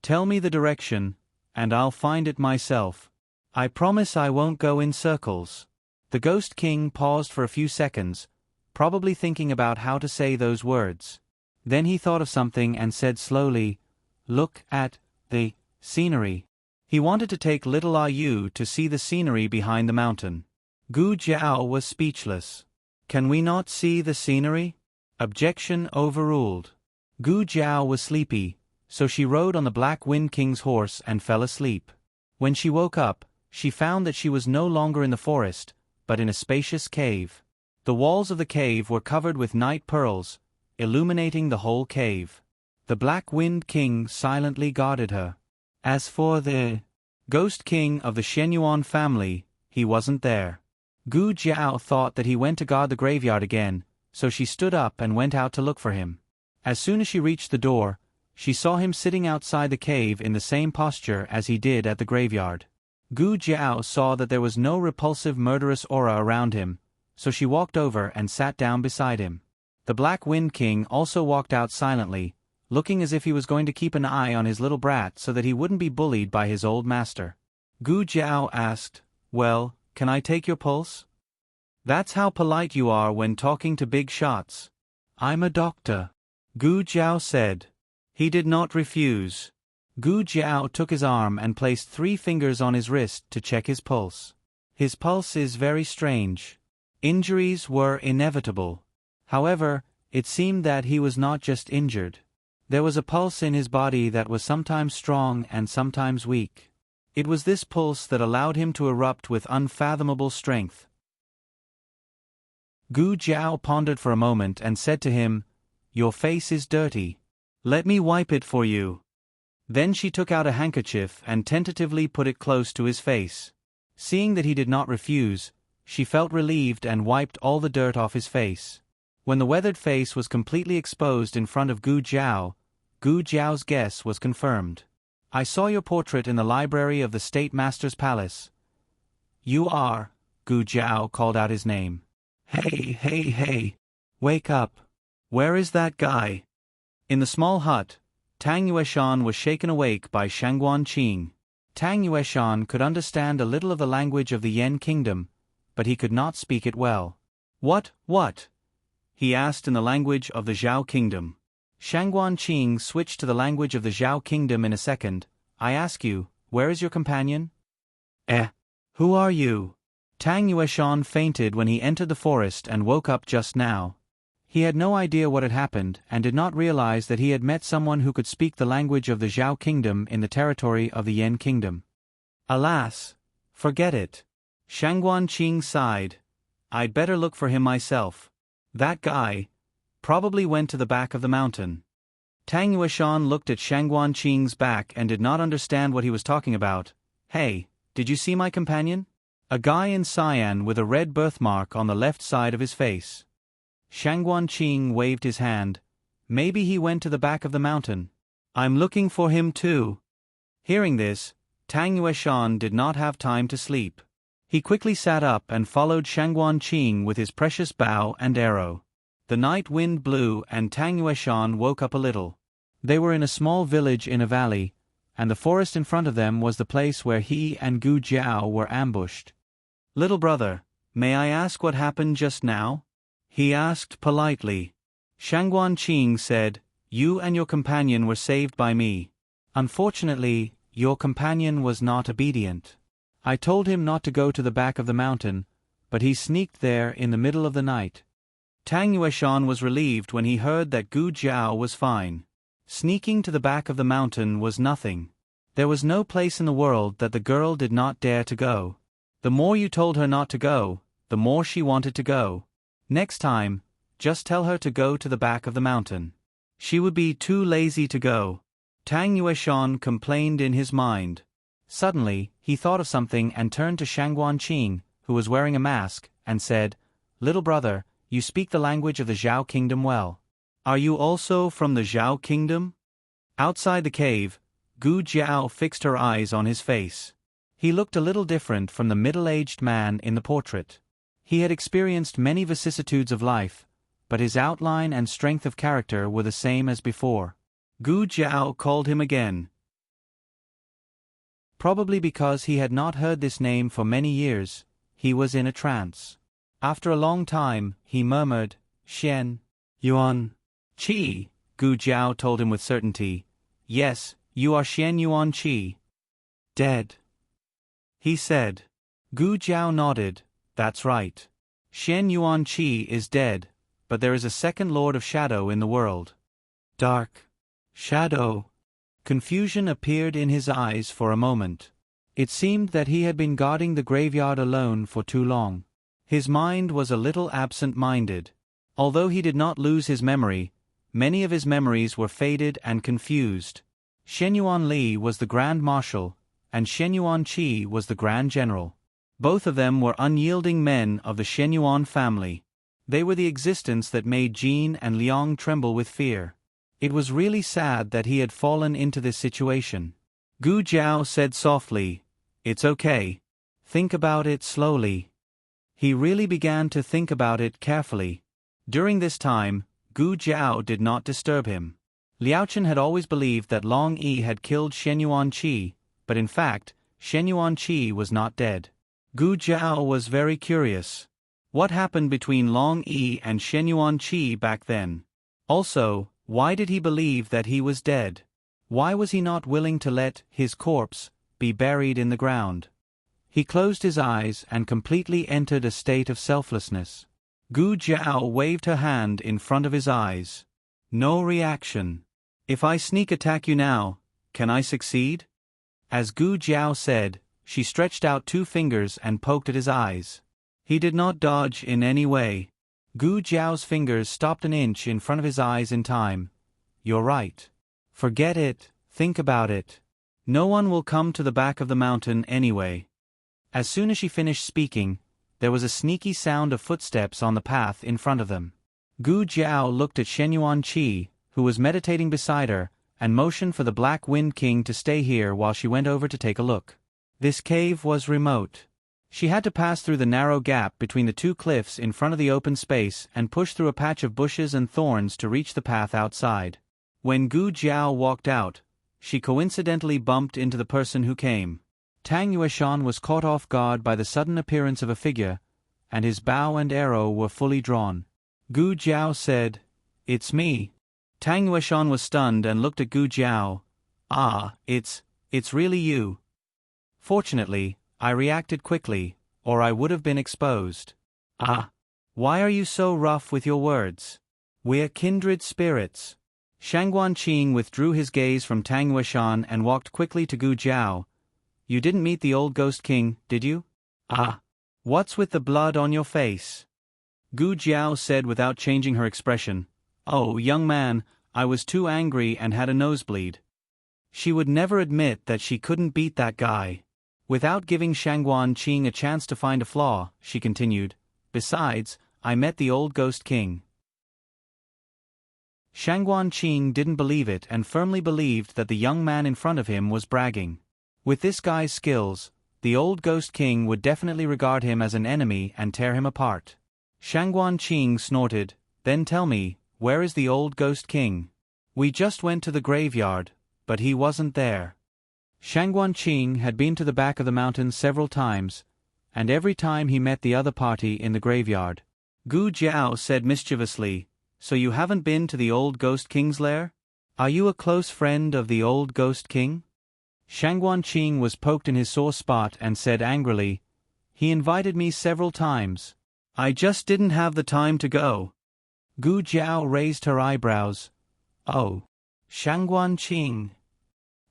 Tell me the direction, and I'll find it myself. I promise I won't go in circles. The Ghost King paused for a few seconds, probably thinking about how to say those words. Then he thought of something and said slowly, "Look at the scenery." He wanted to take little Yu to see the scenery behind the mountain. Gu Jiao was speechless. Can we not see the scenery? Objection overruled. Gu Jiao was sleepy, so she rode on the Black Wind King's horse and fell asleep. When she woke up, she found that she was no longer in the forest, but in a spacious cave. The walls of the cave were covered with night pearls, illuminating the whole cave. The Black Wind King silently guarded her. As for the Ghost King of the Shenyuan family, he wasn't there. Gu Jiao thought that he went to guard the graveyard again, so she stood up and went out to look for him. As soon as she reached the door, she saw him sitting outside the cave in the same posture as he did at the graveyard. Gu Jiao saw that there was no repulsive murderous aura around him, so she walked over and sat down beside him. The Black Wind King also walked out silently, looking as if he was going to keep an eye on his little brat so that he wouldn't be bullied by his old master. Gu Jiao asked, "Well, can I take your pulse?" "That's how polite you are when talking to big shots." "I'm a doctor," Gu Jiao said. He did not refuse. Gu Jiao took his arm and placed 3 fingers on his wrist to check his pulse. "His pulse is very strange." Injuries were inevitable. However, it seemed that he was not just injured. There was a pulse in his body that was sometimes strong and sometimes weak. It was this pulse that allowed him to erupt with unfathomable strength. Gu Jiao pondered for a moment and said to him, "Your face is dirty. Let me wipe it for you." Then she took out a handkerchief and tentatively put it close to his face. Seeing that he did not refuse, she felt relieved and wiped all the dirt off his face. When the weathered face was completely exposed in front of Gu Jiao's guess was confirmed. "I saw your portrait in the library of the State Master's palace." "You are," Gu Jiao called out his name. Hey, wake up. Where is that guy?" In the small hut, Tang Yueshan was shaken awake by Shangguan Qing. Tang Yueshan could understand a little of the language of the Yan kingdom, but he could not speak it well. What? He asked in the language of the Zhao kingdom. Shangguan Qing switched to the language of the Zhao kingdom in a second. "I ask you, where is your companion?" Who are you?" Tang Yueshan fainted when he entered the forest and woke up just now. He had no idea what had happened and did not realize that he had met someone who could speak the language of the Zhao kingdom in the territory of the Yan kingdom. "Alas, forget it." Shangguan Qing sighed. "I'd better look for him myself. That guy probably went to the back of the mountain." Tang Yueshan looked at Shangguan Qing's back and did not understand what he was talking about. "Hey, did you see my companion?" "A guy in cyan with a red birthmark on the left side of his face." Shangguan Qing waved his hand. "Maybe he went to the back of the mountain. I'm looking for him too." Hearing this, Tang Yueshan did not have time to sleep. He quickly sat up and followed Shangguan Qing with his precious bow and arrow. The night wind blew and Tang Yueshan woke up a little. They were in a small village in a valley, and the forest in front of them was the place where he and Gu Jiao were ambushed. "Little brother, may I ask what happened just now?" he asked politely. Shangguan Qing said, "You and your companion were saved by me. Unfortunately, your companion was not obedient. I told him not to go to the back of the mountain, but he sneaked there in the middle of the night." Tang Yueshan was relieved when he heard that Gu Jiao was fine. Sneaking to the back of the mountain was nothing. There was no place in the world that the girl did not dare to go. The more you told her not to go, the more she wanted to go. Next time, just tell her to go to the back of the mountain. She would be too lazy to go. Tang Yueshan complained in his mind. Suddenly, he thought of something and turned to Shangguan Qing, who was wearing a mask, and said, "Little brother, you speak the language of the Zhao kingdom well. Are you also from the Zhao kingdom?" Outside the cave, Gu Jiao fixed her eyes on his face. He looked a little different from the middle-aged man in the portrait. He had experienced many vicissitudes of life, but his outline and strength of character were the same as before. Gu Jiao called him again. Probably because he had not heard this name for many years, he was in a trance. After a long time, he murmured, "Xian Yuan Qi." Gu Jiao told him with certainty, "Yes, you are Xian Yuan Qi." "Dead," he said. Gu Jiao nodded. "That's right. Xian Yuan Qi is dead, but there is a second Lord of Shadow in the world." Dark shadow. Confusion appeared in his eyes for a moment. It seemed that he had been guarding the graveyard alone for too long. His mind was a little absent-minded. Although he did not lose his memory, many of his memories were faded and confused. Shenyuan Li was the Grand Marshal, and Shenyuan Qi was the Grand General. Both of them were unyielding men of the Shenyuan family. They were the existence that made Jin and Liang tremble with fear. It was really sad that he had fallen into this situation. Gu Jiao said softly, "It's okay. Think about it slowly." He really began to think about it carefully. During this time, Gu Jiao did not disturb him. Liaochen had always believed that Long Yi had killed Shenyuan Qi, but in fact, Shenyuan Qi was not dead. Gu Jiao was very curious. What happened between Long Yi and Shenyuan Qi back then? Also, why did he believe that he was dead? Why was he not willing to let his corpse be buried in the ground? He closed his eyes and completely entered a state of selflessness. Gu Jiao waved her hand in front of his eyes. No reaction. If I sneak attack you now, can I succeed? As Gu Jiao said, she stretched out 2 fingers and poked at his eyes. He did not dodge in any way. Gu Jiao's fingers stopped an inch in front of his eyes in time. You're right. Forget it, think about it. No one will come to the back of the mountain anyway. As soon as she finished speaking, there was a sneaky sound of footsteps on the path in front of them. Gu Jiao looked at Shenyuan Qi, who was meditating beside her, and motioned for the Black Wind King to stay here while she went over to take a look. This cave was remote. She had to pass through the narrow gap between the 2 cliffs in front of the open space and push through a patch of bushes and thorns to reach the path outside. When Gu Jiao walked out, she coincidentally bumped into the person who came. Tang Yueshan was caught off guard by the sudden appearance of a figure, and his bow and arrow were fully drawn. Gu Jiao said, "It's me." Tang Yueshan was stunned and looked at Gu Jiao. "Ah, it's really you." "Fortunately, I reacted quickly, or I would have been exposed." "Ah. Why are you so rough with your words? We're kindred spirits." Shangguan Qing withdrew his gaze from Tang Yueshan and walked quickly to Gu Jiao. "You didn't meet the old Ghost King, did you?" "Ah. What's with the blood on your face?" Gu Jiao said without changing her expression. "Oh, young man, I was too angry and had a nosebleed." She would never admit that she couldn't beat that guy. Without giving Shangguan Qing a chance to find a flaw, she continued, "Besides, I met the old Ghost King." Shangguan Qing didn't believe it and firmly believed that the young man in front of him was bragging. With this guy's skills, the old Ghost King would definitely regard him as an enemy and tear him apart. Shangguan Qing snorted, "Then tell me, where is the old Ghost King?" "We just went to the graveyard, but he wasn't there." Shangguan Qing had been to the back of the mountain several times, and every time he met the other party in the graveyard. Gu Jiao said mischievously, "So you haven't been to the old Ghost King's lair? Are you a close friend of the old Ghost King?" Shangguan Qing was poked in his sore spot and said angrily, "He invited me several times. I just didn't have the time to go." Gu Jiao raised her eyebrows. "Oh. Shangguan Qing."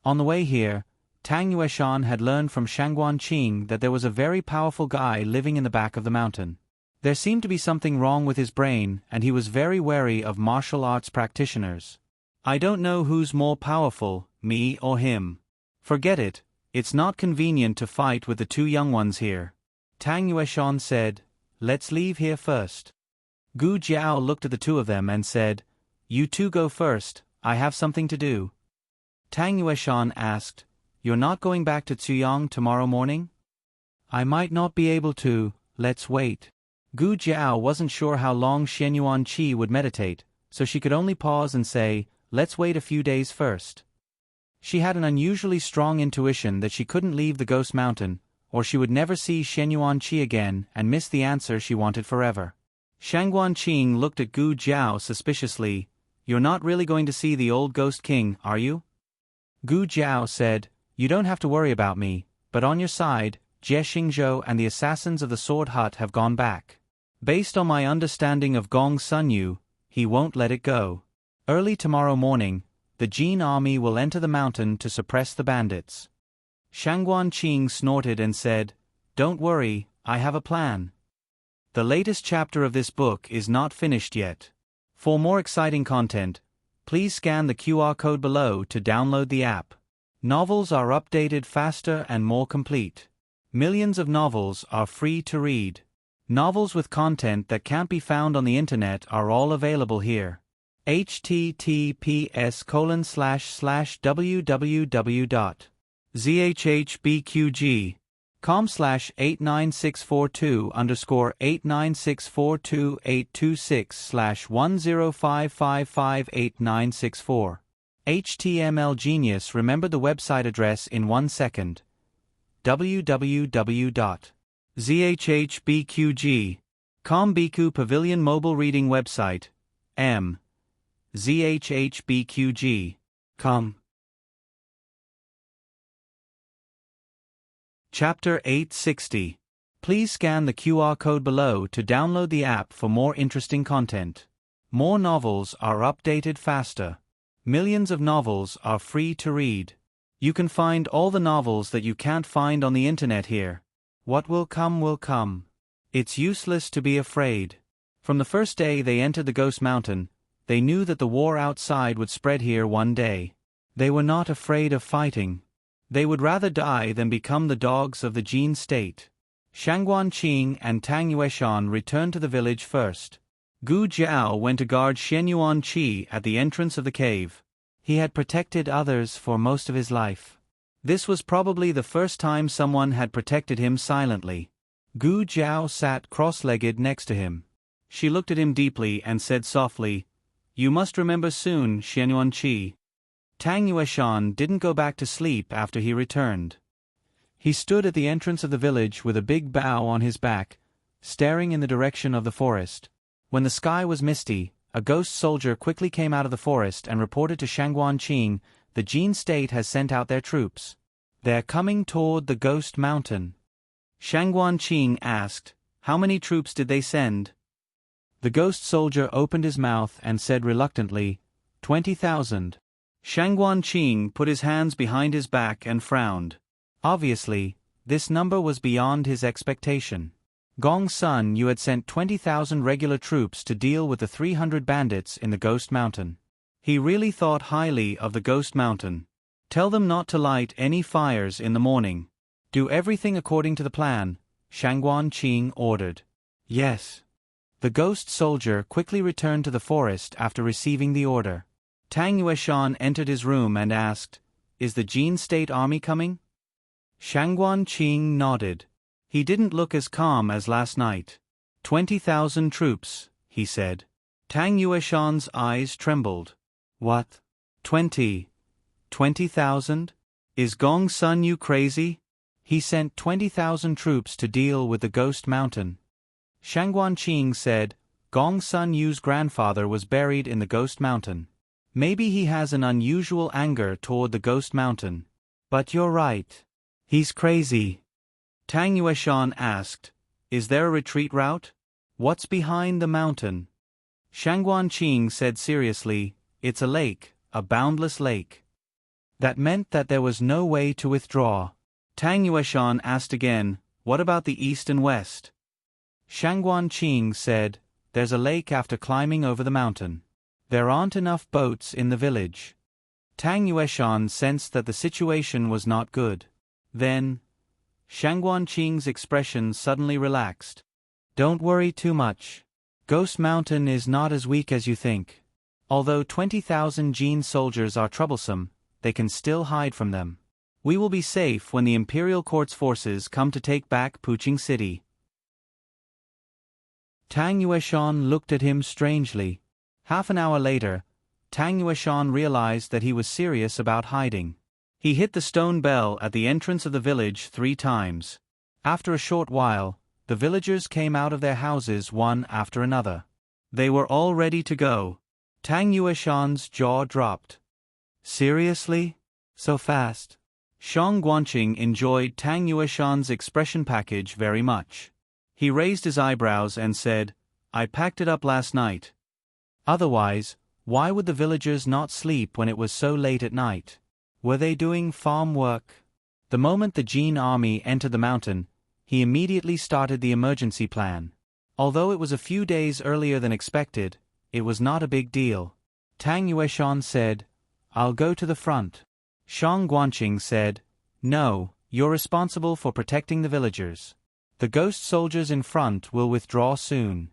On the way here, Tang Yueshan had learned from Shangguan Qing that there was a very powerful guy living in the back of the mountain. There seemed to be something wrong with his brain, and he was very wary of martial arts practitioners. "I don't know who's more powerful, me or him. Forget it, it's not convenient to fight with the 2 young ones here." Tang Yueshan said, "Let's leave here first." Gu Jiao looked at the 2 of them and said, "You 2 go first, I have something to do." Tang Yueshan asked, "You're not going back to Zuyang tomorrow morning?" "I might not be able to, let's wait." Gu Jiao wasn't sure how long Shenyuan Qi would meditate, so she could only pause and say, "Let's wait a few days first." She had an unusually strong intuition that she couldn't leave the Ghost Mountain, or she would never see Shenyuan Qi again and miss the answer she wanted forever. Shangguan Qing looked at Gu Jiao suspiciously. "You're not really going to see the old Ghost King, are you?" Gu Jiao said, "You don't have to worry about me, but on your side, Jie Xingzhou and the assassins of the Sword Hut have gone back. Based on my understanding of Gong Sunyu, he won't let it go. Early tomorrow morning, the Jin army will enter the mountain to suppress the bandits." Shangguan Qing snorted and said, "Don't worry, I have a plan." The latest chapter of this book is not finished yet. For more exciting content, please scan the QR code below to download the app. Novels are updated faster and more complete. Millions of novels are free to read. Novels with content that can't be found on the internet are all available here. https://www.zhbqg.com/89642_826/10555896 HTML Genius remembered the website address in 1 second. www.zhbqg.com Biku Pavilion Mobile Reading Website. zhbqg.com Chapter 860. Please scan the QR code below to download the app for more interesting content. More novels are updated faster. Millions of novels are free to read. You can find all the novels that you can't find on the internet here. What will come will come. It's useless to be afraid. From the first day they entered the Ghost Mountain, they knew that the war outside would spread here one day. They were not afraid of fighting. They would rather die than become the dogs of the Jin state. Shangguan Qing and Tang Yueshan returned to the village first. Gu Jiao went to guard Shenyuan Qi at the entrance of the cave. He had protected others for most of his life. This was probably the first time someone had protected him silently. Gu Jiao sat cross-legged next to him. She looked at him deeply and said softly, "You must remember soon, Shenyuan Qi." Tang Yueshan didn't go back to sleep after he returned. He stood at the entrance of the village with a big bow on his back, staring in the direction of the forest. When the sky was misty, a ghost soldier quickly came out of the forest and reported to Shangguan Qing, "The Jin state has sent out their troops. They're coming toward the Ghost Mountain." Shangguan Qing asked, "How many troops did they send?" The ghost soldier opened his mouth and said reluctantly, 20,000. Shangguan Qing put his hands behind his back and frowned. Obviously, this number was beyond his expectation. Gong Sun, you had sent 20,000 regular troops to deal with the 300 bandits in the Ghost Mountain. He really thought highly of the Ghost Mountain. Tell them not to light any fires in the morning. Do everything according to the plan, Shangguan Qing ordered. Yes. The ghost soldier quickly returned to the forest after receiving the order. Tang Yueshan entered his room and asked, "Is the Jin state army coming?" Shangguan Qing nodded. He didn't look as calm as last night. 20,000 troops, he said. Tang Yueshan's eyes trembled. What? 20,000? Is Gong Sun you crazy? He sent 20,000 troops to deal with the Ghost Mountain. Shangguan Qing said, Gong Sun Yu's grandfather was buried in the Ghost Mountain. Maybe he has an unusual anger toward the Ghost Mountain. But you're right. He's crazy. Tang Yueshan asked, "Is there a retreat route? What's behind the mountain?" Shangguan Qing said seriously, "It's a lake, a boundless lake." That meant that there was no way to withdraw. Tang Yueshan asked again, "What about the east and west?" Shangguan Qing said, "There's a lake after climbing over the mountain. There aren't enough boats in the village." Tang Yueshan sensed that the situation was not good. Then, Shangguan Qing's expression suddenly relaxed. "Don't worry too much. Ghost Mountain is not as weak as you think. Although 20,000 Jin soldiers are troublesome, they can still hide from them. We will be safe when the Imperial Court's forces come to take back Puqing City." Tang Yueshan looked at him strangely. Half an hour later, Tang Yueshan realized that he was serious about hiding. He hit the stone bell at the entrance of the village 3 times. After a short while, the villagers came out of their houses one after another. They were all ready to go. Tang Yueshan's jaw dropped. Seriously? So fast? Shang Guanqing enjoyed Tang Yueshan's expression package very much. He raised his eyebrows and said, "I packed it up last night." Otherwise, why would the villagers not sleep when it was so late at night? Were they doing farm work? The moment the Jin army entered the mountain, he immediately started the emergency plan. Although it was a few days earlier than expected, it was not a big deal. Tang Yueshan said, "I'll go to the front." Shang Guanqing said, "No, you're responsible for protecting the villagers. The ghost soldiers in front will withdraw soon."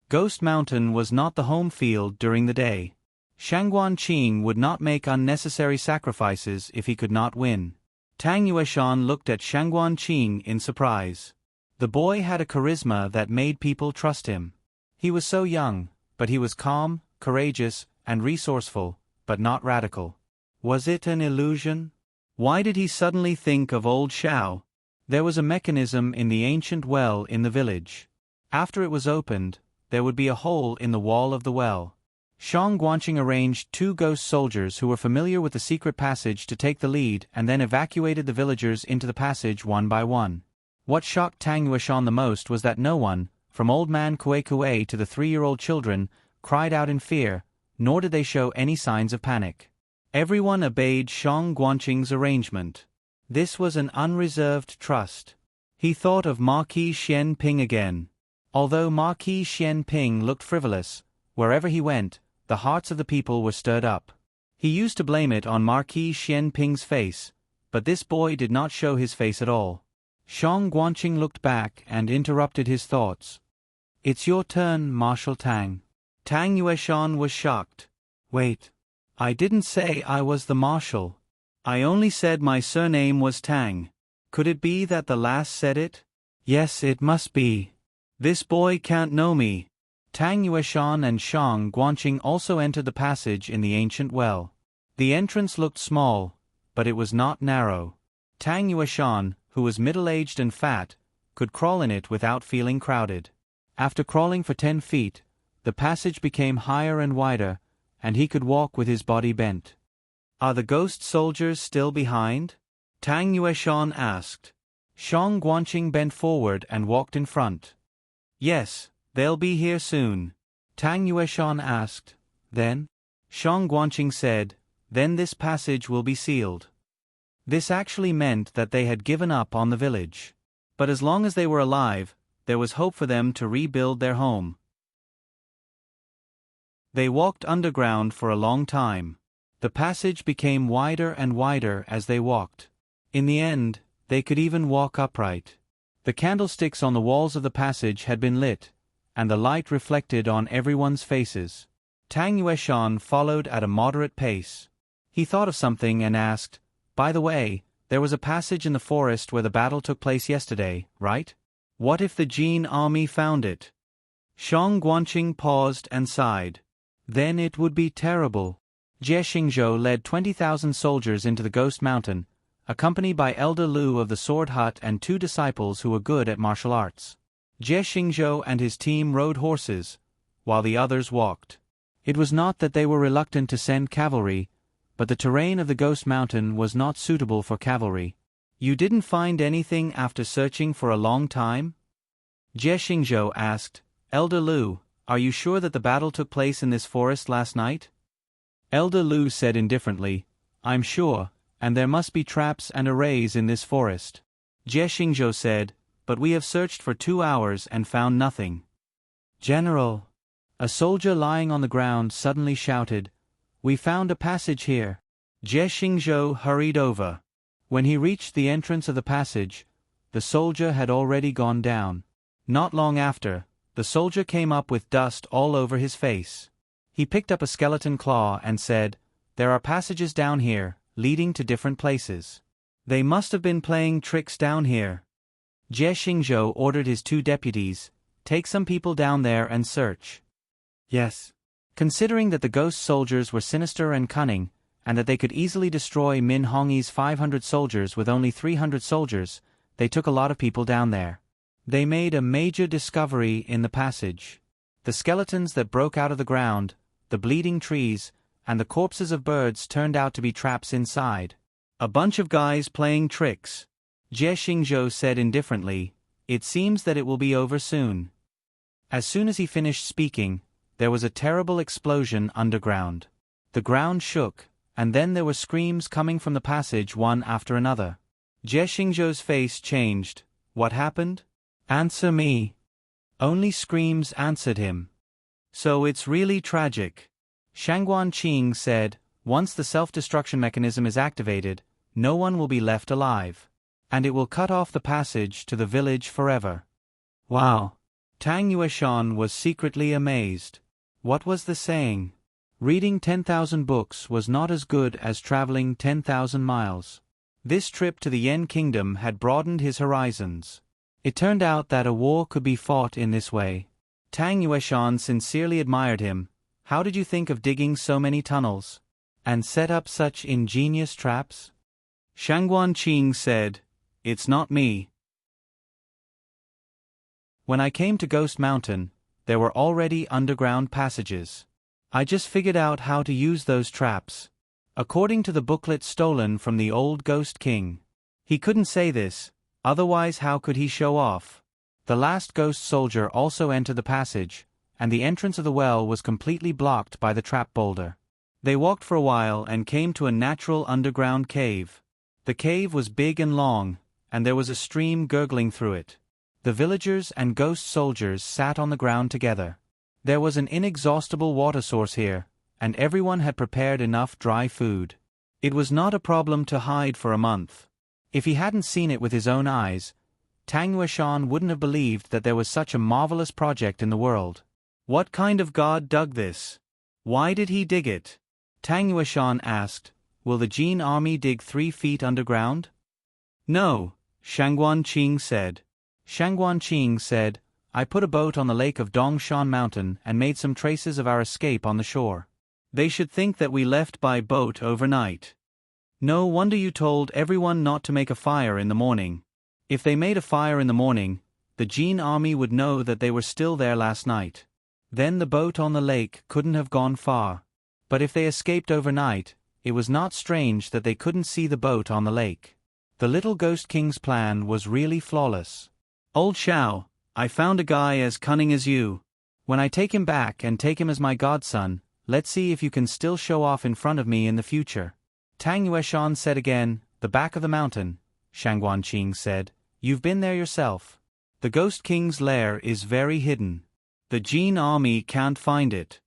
Ghost Mountain was not the home field during the day. Shangguan Qing would not make unnecessary sacrifices if he could not win. Tang Yueshan looked at Shangguan Qing in surprise. The boy had a charisma that made people trust him. He was so young, but he was calm, courageous, and resourceful, but not radical. Was it an illusion? Why did he suddenly think of old Xiao? There was a mechanism in the ancient well in the village. After it was opened, there would be a hole in the wall of the well. Shang Guanqing arranged 2 ghost soldiers who were familiar with the secret passage to take the lead and then evacuated the villagers into the passage one by one. What shocked Tang Yueshan the most was that no one, from old man Kue Kue to the 3-year-old children, cried out in fear, nor did they show any signs of panic. Everyone obeyed Shang Guanqing's arrangement. This was an unreserved trust. He thought of Marquis Xian Ping again. Although Marquis Xian Ping looked frivolous, wherever he went, the hearts of the people were stirred up. He used to blame it on Marquis Xian Ping's face, but this boy did not show his face at all. Shang Guanqing looked back and interrupted his thoughts. "It's your turn, Marshal Tang." Tang Yueshan was shocked. "Wait. I didn't say I was the marshal. I only said my surname was Tang. Could it be that the last said it? Yes, it must be. This boy can't know me." Tang Yueshan and Shang Guanqing also entered the passage in the ancient well. The entrance looked small, but it was not narrow. Tang Yueshan, who was middle-aged and fat, could crawl in it without feeling crowded. After crawling for 10 feet, the passage became higher and wider, and he could walk with his body bent. "Are the ghost soldiers still behind?" Tang Yueshan asked. Shang Guanqing bent forward and walked in front. "Yes, they'll be here soon." Tang Yueshan asked, "Then?" Shang Guanqing said, "Then this passage will be sealed." This actually meant that they had given up on the village. But as long as they were alive, there was hope for them to rebuild their home. They walked underground for a long time. The passage became wider and wider as they walked. In the end, they could even walk upright. The candlesticks on the walls of the passage had been lit, and the light reflected on everyone's faces. Tang Yueshan followed at a moderate pace. He thought of something and asked, "By the way, there was a passage in the forest where the battle took place yesterday, right? What if the Jin army found it?" Shang Guanqing paused and sighed. "Then it would be terrible." Jie Xingzhou led 20,000 soldiers into the Ghost Mountain, accompanied by Elder Lu of the Sword Hut and 2 disciples who were good at martial arts. Jie Xingzhou and his team rode horses, while the others walked. It was not that they were reluctant to send cavalry, but the terrain of the Ghost Mountain was not suitable for cavalry. "You didn't find anything after searching for a long time?" Jie Xingzhou asked. "Elder Lu, are you sure that the battle took place in this forest last night?" Elder Lu said indifferently, "I'm sure, and there must be traps and arrays in this forest." Jie Xingzhou said, "But we have searched for 2 hours and found nothing." "General," a soldier lying on the ground suddenly shouted, "we found a passage here." Jie Xingzhou hurried over. When he reached the entrance of the passage, the soldier had already gone down. Not long after, the soldier came up with dust all over his face. He picked up a skeleton claw and said, "There are passages down here, leading to different places. They must have been playing tricks down here." Jie Xingzhou ordered his 2 deputies, "Take some people down there and search." "Yes." Considering that the ghost soldiers were sinister and cunning, and that they could easily destroy Min Hongyi's 500 soldiers with only 300 soldiers, they took a lot of people down there. They made a major discovery in the passage. The skeletons that broke out of the ground, the bleeding trees, and the corpses of birds turned out to be traps inside. "A bunch of guys playing tricks," Jie Xingzhou said indifferently. "It seems that it will be over soon." As soon as he finished speaking, there was a terrible explosion underground. The ground shook, and then there were screams coming from the passage one after another. Jie Xingzhou's face changed. "What happened? Answer me." Only screams answered him. "So it's really tragic." Shangguan Qing said, "Once the self-destruction mechanism is activated, no one will be left alive. And it will cut off the passage to the village forever." Wow! Tang Yueshan was secretly amazed. What was the saying? Reading 10,000 books was not as good as traveling 10,000 miles. This trip to the Yen Kingdom had broadened his horizons. It turned out that a war could be fought in this way. Tang Yueshan sincerely admired him. "How did you think of digging so many tunnels? And set up such ingenious traps?" Shangguan Qing said, "It's not me. When I came to Ghost Mountain, there were already underground passages. I just figured out how to use those traps. According to the booklet stolen from the old Ghost King. He couldn't say this, otherwise how could he show off? The last ghost soldier also entered the passage, and the entrance of the well was completely blocked by the trap boulder. They walked for a while and came to a natural underground cave. The cave was big and long, and there was a stream gurgling through it. The villagers and ghost soldiers sat on the ground together. There was an inexhaustible water source here, and everyone had prepared enough dry food. It was not a problem to hide for a month. If he hadn't seen it with his own eyes, Tang Yueshan wouldn't have believed that there was such a marvelous project in the world. What kind of god dug this? Why did he dig it? Tang Yueshan asked. Will the Jin army dig 3 feet underground? No, Shangguan Qing said. Shangguan Qing said, I put a boat on the lake of Dongshan Mountain and made some traces of our escape on the shore. They should think that we left by boat overnight. No wonder you told everyone not to make a fire in the morning. If they made a fire in the morning, the Jin army would know that they were still there last night. Then the boat on the lake couldn't have gone far. But if they escaped overnight, it was not strange that they couldn't see the boat on the lake. The little Ghost King's plan was really flawless. Old Xiao, I found a guy as cunning as you. When I take him back and take him as my godson, let's see if you can still show off in front of me in the future. Tang Yueshan said again, the back of the mountain, Shangguan Qing said. You've been there yourself. The Ghost King's lair is very hidden. The Jin army can't find it.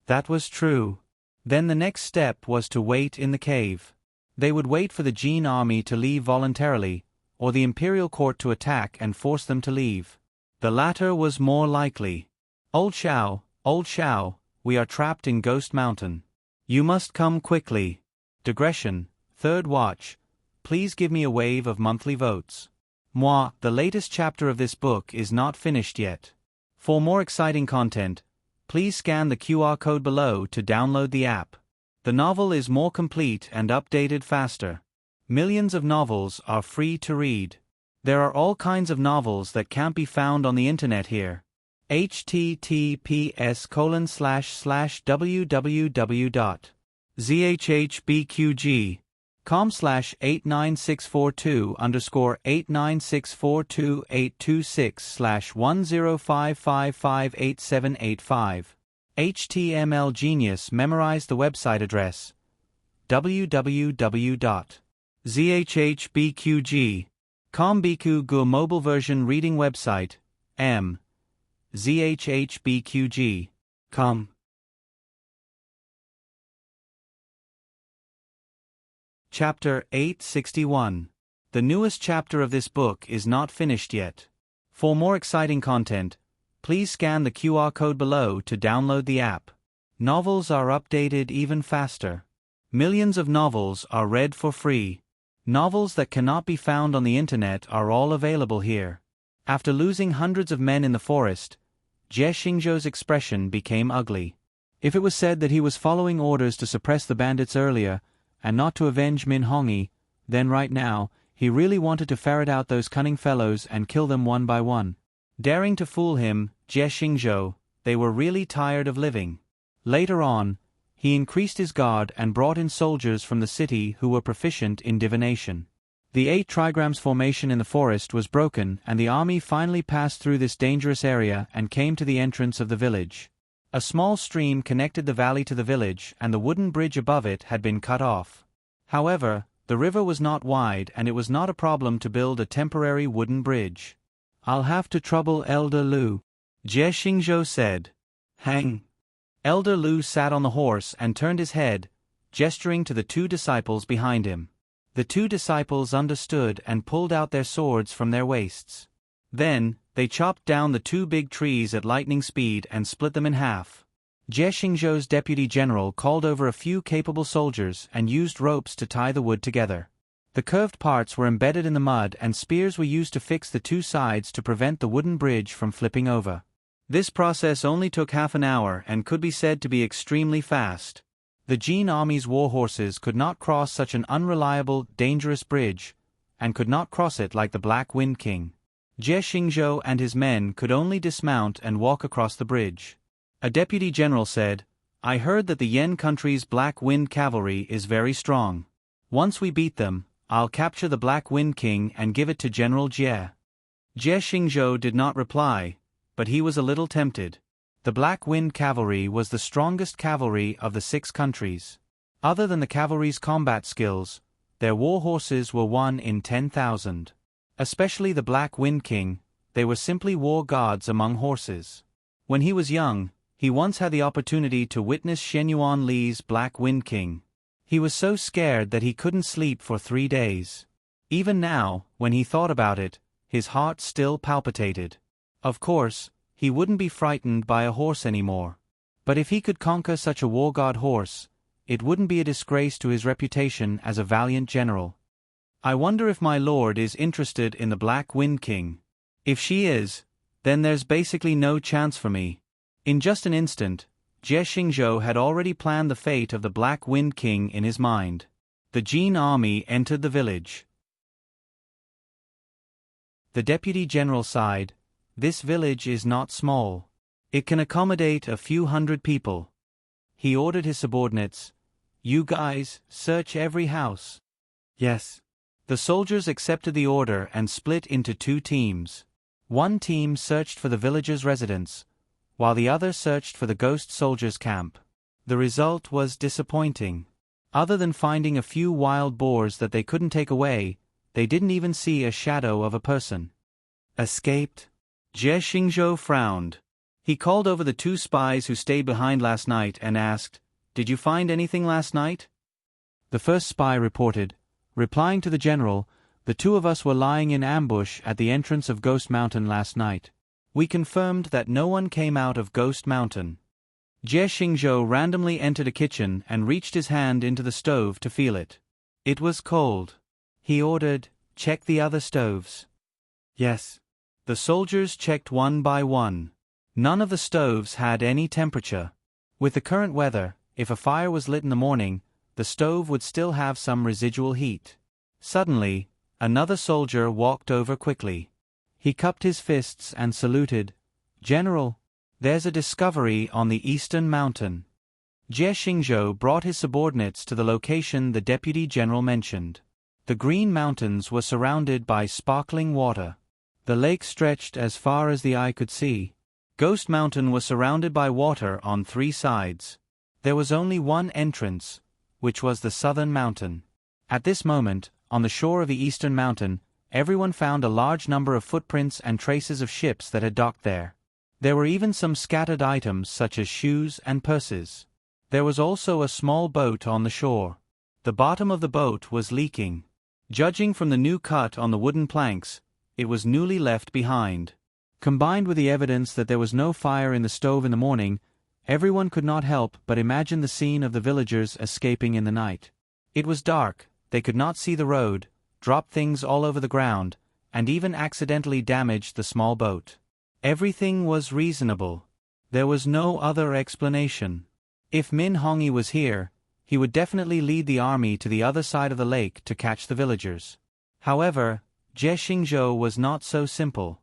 That was true. Then the next step was to wait in the cave. They would wait for the Jin army to leave voluntarily, or the imperial court to attack and force them to leave. The latter was more likely. Old Xiao, we are trapped in Ghost Mountain. You must come quickly. Digression, third watch. Please give me a wave of monthly votes. Moi, the latest chapter of this book is not finished yet. For more exciting content, please scan the QR code below to download the app. The novel is more complete and updated faster. Millions of novels are free to read. There are all kinds of novels that can't be found on the internet here. https://www.zhbqg.com/896428826/1055588785. HTML Genius memorized the website address www.zhbqg.com. Biku Gu mobile version reading website zhbqg.com. Chapter 861. The newest chapter of this book is not finished yet. For more exciting content, please scan the QR code below to download the app. Novels are updated even faster. Millions of novels are read for free. Novels that cannot be found on the internet are all available here. After losing hundreds of men in the forest, Jie Xingzhou's expression became ugly. If it was said that he was following orders to suppress the bandits earlier, and not to avenge Min Hongyi, then right now, he really wanted to ferret out those cunning fellows and kill them one by one. Daring to fool him, Jie Xingzhou, they were really tired of living. Later on, he increased his guard and brought in soldiers from the city who were proficient in divination. The 8 trigrams formation in the forest was broken and the army finally passed through this dangerous area and came to the entrance of the village. A small stream connected the valley to the village and the wooden bridge above it had been cut off. However, the river was not wide and it was not a problem to build a temporary wooden bridge. I'll have to trouble Elder Lu, Jie Xingzhou said. Hang. Elder Lu sat on the horse and turned his head, gesturing to the 2 disciples behind him. The 2 disciples understood and pulled out their swords from their waists. Then, they chopped down the 2 big trees at lightning speed and split them in half. Jie Xingzhou's deputy general called over a few capable soldiers and used ropes to tie the wood together. The curved parts were embedded in the mud and spears were used to fix the 2 sides to prevent the wooden bridge from flipping over. This process only took half an hour and could be said to be extremely fast. The Jin army's war horses could not cross such an unreliable, dangerous bridge, and could not cross it like the Black Wind King. Jie Xingzhou and his men could only dismount and walk across the bridge. A deputy general said, I heard that the Yen country's Black Wind Cavalry is very strong. Once we beat them, I'll capture the Black Wind King and give it to General Jie. Jie Xingzhou did not reply, but he was a little tempted. The Black Wind Cavalry was the strongest cavalry of the 6 countries. Other than the cavalry's combat skills, their war horses were 1 in 10,000. Especially the Black Wind King, they were simply war gods among horses. When he was young, he once had the opportunity to witness Shenyuan Li's Black Wind King. He was so scared that he couldn't sleep for 3 days. Even now, when he thought about it, his heart still palpitated. Of course, he wouldn't be frightened by a horse anymore. But if he could conquer such a war god horse, it wouldn't be a disgrace to his reputation as a valiant general. I wonder if my lord is interested in the Black Wind King. If she is, then there's basically no chance for me. In just an instant, Jie Xingzhou had already planned the fate of the Black Wind King in his mind. The Jin army entered the village. The deputy general sighed. This village is not small. It can accommodate a few hundred people. He ordered his subordinates, "You guys, search every house." Yes. The soldiers accepted the order and split into 2 teams. One team searched for the villagers' residence, while the other searched for the ghost soldiers' camp. The result was disappointing. Other than finding a few wild boars that they couldn't take away, they didn't even see a shadow of a person. Escaped? Jie Xingzhou frowned. He called over the 2 spies who stayed behind last night and asked, "Did you find anything last night?" The first spy reported, replying to the general, "The 2 of us were lying in ambush at the entrance of Ghost Mountain last night. We confirmed that no one came out of Ghost Mountain." Jie Xingzhou randomly entered a kitchen and reached his hand into the stove to feel it. It was cold. He ordered, "Check the other stoves." Yes. The soldiers checked one by one. None of the stoves had any temperature. With the current weather, if a fire was lit in the morning, the stove would still have some residual heat. Suddenly, another soldier walked over quickly. He cupped his fists and saluted. "General, there's a discovery on the eastern mountain." Jie Xingzhou brought his subordinates to the location the deputy general mentioned. The Green Mountains were surrounded by sparkling water. The lake stretched as far as the eye could see. Ghost Mountain was surrounded by water on 3 sides. There was only one entrance, which was the southern mountain. At this moment, on the shore of the eastern mountain, everyone found a large number of footprints and traces of ships that had docked there. There were even some scattered items such as shoes and purses. There was also a small boat on the shore. The bottom of the boat was leaking. Judging from the new cut on the wooden planks, it was newly left behind. Combined with the evidence that there was no fire in the stove in the morning, everyone could not help but imagine the scene of the villagers escaping in the night. It was dark, they could not see the road, dropped things all over the ground, and even accidentally damaged the small boat. Everything was reasonable. There was no other explanation. If Min Hongyi was here, he would definitely lead the army to the other side of the lake to catch the villagers. However, Jie Xingzhou was not so simple.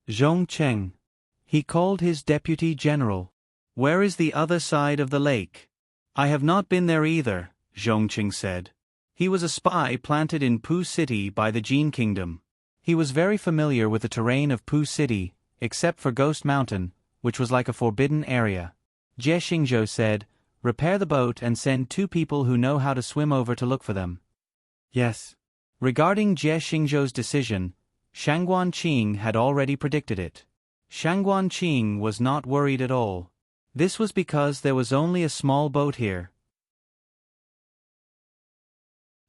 Zhong Cheng. He called his deputy general. "Where is the other side of the lake?" "I have not been there either," Zhong Cheng said. He was a spy planted in Pu City by the Jin Kingdom. He was very familiar with the terrain of Pu City, except for Ghost Mountain, which was like a forbidden area. Jie Xingzhou said, "Repair the boat and send 2 people who know how to swim over to look for them." Yes. Regarding Jie Xingzhou's decision, Shangguan Qing had already predicted it. Shangguan Qing was not worried at all. This was because there was only a small boat here.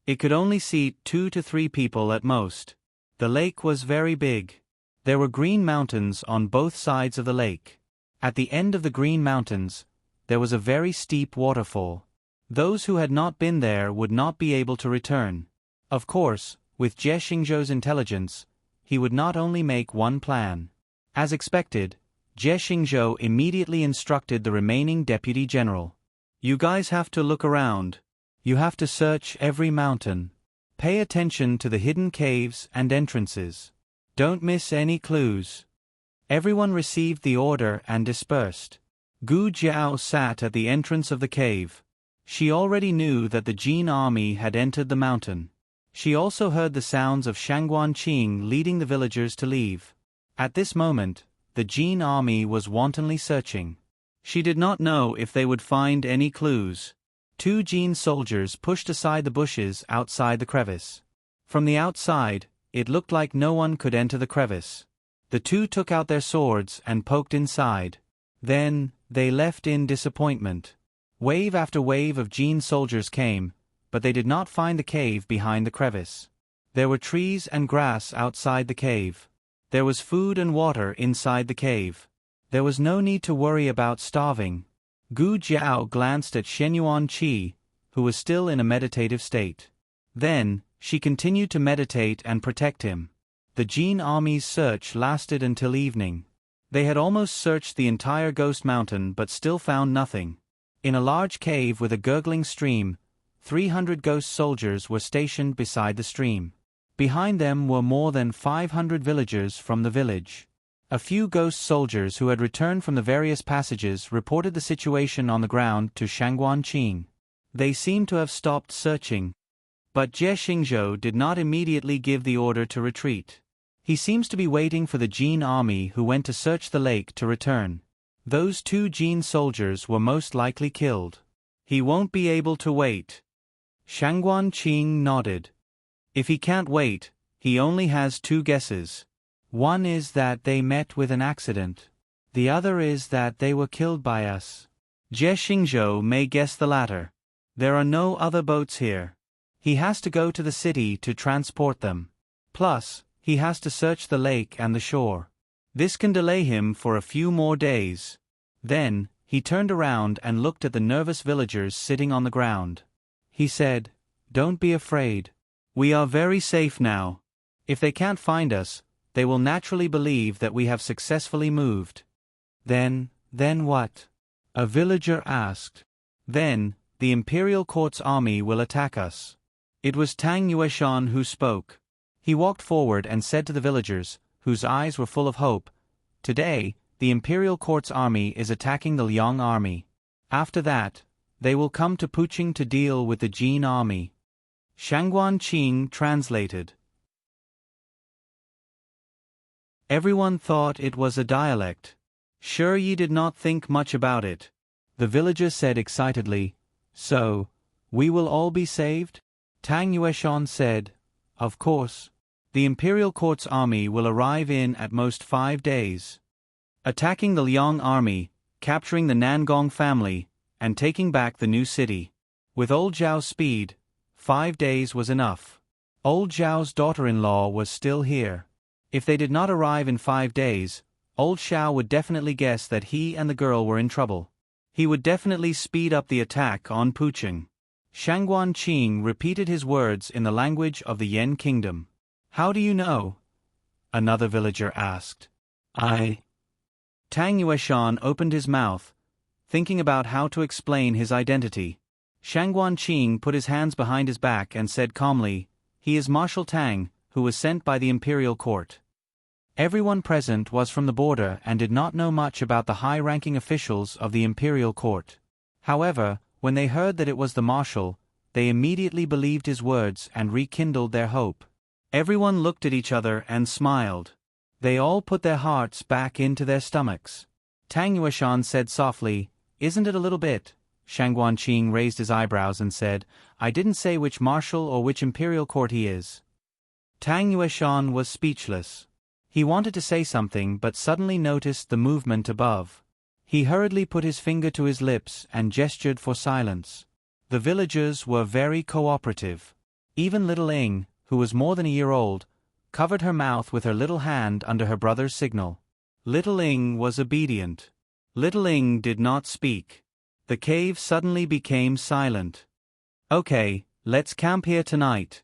It could only seat 2 to 3 people at most. The lake was very big. There were green mountains on both sides of the lake. At the end of the green mountains, there was a very steep waterfall. Those who had not been there would not be able to return. Of course, with Jie Xingzhou's intelligence, he would not only make one plan. As expected, Jie Xingzhou immediately instructed the remaining deputy general. "You guys have to look around. You have to search every mountain. Pay attention to the hidden caves and entrances. Don't miss any clues." Everyone received the order and dispersed. Gu Jiao sat at the entrance of the cave. She already knew that the Jin army had entered the mountain. She also heard the sounds of Shangguan Qing leading the villagers to leave. At this moment, the Jin army was wantonly searching. She did not know if they would find any clues. 2 Jin soldiers pushed aside the bushes outside the crevice. From the outside, it looked like no one could enter the crevice. The 2 took out their swords and poked inside. Then, they left in disappointment. Wave after wave of Jin soldiers came, but they did not find the cave behind the crevice. There were trees and grass outside the cave. There was food and water inside the cave. There was no need to worry about starving. Gu Jiao glanced at Shenyuan Qi, who was still in a meditative state. Then, she continued to meditate and protect him. The Jin army's search lasted until evening. They had almost searched the entire Ghost Mountain but still found nothing. In a large cave with a gurgling stream, 300 ghost soldiers were stationed beside the stream. Behind them were more than 500 villagers from the village. A few ghost soldiers who had returned from the various passages reported the situation on the ground to Shangguan Qing. They seemed to have stopped searching. But Jie Xingzhou did not immediately give the order to retreat. He seems to be waiting for the Jin army who went to search the lake to return. Those 2 Jin soldiers were most likely killed. He won't be able to wait. Shangguan Qing nodded. If he can't wait, he only has 2 guesses. One is that they met with an accident. The other is that they were killed by us. Jie Xingzhou may guess the latter. There are no other boats here. He has to go to the city to transport them. Plus, he has to search the lake and the shore. This can delay him for a few more days. Then, he turned around and looked at the nervous villagers sitting on the ground. He said, "Don't be afraid. We are very safe now. If they can't find us, they will naturally believe that we have successfully moved." Then what? A villager asked. "Then, the imperial court's army will attack us." It was Tang Yueshan who spoke. He walked forward and said to the villagers, whose eyes were full of hope, "Today, the imperial court's army is attacking the Liang army. After that, they will come to Puqing to deal with the Jin army." Shangguan Qing translated. Everyone thought it was a dialect. Sure, ye did not think much about it. The villager said excitedly, "So, we will all be saved?" Tang Yueshan said, "Of course. The imperial court's army will arrive in at most 5 days. Attacking the Liang army, capturing the Nangong family, and taking back the new city. With old Zhao's speed, 5 days was enough. Old Zhao's daughter-in-law was still here. If they did not arrive in 5 days, old Xiao would definitely guess that he and the girl were in trouble. He would definitely speed up the attack on Puqing." Shangguan Qing repeated his words in the language of the Yan kingdom. "How do you know?" another villager asked. Tang Yueshan opened his mouth, thinking about how to explain his identity. Shangguan Qing put his hands behind his back and said calmly, "He is Marshal Tang, who was sent by the imperial court." Everyone present was from the border and did not know much about the high-ranking officials of the imperial court. However, when they heard that it was the marshal, they immediately believed his words and rekindled their hope. Everyone looked at each other and smiled. They all put their hearts back into their stomachs. Tang Yueshan said softly, "Isn't it a little bit?" Shangguan Qing raised his eyebrows and said, "I didn't say which marshal or which imperial court he is." Tang Yueshan was speechless. He wanted to say something but suddenly noticed the movement above. He hurriedly put his finger to his lips and gestured for silence. The villagers were very cooperative. Even little Ing, who was more than a year old, covered her mouth with her little hand under her brother's signal. Little Ing was obedient. Little Ing did not speak. The cave suddenly became silent. "Okay, let's camp here tonight."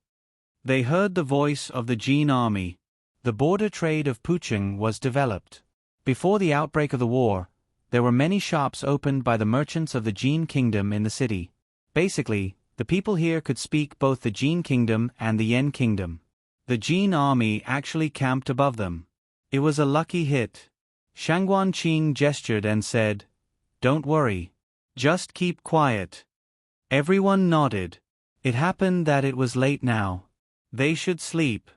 They heard the voice of the Jin army. The border trade of Puqing was developed. Before the outbreak of the war, there were many shops opened by the merchants of the Jin kingdom in the city. Basically, the people here could speak both the Jin kingdom and the Yan kingdom. The Jin army actually camped above them. It was a lucky hit. Shangguan Qing gestured and said, don't worry. Just keep quiet. Everyone nodded. It happened that it was late now. They should sleep.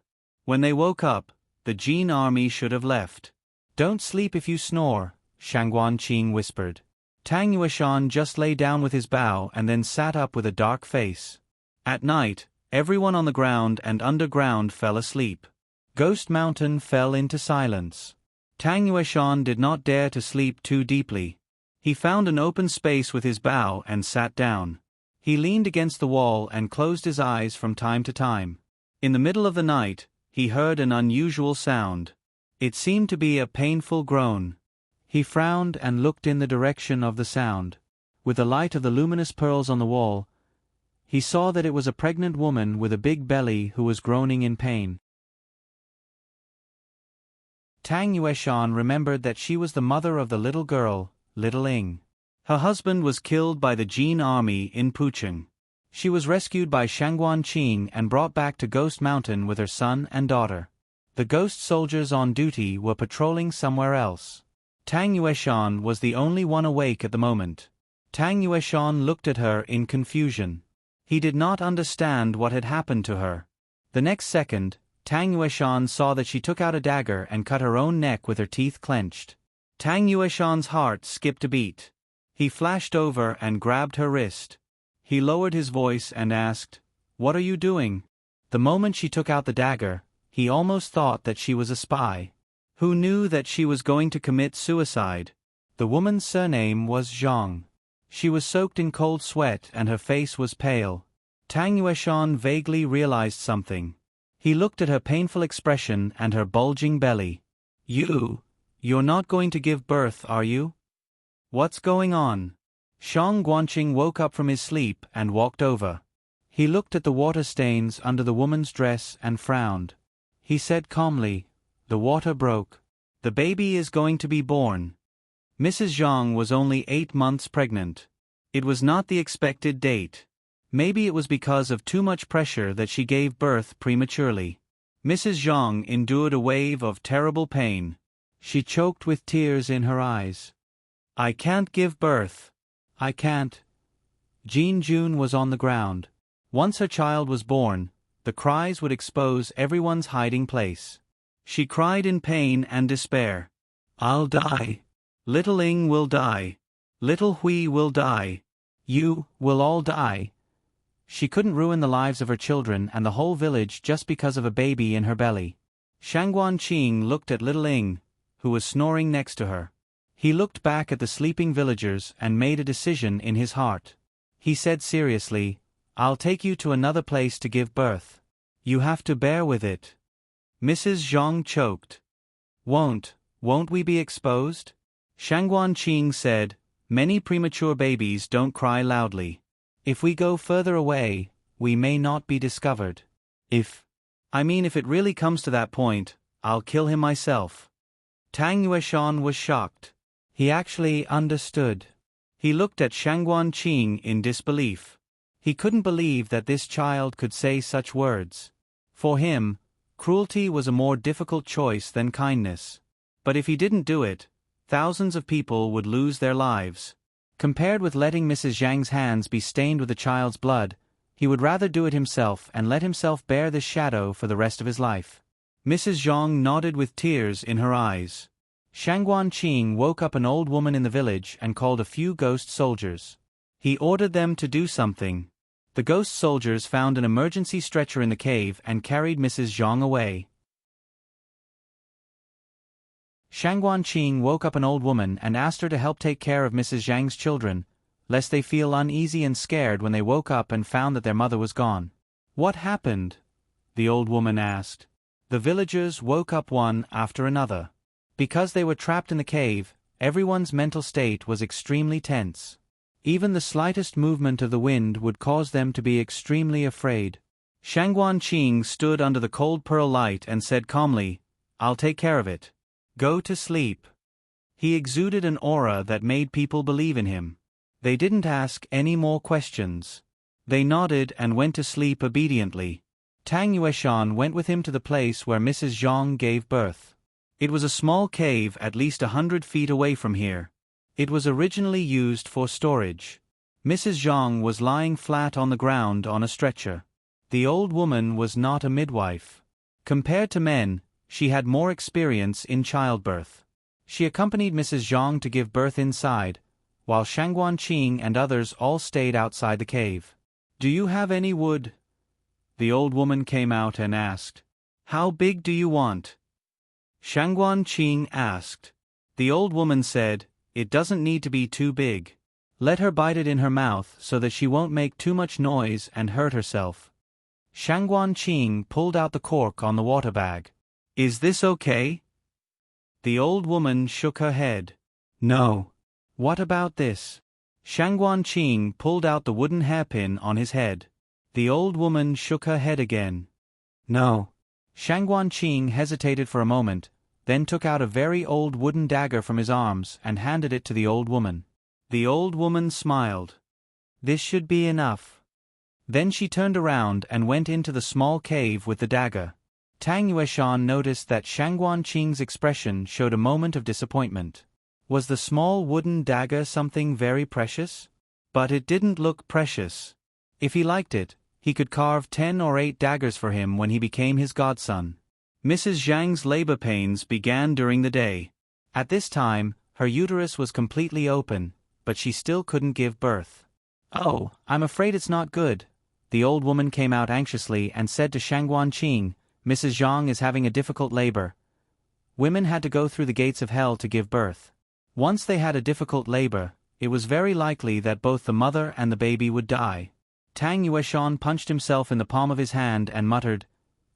When they woke up, the Jin army should have left. Don't sleep if you snore, Shangguan Qing whispered. Tang Yueshan just lay down with his bow and then sat up with a dark face. At night, everyone on the ground and underground fell asleep. Ghost Mountain fell into silence. Tang Yueshan did not dare to sleep too deeply. He found an open space with his bow and sat down. He leaned against the wall and closed his eyes from time to time. In the middle of the night, he heard an unusual sound. It seemed to be a painful groan. He frowned and looked in the direction of the sound. With the light of the luminous pearls on the wall, he saw that it was a pregnant woman with a big belly who was groaning in pain. Tang Yueshan remembered that she was the mother of the little girl, Little Ing. Her husband was killed by the Jin army in Pucheng. She was rescued by Shangguan Qing and brought back to Ghost Mountain with her son and daughter. The ghost soldiers on duty were patrolling somewhere else. Tang Yueshan was the only one awake at the moment. Tang Yueshan looked at her in confusion. He did not understand what had happened to her. The next second, Tang Yueshan saw that she took out a dagger and cut her own neck with her teeth clenched. Tang Yueshan's heart skipped a beat. He flashed over and grabbed her wrist. He lowered his voice and asked, "What are you doing?" The moment she took out the dagger, he almost thought that she was a spy. Who knew that she was going to commit suicide? The woman's surname was Zhang. She was soaked in cold sweat and her face was pale. Tang Yueshan vaguely realized something. He looked at her painful expression and her bulging belly. You're not going to give birth, are you? What's going on? Shang Guanqing woke up from his sleep and walked over. He looked at the water stains under the woman's dress and frowned. He said calmly, "The water broke. The baby is going to be born." Mrs. Zhang was only 8 months pregnant. It was not the expected date. Maybe it was because of too much pressure that she gave birth prematurely. Mrs. Zhang endured a wave of terrible pain. She choked with tears in her eyes. "I can't give birth. I can't." Jean Jun was on the ground. Once her child was born, the cries would expose everyone's hiding place. She cried in pain and despair. "I'll die. Little Ing will die. Little Hui will die. You will all die." She couldn't ruin the lives of her children and the whole village just because of a baby in her belly. Shangguan Qing looked at Little Ing, who was snoring next to her. He looked back at the sleeping villagers and made a decision in his heart. He said seriously, "I'll take you to another place to give birth. You have to bear with it." Mrs. Zhang choked. Won't we be exposed?" Shangguan Qing said, "Many premature babies don't cry loudly. If we go further away, we may not be discovered. If it really comes to that point, I'll kill him myself." Tang Yueshan was shocked. He actually understood. He looked at Shangguan Qing in disbelief. He couldn't believe that this child could say such words. For him, cruelty was a more difficult choice than kindness. But if he didn't do it, thousands of people would lose their lives. Compared with letting Mrs. Zhang's hands be stained with the child's blood, he would rather do it himself and let himself bear this shadow for the rest of his life. Mrs. Zhang nodded with tears in her eyes. Shangguan Qing woke up an old woman in the village and called a few ghost soldiers. He ordered them to do something. The ghost soldiers found an emergency stretcher in the cave and carried Mrs. Zhang away. Shangguan Qing woke up an old woman and asked her to help take care of Mrs. Zhang's children, lest they feel uneasy and scared when they woke up and found that their mother was gone. "What happened?" the old woman asked. The villagers woke up one after another. Because they were trapped in the cave, everyone's mental state was extremely tense. Even the slightest movement of the wind would cause them to be extremely afraid. Shangguan Qing stood under the cold pearl light and said calmly, "I'll take care of it. Go to sleep." He exuded an aura that made people believe in him. They didn't ask any more questions. They nodded and went to sleep obediently. Tang Yueshan went with him to the place where Mrs. Zhang gave birth. It was a small cave at least 100 feet away from here. It was originally used for storage. Mrs. Zhang was lying flat on the ground on a stretcher. The old woman was not a midwife. Compared to men, she had more experience in childbirth. She accompanied Mrs. Zhang to give birth inside, while Shangguan Qing and others all stayed outside the cave. "Do you have any wood?" The old woman came out and asked. "How big do you want?" Shangguan Qing asked. The old woman said, "It doesn't need to be too big. Let her bite it in her mouth so that she won't make too much noise and hurt herself." Shangguan Qing pulled out the cork on the water bag. "Is this okay?" The old woman shook her head. "No." "What about this?" Shangguan Qing pulled out the wooden hairpin on his head. The old woman shook her head again. "No." Shangguan Qing hesitated for a moment, then took out a very old wooden dagger from his arms and handed it to the old woman. The old woman smiled. "This should be enough." Then she turned around and went into the small cave with the dagger. Tang Yueshan noticed that Shangguan Qing's expression showed a moment of disappointment. Was the small wooden dagger something very precious? But it didn't look precious. If he liked it, he could carve 10 or 8 daggers for him when he became his godson. Mrs. Zhang's labor pains began during the day. At this time, her uterus was completely open, but she still couldn't give birth. "Oh, I'm afraid it's not good." The old woman came out anxiously and said to Shangguan Qing, "Mrs. Zhang is having a difficult labor. Women had to go through the gates of hell to give birth. Once they had a difficult labor, it was very likely that both the mother and the baby would die." Tang Yueshan punched himself in the palm of his hand and muttered,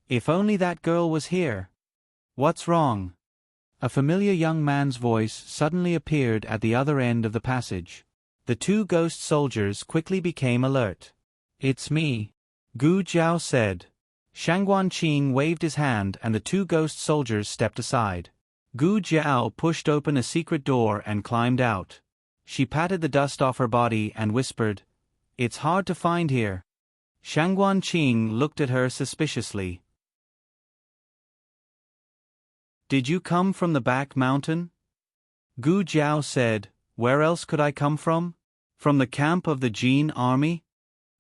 "If only that girl was here." "What's wrong?" A familiar young man's voice suddenly appeared at the other end of the passage. The 2 ghost soldiers quickly became alert. "It's me," Gu Jiao said. Shangguan Qing waved his hand and the 2 ghost soldiers stepped aside. Gu Jiao pushed open a secret door and climbed out. She patted the dust off her body and whispered, "It's hard to find here." Shangguan Qing looked at her suspiciously. "Did you come from the back mountain?" Gu Jiao said, "Where else could I come from? From the camp of the Jin army?"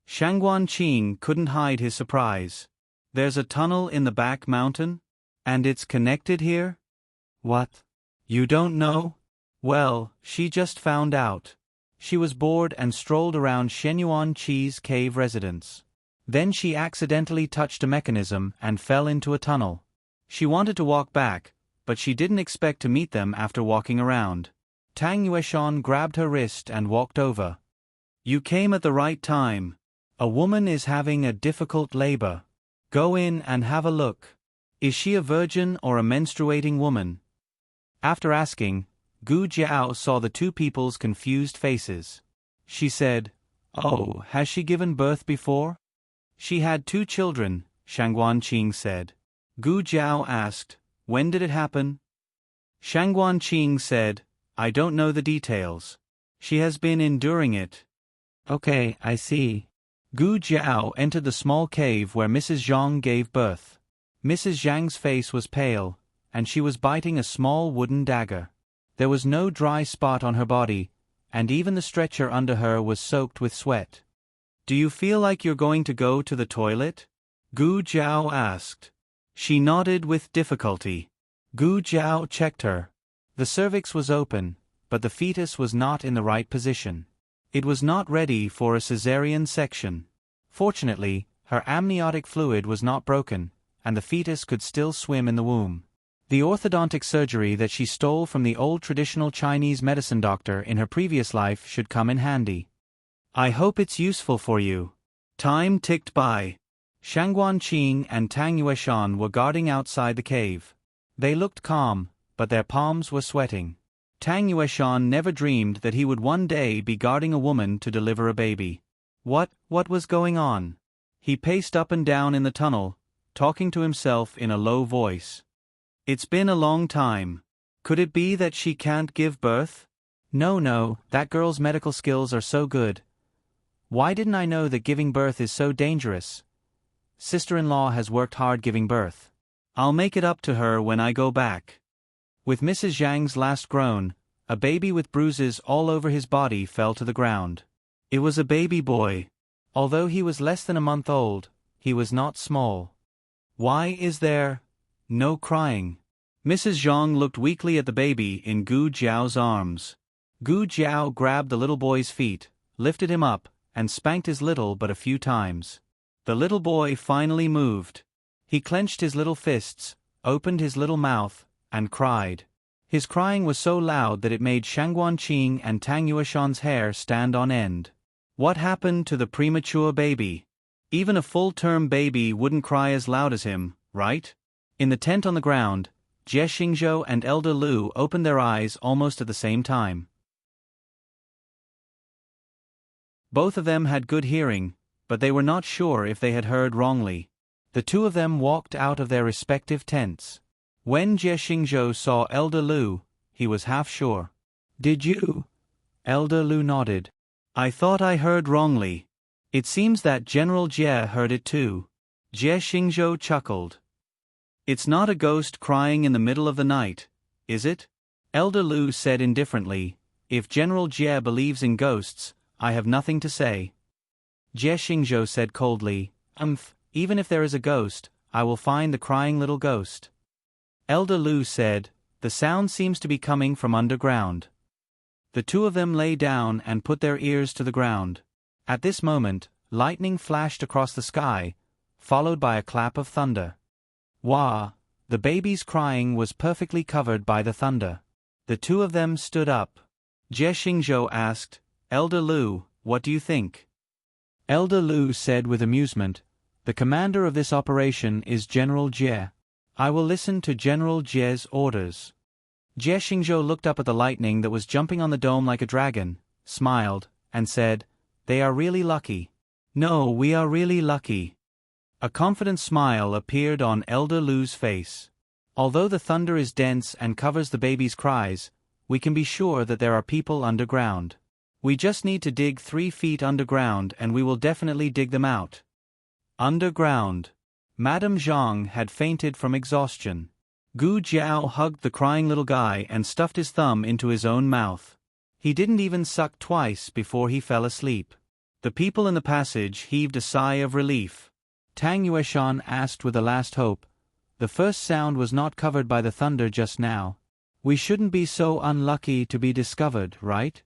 Shangguan Qing couldn't hide his surprise. "There's a tunnel in the back mountain? And it's connected here?" "What? You don't know?" "Well, she just found out." She was bored and strolled around Shenyuan Qi's cave residence. Then she accidentally touched a mechanism and fell into a tunnel. She wanted to walk back, but she didn't expect to meet them after walking around. Tang Yueshan grabbed her wrist and walked over. "You came at the right time. A woman is having a difficult labor. Go in and have a look. Is she a virgin or a menstruating woman?" After asking, Gu Jiao saw the 2 people's confused faces. She said, "Oh, has she given birth before?" "She had 2 children," Shangguan Qing said. Gu Jiao asked, "When did it happen?" Shangguan Qing said, "I don't know the details. She has been enduring it." "Okay, I see." Gu Jiao entered the small cave where Mrs. Zhang gave birth. Mrs. Zhang's face was pale, and she was biting a small wooden dagger. There was no dry spot on her body, and even the stretcher under her was soaked with sweat. "Do you feel like you're going to go to the toilet?" Gu Jiao asked. She nodded with difficulty. Gu Jiao checked her. The cervix was open, but the fetus was not in the right position. It was not ready for a cesarean section. Fortunately, her amniotic fluid was not broken, and the fetus could still swim in the womb. The orthodontic surgery that she stole from the old traditional Chinese medicine doctor in her previous life should come in handy. "I hope it's useful for you." Time ticked by. Shangguan Qing and Tang Yueshan were guarding outside the cave. They looked calm, but their palms were sweating. Tang Yueshan never dreamed that he would one day be guarding a woman to deliver a baby. What was going on? He paced up and down in the tunnel, talking to himself in a low voice. "It's been a long time. Could it be that she can't give birth? No, that girl's medical skills are so good. Why didn't I know that giving birth is so dangerous? Sister-in-law has worked hard giving birth. I'll make it up to her when I go back." With Mrs. Zhang's last groan, A baby with bruises all over his body fell to the ground. It was a baby boy. Although he was less than a month old, he was not small. Why is there no crying? Mrs. Zhang looked weakly at the baby in Gu Jiao's arms. Gu Jiao grabbed the little boy's feet, lifted him up, and spanked his little but a few times. The little boy finally moved. He clenched his little fists, opened his little mouth, and cried. His crying was so loud that it made Shangguanqing and Tang Yueshan's hair stand on end. What happened to the premature baby? Even a full-term baby wouldn't cry as loud as him, right? In the tent on the ground, Jie Xingzhou and Elder Lu opened their eyes almost at the same time. Both of them had good hearing, but they were not sure if they had heard wrongly. The two of them walked out of their respective tents. When Jie Xingzhou saw Elder Lu, he was half sure. "Did you?" Elder Lu nodded. "I thought I heard wrongly. It seems that General Jie heard it too." Jie Xingzhou chuckled. "It's not a ghost crying in the middle of the night, is it?" Elder Lu said indifferently, "If General Jie believes in ghosts, I have nothing to say." Jie Xingzhou said coldly, Even if there is a ghost, I will find the crying little ghost." Elder Lu said, "The sound seems to be coming from underground." The two of them lay down and put their ears to the ground. At this moment, lightning flashed across the sky, followed by a clap of thunder. Wah! The baby's crying was perfectly covered by the thunder. The two of them stood up. Jie Xingzhou asked, "Elder Lu, what do you think?" Elder Lu said with amusement, "The commander of this operation is General Jie. I will listen to General Jie's orders." Jie Xingzhou looked up at the lightning that was jumping on the dome like a dragon, smiled, and said, "They are really lucky." "No, we are really lucky." A confident smile appeared on Elder Lu's face. "Although the thunder is dense and covers the baby's cries, we can be sure that there are people underground. We just need to dig 3 feet underground and we will definitely dig them out." Underground. Madame Zhang had fainted from exhaustion. Gu Jiao hugged the crying little guy and stuffed his thumb into his own mouth. He didn't even suck twice before he fell asleep. The people in the passage heaved a sigh of relief. Tang Yueshan asked with a last hope, "The first sound was not covered by the thunder just now. We shouldn't be so unlucky to be discovered, right?"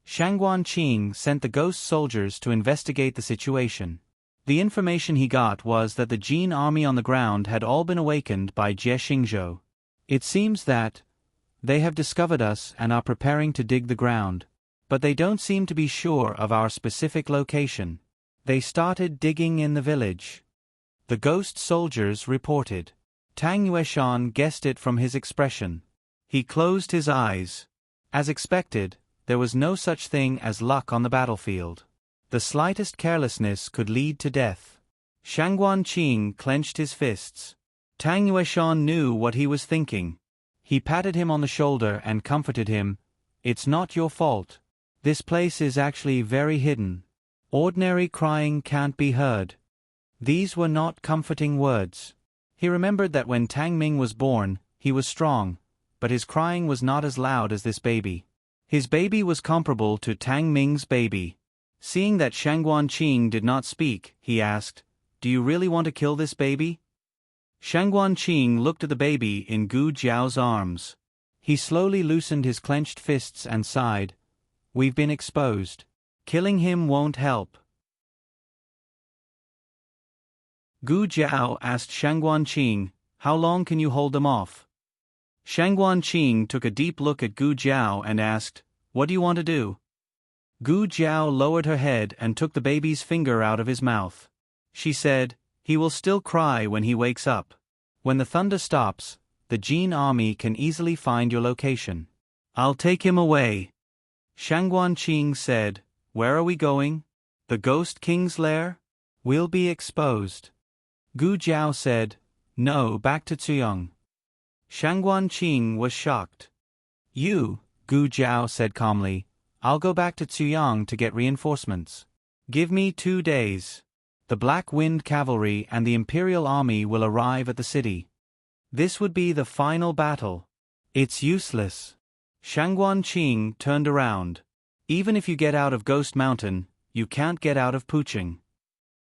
Shangguanqing sent the ghost soldiers to investigate the situation. The information he got was that the Jin army on the ground had all been awakened by Jie Xingzhou. "It seems that they have discovered us and are preparing to dig the ground. But they don't seem to be sure of our specific location. They started digging in the village," the ghost soldiers reported. Tang Yueshan guessed it from his expression. He closed his eyes. As expected, there was no such thing as luck on the battlefield. The slightest carelessness could lead to death. Shangguanqing clenched his fists. Tang Yueshan knew what he was thinking. He patted him on the shoulder and comforted him. "It's not your fault. This place is actually very hidden. Ordinary crying can't be heard." These were not comforting words. He remembered that when Tang Ming was born, he was strong, but his crying was not as loud as this baby. His baby was comparable to Tang Ming's baby. Seeing that Shangguanqing did not speak, he asked, "Do you really want to kill this baby?" Shangguanqing looked at the baby in Gu Jiao's arms. He slowly loosened his clenched fists and sighed. "We've been exposed. Killing him won't help." Gu Jiao asked Shangguanqing, "How long can you hold them off?" Shangguanqing took a deep look at Gu Jiao and asked, "What do you want to do?" Gu Jiao lowered her head and took the baby's finger out of his mouth. She said, "He will still cry when he wakes up. When the thunder stops, the Jin army can easily find your location. I'll take him away." Shangguanqing said, "Where are we going? The Ghost King's lair? We'll be exposed." Gu Jiao said, "No, back to Cuyong." Shangguanqing was shocked. "You," Gu Jiao said calmly, "I'll go back to Cuyong to get reinforcements. Give me 2 days. The Black Wind Cavalry and the Imperial Army will arrive at the city. This would be the final battle. It's useless. Shangguan Qing turned around. Even if you get out of Ghost Mountain, you can't get out of Puching.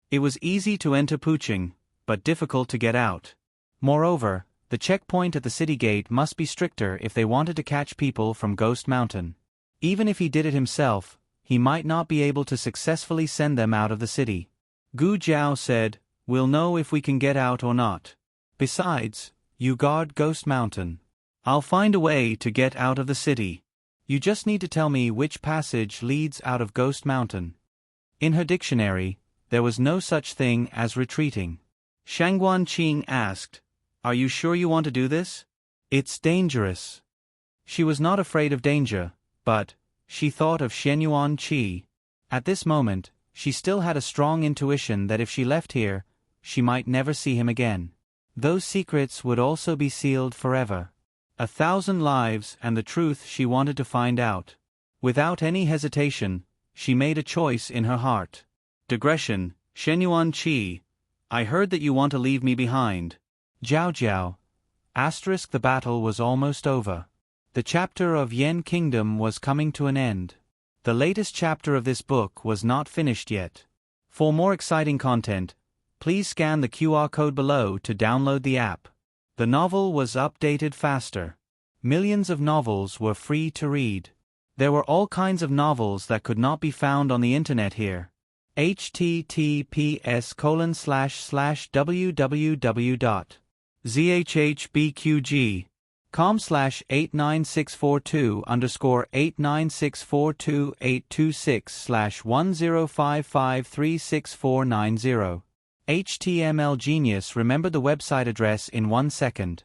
It was easy to enter Puching, but difficult to get out. Moreover, the checkpoint at the city gate must be stricter if they wanted to catch people from Ghost Mountain. Even if he did it himself, he might not be able to successfully send them out of the city. Gu Jiao said, "We'll know if we can get out or not. Besides, you guard Ghost Mountain. I'll find a way to get out of the city. You just need to tell me which passage leads out of Ghost Mountain." In her dictionary, there was no such thing as retreating. Shangguan Qing asked, "Are you sure you want to do this? It's dangerous." She was not afraid of danger, but she thought of Shenyuan Qi. At this moment, she still had a strong intuition that if she left here, she might never see him again. Those secrets would also be sealed forever. 1,000 lives and the truth she wanted to find out. Without any hesitation, she made a choice in her heart. Digression, Shenyuan Qi, I heard that you want to leave me behind. Jiao Jiao. Asterisk the battle was almost over. The chapter of Yen Kingdom was coming to an end. The latest chapter of this book was not finished yet. For more exciting content, please scan the QR code below to download the app. The novel was updated faster. Millions of novels were free to read. There were all kinds of novels that could not be found on the internet here. https://www.zhbqg.com/89642_8964286/1055364990. HTML Genius remembered the website address in 1 second.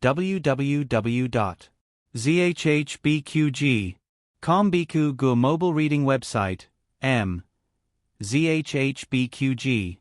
www.zhbqg.com Biku Gu mobile reading website, m. zhbqg.com.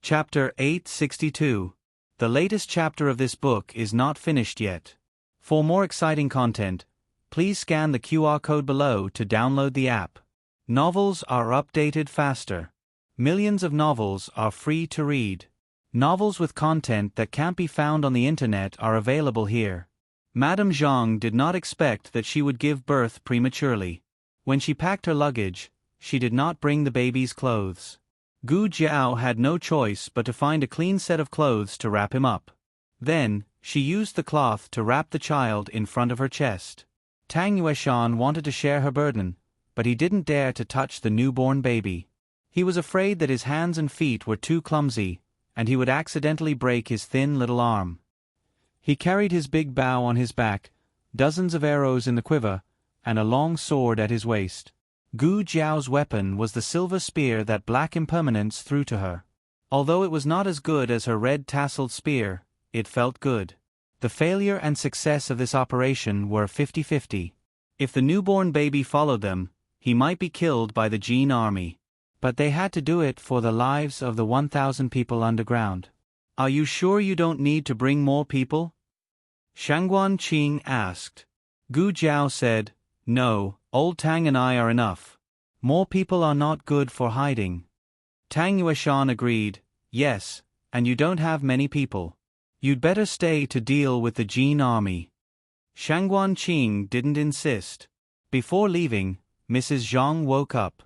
Chapter 862. The latest chapter of this book is not finished yet. For more exciting content, please scan the QR code below to download the app. Novels are updated faster. Millions of novels are free to read. Novels with content that can't be found on the internet are available here. Madame Zhang did not expect that she would give birth prematurely. When she packed her luggage, she did not bring the baby's clothes. Gu Jiao had no choice but to find a clean set of clothes to wrap him up. Then, she used the cloth to wrap the child in front of her chest. Tang Yueshan wanted to share her burden, but he didn't dare to touch the newborn baby. He was afraid that his hands and feet were too clumsy, and he would accidentally break his thin little arm. He carried his big bow on his back, dozens of arrows in the quiver, and a long sword at his waist. Gu Jiao's weapon was the silver spear that Black Impermanence threw to her. Although it was not as good as her red tasseled spear, it felt good. The failure and success of this operation were 50-50. If the newborn baby followed them, he might be killed by the Jin army. But they had to do it for the lives of the 1,000 people underground. "Are you sure you don't need to bring more people?" Shangguan Qing asked. Gu Jiao said, "No, old Tang and I are enough. More people are not good for hiding." Tang Yueshan agreed, "Yes, and you don't have many people. You'd better stay to deal with the Jin army." Shangguan Qing didn't insist. Before leaving, Mrs. Zhang woke up.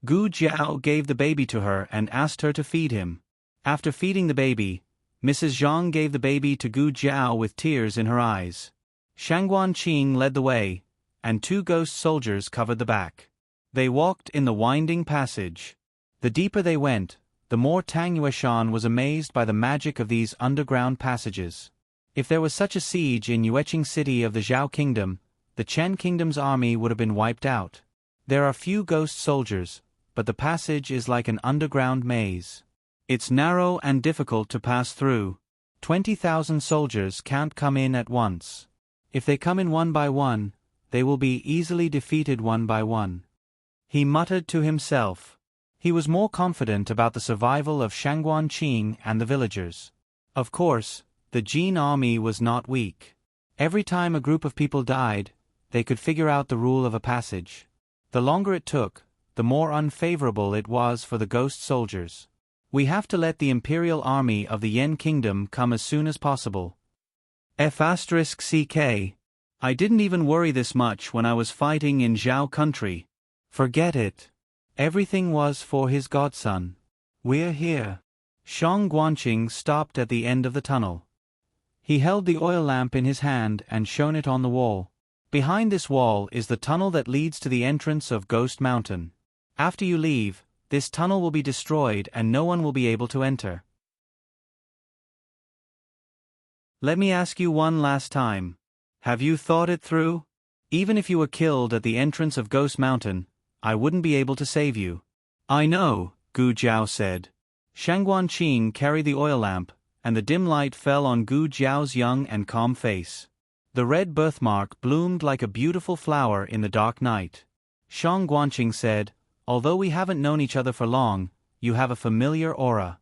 Gu Jiao gave the baby to her and asked her to feed him. After feeding the baby, Mrs. Zhang gave the baby to Gu Jiao with tears in her eyes. Shangguan Qing led the way, and 2 ghost soldiers covered the back. They walked in the winding passage. The deeper they went, the more Tang Yueshan was amazed by the magic of these underground passages. If there was such a siege in Yueqing City of the Zhao Kingdom, the Chen Kingdom's army would have been wiped out. There are few ghost soldiers, but the passage is like an underground maze. It's narrow and difficult to pass through. 20,000 soldiers can't come in at once. If they come in one by one, they will be easily defeated one by one. He muttered to himself. He was more confident about the survival of Shangguan Qing and the villagers. Of course, the Jin army was not weak. Every time a group of people died, they could figure out the rule of a passage. The longer it took, the more unfavorable it was for the ghost soldiers. We have to let the imperial army of the Yen Kingdom come as soon as possible. F***CK. I didn't even worry this much when I was fighting in Zhao country. Forget it. Everything was for his godson. We're here. Shang Guanqing stopped at the end of the tunnel. He held the oil lamp in his hand and shone it on the wall. Behind this wall is the tunnel that leads to the entrance of Ghost Mountain. After you leave, this tunnel will be destroyed and no one will be able to enter. Let me ask you one last time. Have you thought it through? Even if you were killed at the entrance of Ghost Mountain, I wouldn't be able to save you. I know, Gu Jiao said. Shang Guanqing carried the oil lamp, and the dim light fell on Gu Jiao's young and calm face. The red birthmark bloomed like a beautiful flower in the dark night. Shang Guanqing said, although we haven't known each other for long, you have a familiar aura.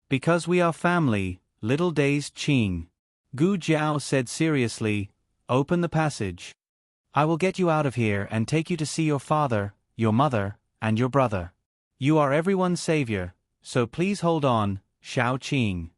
Because we are family, little dazed Qing. Gu Jiao said seriously, open the passage. I will get you out of here and take you to see your father, your mother, and your brother. You are everyone's savior, so please hold on, Shao Qing.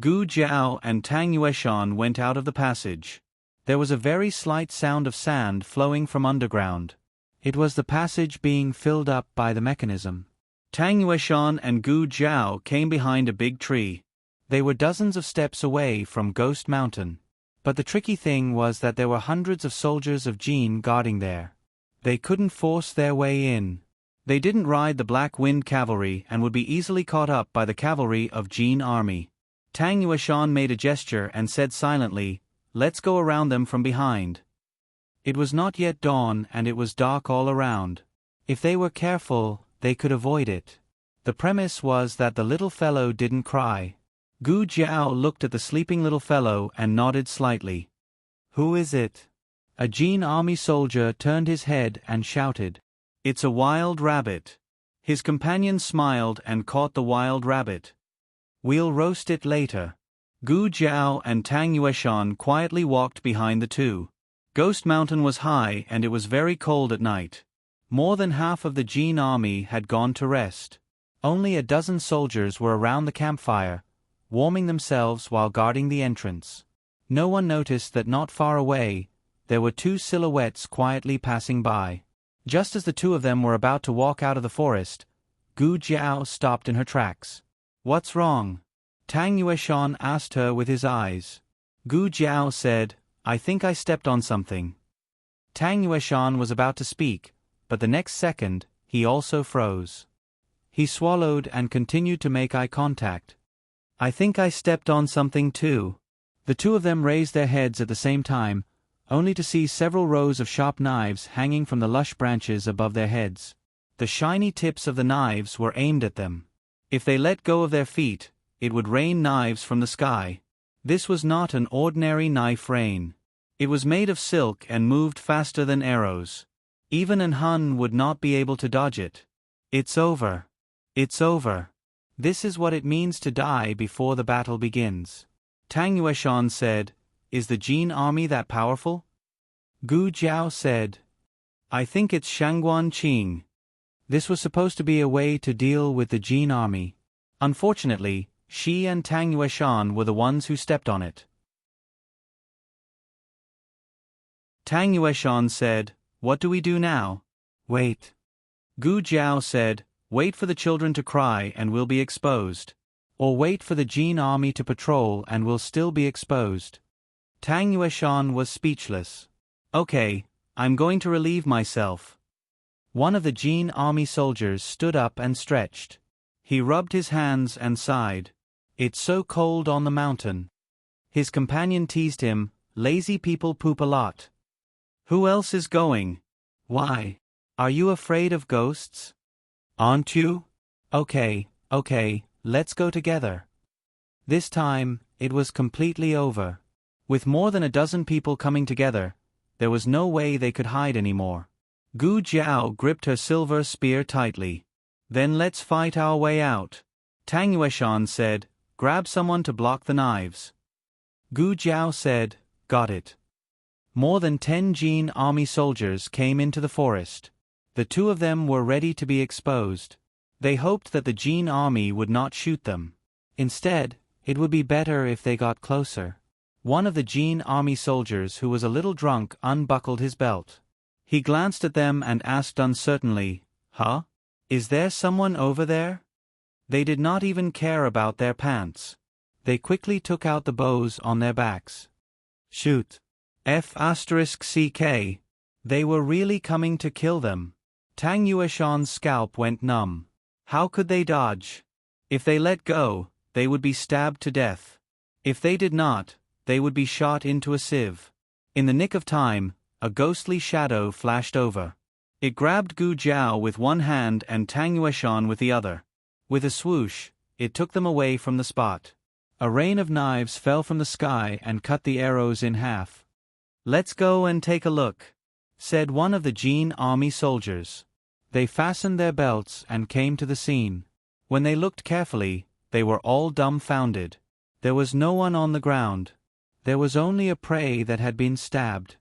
Gu Jiao and Tang Yueshan went out of the passage. There was a very slight sound of sand flowing from underground. It was the passage being filled up by the mechanism. Tang Yueshan and Gu Jiao came behind a big tree. They were dozens of steps away from Ghost Mountain. But the tricky thing was that there were hundreds of soldiers of Jin guarding there. They couldn't force their way in. They didn't ride the Black Wind cavalry and would be easily caught up by the cavalry of Jin army. Tang Yueshan made a gesture and said silently, let's go around them from behind. It was not yet dawn and it was dark all around. If they were careful, they could avoid it. The premise was that the little fellow didn't cry. Gu Jiao looked at the sleeping little fellow and nodded slightly. Who is it? A Jin army soldier turned his head and shouted. It's a wild rabbit. His companion smiled and caught the wild rabbit. We'll roast it later. Gu Jiao and Tang Yueshan quietly walked behind the two. Ghost Mountain was high and it was very cold at night. More than half of the Jin army had gone to rest. Only a dozen soldiers were around the campfire, warming themselves while guarding the entrance. No one noticed that not far away, there were two silhouettes quietly passing by. Just as the two of them were about to walk out of the forest, Gu Jiao stopped in her tracks. What's wrong? Tang Yueshan asked her with his eyes. Gu Jiao said, I think I stepped on something. Tang Yueshan was about to speak, but the next second, he also froze. He swallowed and continued to make eye contact. I think I stepped on something too. The two of them raised their heads at the same time, only to see several rows of sharp knives hanging from the lush branches above their heads. The shiny tips of the knives were aimed at them. If they let go of their feet, it would rain knives from the sky. This was not an ordinary knife rain. It was made of silk and moved faster than arrows. Even an Hun would not be able to dodge it. It's over. It's over. This is what it means to die before the battle begins. Tang Yueshan said, Is the Jin army that powerful? Gu Jiao said, I think it's Shang Guanqing. This was supposed to be a way to deal with the Jin army. Unfortunately, she and Tang Yueshan were the ones who stepped on it. Tang Yueshan said, What do we do now? Wait. Gu Jiao said, Wait for the children to cry and we'll be exposed. Or wait for the Jin army to patrol and we'll still be exposed. Tang Yueshan was speechless. Okay, I'm going to relieve myself. One of the Jin army soldiers stood up and stretched. He rubbed his hands and sighed. It's so cold on the mountain. His companion teased him, Lazy people poop a lot. Who else is going? Why? Are you afraid of ghosts? Aren't you? Okay, let's go together. This time, it was completely over. With more than a dozen people coming together, there was no way they could hide anymore. Gu Jiao gripped her silver spear tightly. Then let's fight our way out. Tang Yueshan said, Grab someone to block the knives. Gu Jiao said, Got it. More than 10 Jin army soldiers came into the forest. The two of them were ready to be exposed. They hoped that the Jin army would not shoot them. Instead, it would be better if they got closer. One of the Jin army soldiers who was a little drunk unbuckled his belt. He glanced at them and asked uncertainly, "Huh? Is there someone over there?" They did not even care about their pants. They quickly took out the bows on their backs. Shoot. F***CK. They were really coming to kill them. Tang Yueshan's scalp went numb. How could they dodge? If they let go, they would be stabbed to death. If they did not, they would be shot into a sieve. In the nick of time, a ghostly shadow flashed over. It grabbed Gu Jiao with one hand and Tang Yueshan with the other. With a swoosh, it took them away from the spot. A rain of knives fell from the sky and cut the arrows in half. "Let's go and take a look," said one of the Jin army soldiers. They fastened their belts and came to the scene. When they looked carefully, they were all dumbfounded. There was no one on the ground. There was only a prey that had been stabbed.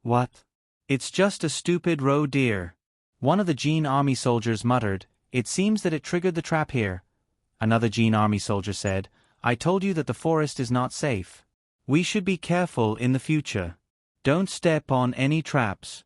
"What? It's just a stupid roe deer," one of the Jin army soldiers muttered. "It seems that it triggered the trap here." Another Jin army soldier said, "I told you that the forest is not safe. We should be careful in the future. Don't step on any traps."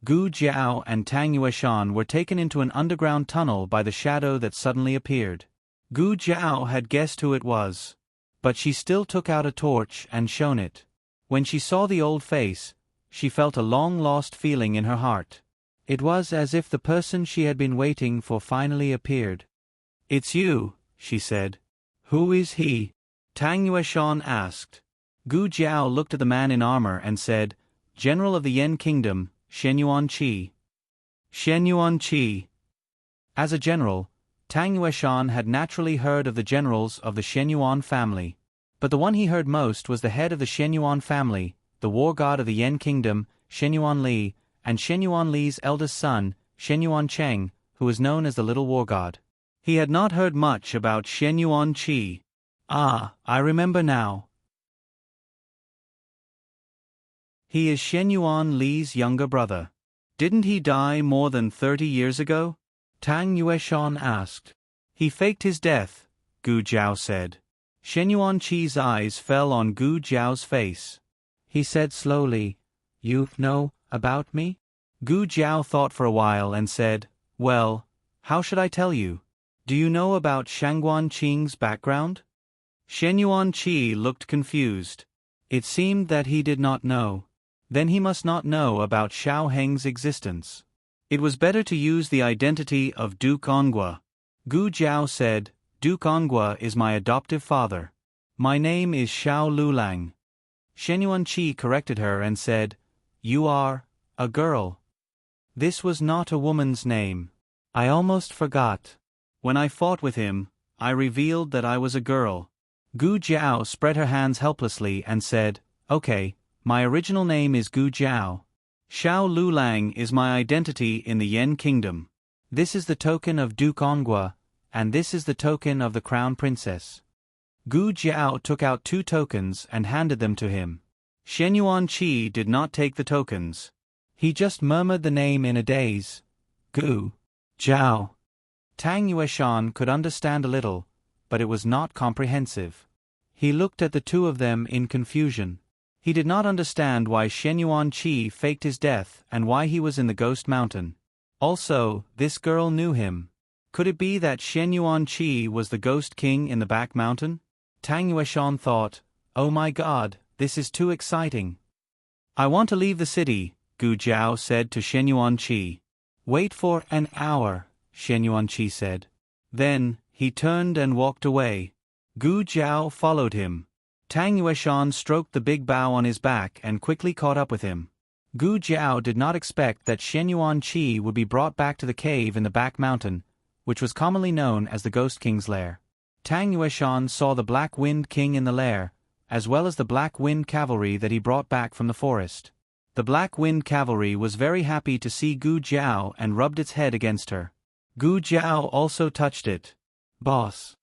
Gu Jiao and Tang Yueshan were taken into an underground tunnel by the shadow that suddenly appeared. Gu Jiao had guessed who it was. But she still took out a torch and shone it. When she saw the old face, she felt a long-lost feeling in her heart. It was as if the person she had been waiting for finally appeared. "It's you," she said. "Who is he?" Tang Yueshan asked. Gu Jiao looked at the man in armor and said, "General of the Yen Kingdom, Shenyuan Qi." Shenyuan Qi. As a general, Tang Yueshan had naturally heard of the generals of the Shenyuan family. But the one he heard most was the head of the Shenyuan family, the war god of the Yen Kingdom, Shenyuan Li, and Shenyuan Li's eldest son, Shenyuan Cheng, who was known as the Little War God. He had not heard much about Shenyuan Qi. "Ah, I remember now. He is Shenyuan Li's younger brother. Didn't he die more than 30 years ago?" Tang Yueshan asked. "He faked his death," Gu Jiao said. Shenyuan Qi's eyes fell on Gu Jiao's face. He said slowly, "You know about me?" Gu Jiao thought for a while and said, "Well, how should I tell you? Do you know about Shangguan Qing's background?" Shenyuan Qi looked confused. It seemed that he did not know. Then he must not know about Xiao Heng's existence. It was better to use the identity of Duke Ongwa. Gu Jiao said, "Duke Ongwa is my adoptive father. My name is Xiao Lulang." Shenyuan Qi corrected her and said, "You are a girl. This was not a woman's name. I almost forgot. When I fought with him, I revealed that I was a girl." Gu Jiao spread her hands helplessly and said, "Okay, my original name is Gu Jiao. Xiao Lulang is my identity in the Yen Kingdom. This is the token of Duke Ongwa, and this is the token of the Crown Princess." Gu Jiao took out 2 tokens and handed them to him. Shenyuan Qi did not take the tokens. He just murmured the name in a daze. Gu Jiao. Tang Yueshan could understand a little, but it was not comprehensive. He looked at the two of them in confusion. He did not understand why Shenyuan Qi faked his death and why he was in the Ghost Mountain. Also, this girl knew him. Could it be that Shenyuan Qi was the Ghost King in the back mountain? Tang Yueshan thought, "Oh my god, this is too exciting." "I want to leave the city," Gu Jiao said to Shenyuan Qi. "Wait for an hour," Shenyuan Qi said. Then, he turned and walked away. Gu Jiao followed him. Tang Yueshan stroked the big bough on his back and quickly caught up with him. Gu Jiao did not expect that Shenyuan Qi would be brought back to the cave in the back mountain, which was commonly known as the Ghost King's lair. Tang Yueshan saw the Black Wind King in the lair, as well as the Black Wind Cavalry that he brought back from the forest. The Black Wind Cavalry was very happy to see Gu Jiao and rubbed its head against her. Gu Jiao also touched it. "Boss."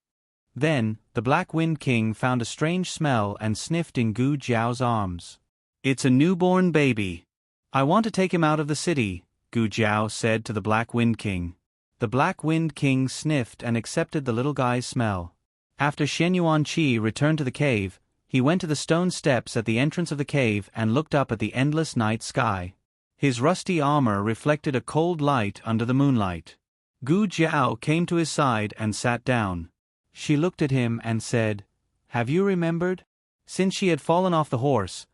Then, the Black Wind King found a strange smell and sniffed in Gu Jiao's arms. "It's a newborn baby. I want to take him out of the city," Gu Jiao said to the Black Wind King. The Black Wind King sniffed and accepted the little guy's smell. After Shen Yuan-Chi returned to the cave, he went to the stone steps at the entrance of the cave and looked up at the endless night sky. His rusty armor reflected a cold light under the moonlight. Gu Jiao came to his side and sat down. She looked at him and said, "Have you remembered?" Since she had fallen off the horse,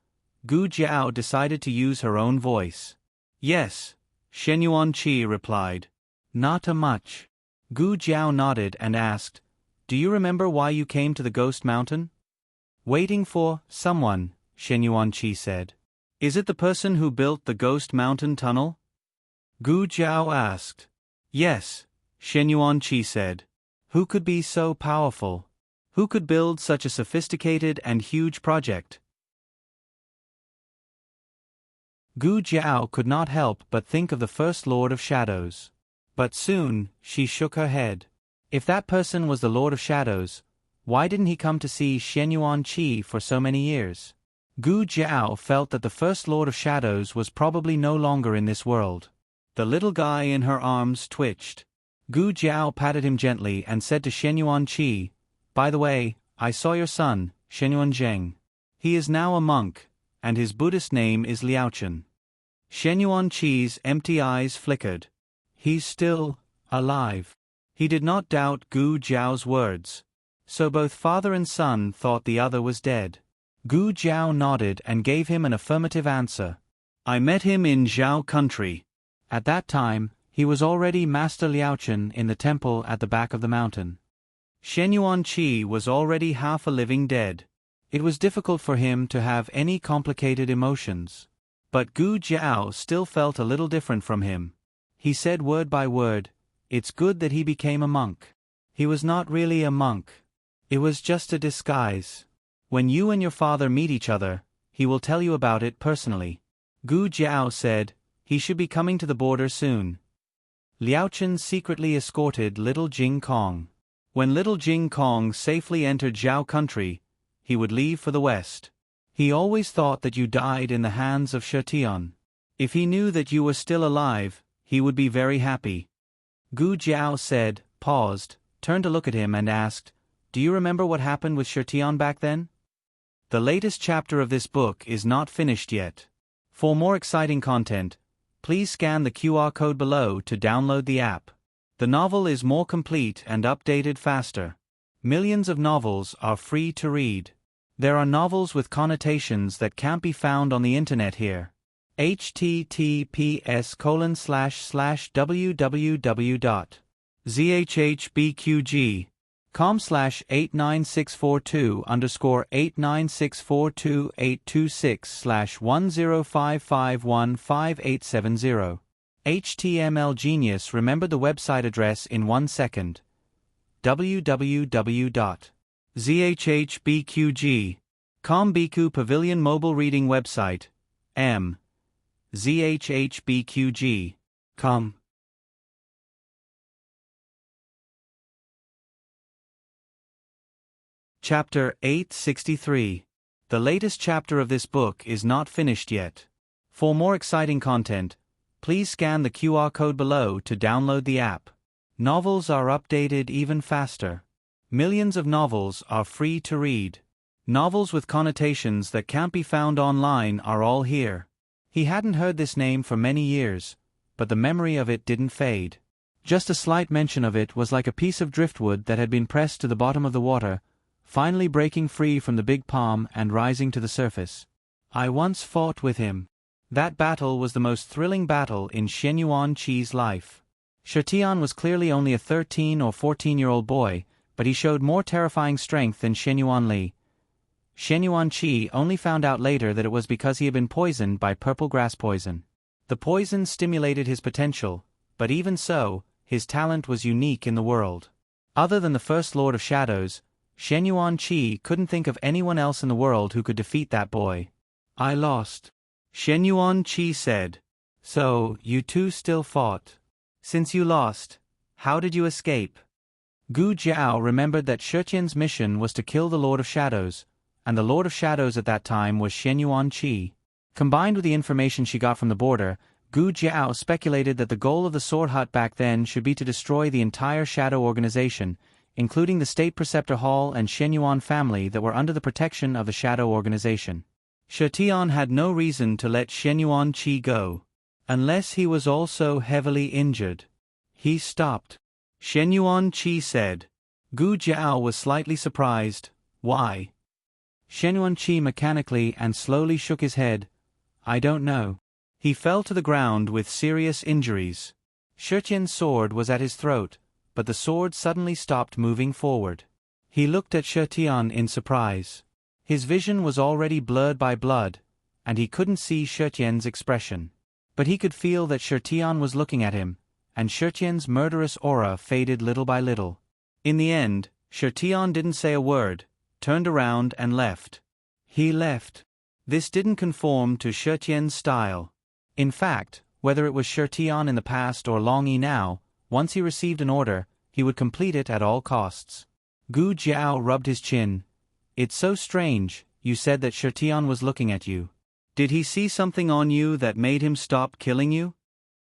Gu Jiao decided to use her own voice. "Yes," Shen Yuan-Chi replied. "Not a much." Gu Jiao nodded and asked, "Do you remember why you came to the Ghost Mountain?" "Waiting for someone," Shen Yuan-Chi said. "Is it the person who built the Ghost Mountain tunnel?" Gu Jiao asked. "Yes," Shen Yuan-Chi said. "Who could be so powerful? Who could build such a sophisticated and huge project?" Gu Jiao could not help but think of the First Lord of Shadows. But soon, she shook her head. If that person was the Lord of Shadows, why didn't he come to see Shen Yuan-Chi for so many years? Gu Jiao felt that the First Lord of Shadows was probably no longer in this world. The little guy in her arms twitched. Gu Jiao patted him gently and said to Shen Yuan-Chi, "By the way, I saw your son, Shen Yuanzheng. He is now a monk, and his Buddhist name is Liaochen." Shen Yuan-Chi's empty eyes flickered. "He's still alive." He did not doubt Gu Jiao's words. So both father and son thought the other was dead. Gu Jiao nodded and gave him an affirmative answer. "I met him in Zhao country." At that time, he was already Master Liaochen in the temple at the back of the mountain. Shen Yuan-Chi was already half a living dead. It was difficult for him to have any complicated emotions. But Gu Jiao still felt a little different from him. He said word by word, "It's good that he became a monk." He was not really a monk. It was just a disguise. When you and your father meet each other, he will tell you about it personally. Gu Jiao said, he should be coming to the border soon. Liaochen secretly escorted little Jing Kong. When little Jing Kong safely entered Zhao country, he would leave for the west. He always thought that you died in the hands of Shetian. If he knew that you were still alive, he would be very happy. Gu Jiao said, paused, turned to look at him and asked, "Do you remember what happened with Shetian back then?" The latest chapter of this book is not finished yet. For more exciting content, please scan the QR code below to download the app. The novel is more complete and updated faster. Millions of novels are free to read. There are novels with connotations that can't be found on the internet here. https://www.zhbqg.com/89642-826/1055155870. HTML Genius remembered the website address in 1 second. www.zhbqg.com Biku Pavilion Mobile Reading Website. zhbqg.com. Chapter 863. The latest chapter of this book is not finished yet. For more exciting content, please scan the QR code below to download the app. Novels are updated even faster. Millions of novels are free to read. Novels with connotations that can't be found online are all here. He hadn't heard this name for many years, but the memory of it didn't fade. Just a slight mention of it was like a piece of driftwood that had been pressed to the bottom of the water, finally breaking free from the big palm and rising to the surface. I once fought with him. That battle was the most thrilling battle in Shen Yuan-Chi's life. Shetian was clearly only a 13 or 14-year-old boy, but he showed more terrifying strength than Shen Yuan-Li. Shen Yuan-Chi only found out later that it was because he had been poisoned by purple grass poison. The poison stimulated his potential, but even so, his talent was unique in the world. Other than the First Lord of Shadows, Shen Yuan-Chi couldn't think of anyone else in the world who could defeat that boy. "I lost," Shen Yuan-Chi said. "So, you two still fought. Since you lost, how did you escape?" Gu Jiao remembered that Shetian's mission was to kill the Lord of Shadows, and the Lord of Shadows at that time was Shen Yuan-Chi. Combined with the information she got from the border, Gu Jiao speculated that the goal of the Sword Hut back then should be to destroy the entire Shadow Organization, including the State Preceptor Hall and Shenyuan family that were under the protection of the Shadow Organization. Shi Tian had no reason to let Shenyuan Qi go, unless he was also heavily injured. He stopped. Shenyuan Qi said. Gu Jiao was slightly surprised. Why? Shenyuan Qi mechanically and slowly shook his head. I don't know. He fell to the ground with serious injuries. Shi Tian's sword was at his throat, but the sword suddenly stopped moving forward. He looked at Shi Tian in surprise. His vision was already blurred by blood, and he couldn't see Shi Tian's expression. But he could feel that Shi Tian was looking at him, and Shi Tian's murderous aura faded little by little. In the end, Shi Tian didn't say a word, turned around and left. He left. This didn't conform to Shi Tian's style. In fact, whether it was Shi Tian in the past or Long Yi now, once he received an order, he would complete it at all costs. Gu Jiao rubbed his chin. It's so strange, you said that Shi Tian was looking at you. Did he see something on you that made him stop killing you?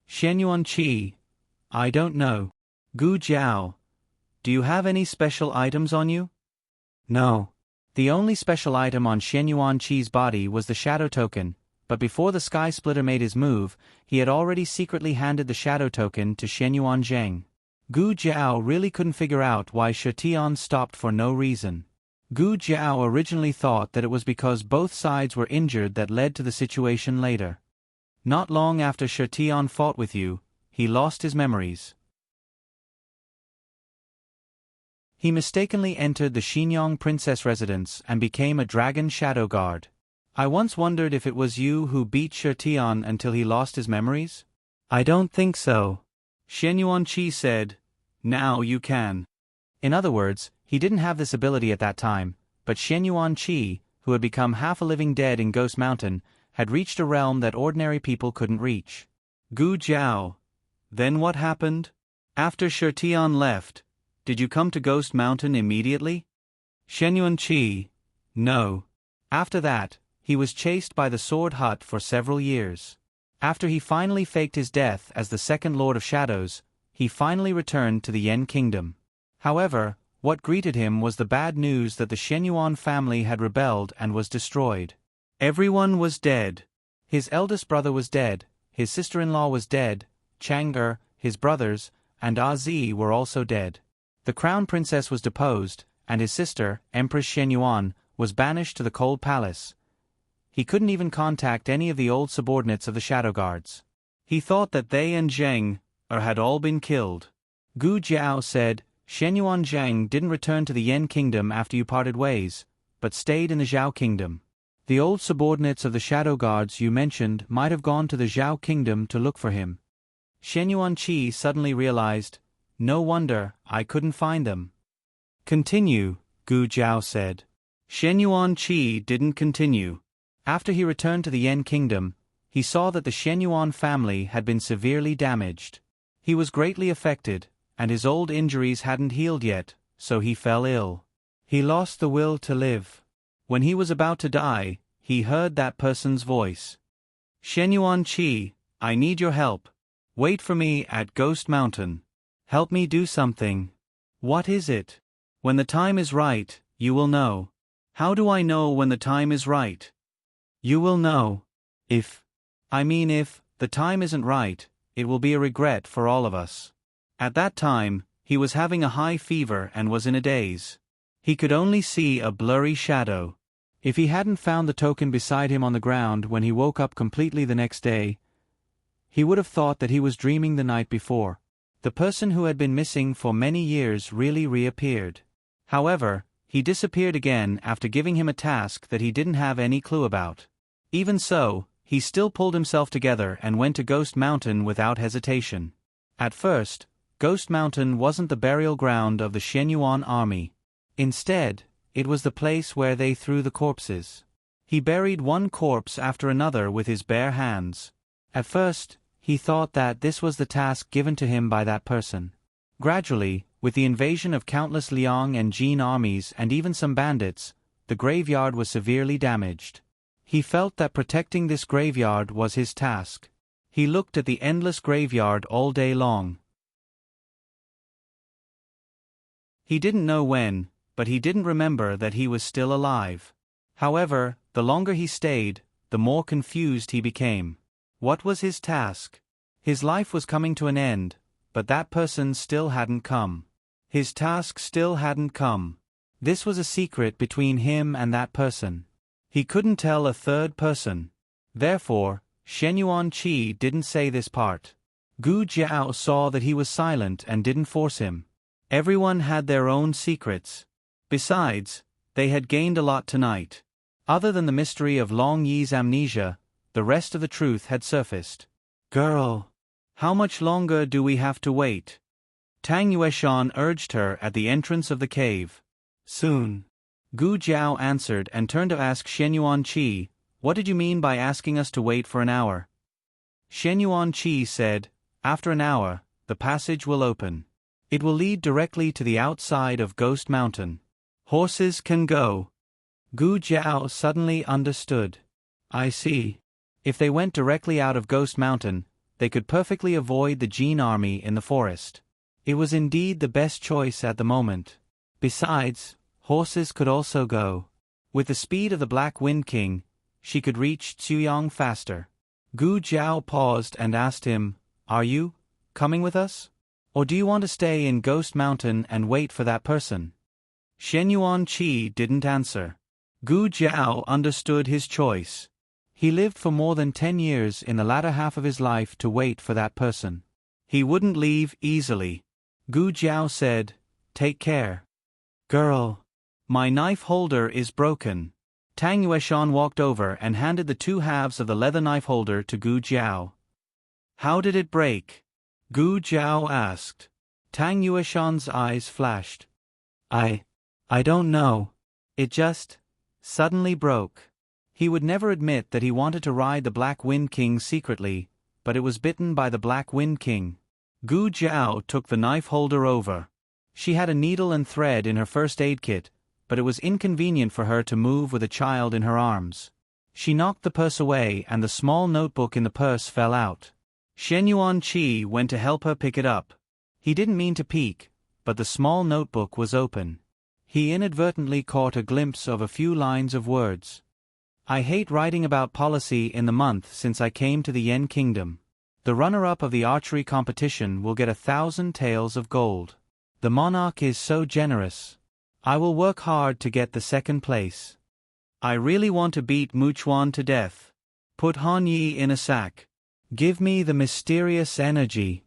Shenyuan Qi. I don't know. Gu Jiao. Do you have any special items on you? No. The only special item on Shenyuan Qi's body was the shadow token, but before the Sky Splitter made his move, he had already secretly handed the shadow token to Shenyuan Zheng. Gu Jiao really couldn't figure out why Shi Tian stopped for no reason. Gu Jiao originally thought that it was because both sides were injured that led to the situation later. Not long after Shi Tian fought with you, he lost his memories. He mistakenly entered the Xinyang princess residence and became a dragon shadow guard. I once wondered if it was you who beat Shi Tian until he lost his memories? I don't think so. Shenyuan Qi said. Now you can. In other words, he didn't have this ability at that time, but Shenyuan Qi, who had become half a living dead in Ghost Mountain, had reached a realm that ordinary people couldn't reach. Gu Jiao. Then what happened? After Shi Tian left, did you come to Ghost Mountain immediately? Shenyuan Qi. No. After that, he was chased by the Sword Hut for several years. After he finally faked his death as the second Lord of Shadows, he finally returned to the Yen Kingdom. However, what greeted him was the bad news that the Shenyuan family had rebelled and was destroyed. Everyone was dead. His eldest brother was dead, his sister-in-law was dead, Chang'er, his brothers, and Zi were also dead. The crown princess was deposed, and his sister, Empress Shenyuan, was banished to the Cold Palace. He couldn't even contact any of the old subordinates of the Shadow Guards. He thought that they and Zheng had all been killed. Gu Jiao said, Shenyuan Zheng didn't return to the Yen Kingdom after you parted ways, but stayed in the Zhao Kingdom. The old subordinates of the Shadow Guards you mentioned might have gone to the Zhao Kingdom to look for him. Shenyuan Qi suddenly realized, no wonder I couldn't find them. Continue, Gu Jiao said. Shenyuan Qi didn't continue. After he returned to the Yen Kingdom, he saw that the Shenyuan family had been severely damaged. He was greatly affected, and his old injuries hadn't healed yet, so he fell ill. He lost the will to live. When he was about to die, he heard that person's voice. Shenyuan Qi, I need your help. Wait for me at Ghost Mountain. Help me do something. What is it? When the time is right, you will know. How do I know when the time is right? You will know. If the time isn't right, it will be a regret for all of us. At that time, he was having a high fever and was in a daze. He could only see a blurry shadow. If he hadn't found the token beside him on the ground when he woke up completely the next day, he would have thought that he was dreaming the night before. The person who had been missing for many years really reappeared. However, he disappeared again after giving him a task that he didn't have any clue about. Even so, he still pulled himself together and went to Ghost Mountain without hesitation. At first, Ghost Mountain wasn't the burial ground of the Shenyuan army. Instead, it was the place where they threw the corpses. He buried one corpse after another with his bare hands. At first, he thought that this was the task given to him by that person. Gradually, with the invasion of countless Liang and Jin armies and even some bandits, the graveyard was severely damaged. He felt that protecting this graveyard was his task. He looked at the endless graveyard all day long. He didn't know when, but he didn't remember that he was still alive. However, the longer he stayed, the more confused he became. What was his task? His life was coming to an end, but that person still hadn't come. His task still hadn't come. This was a secret between him and that person. He couldn't tell a third person. Therefore, Shenyuan Qi didn't say this part. Gu Jiao saw that he was silent and didn't force him. Everyone had their own secrets. Besides, they had gained a lot tonight. Other than the mystery of Long Yi's amnesia, the rest of the truth had surfaced. Girl, how much longer do we have to wait? Tang Yueshan urged her at the entrance of the cave. Soon. Gu Jiao answered and turned to ask Shenyuan Qi, what did you mean by asking us to wait for an hour? Shenyuan Qi said, after an hour, the passage will open. It will lead directly to the outside of Ghost Mountain. Horses can go. Gu Jiao suddenly understood. I see. If they went directly out of Ghost Mountain, they could perfectly avoid the Jin army in the forest. It was indeed the best choice at the moment. Besides, horses could also go. With the speed of the Black Wind King, she could reach Chuyang faster. Gu Jiao paused and asked him, are you coming with us? Or do you want to stay in Ghost Mountain and wait for that person? Shenyuan Qi didn't answer. Gu Jiao understood his choice. He lived for more than 10 years in the latter half of his life to wait for that person. He wouldn't leave easily. Gu Jiao said, take care. Girl, my knife holder is broken. Tang Yueshan walked over and handed the 2 halves of the leather knife holder to Gu Jiao. How did it break? Gu Jiao asked. Tang Yueshan's eyes flashed. I don't know. It just suddenly broke. He would never admit that he wanted to ride the Black Wind King secretly, but it was bitten by the Black Wind King. Gu Jiao took the knife holder over. She had a needle and thread in her first aid kit, but it was inconvenient for her to move with a child in her arms. She knocked the purse away and the small notebook in the purse fell out. Shenyuan Qi went to help her pick it up. He didn't mean to peek, but the small notebook was open. He inadvertently caught a glimpse of a few lines of words. I hate writing about policy in the month since I came to the Yen Kingdom. The runner-up of the archery competition will get 1,000 taels of gold. The monarch is so generous. I will work hard to get the second place. I really want to beat Muchuan to death. Put Han Yi in a sack. Give me the mysterious energy.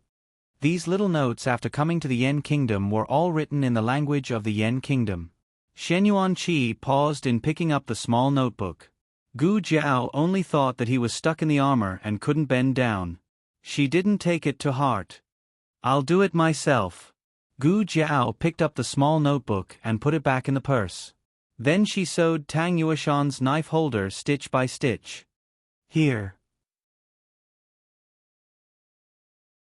These little notes after coming to the Yen Kingdom were all written in the language of the Yen Kingdom. Shenyuan Qi paused in picking up the small notebook. Gu Jiao only thought that he was stuck in the armor and couldn't bend down. She didn't take it to heart. I'll do it myself. Gu Jiao picked up the small notebook and put it back in the purse. Then she sewed Tang Yueshan's knife holder stitch by stitch. Here.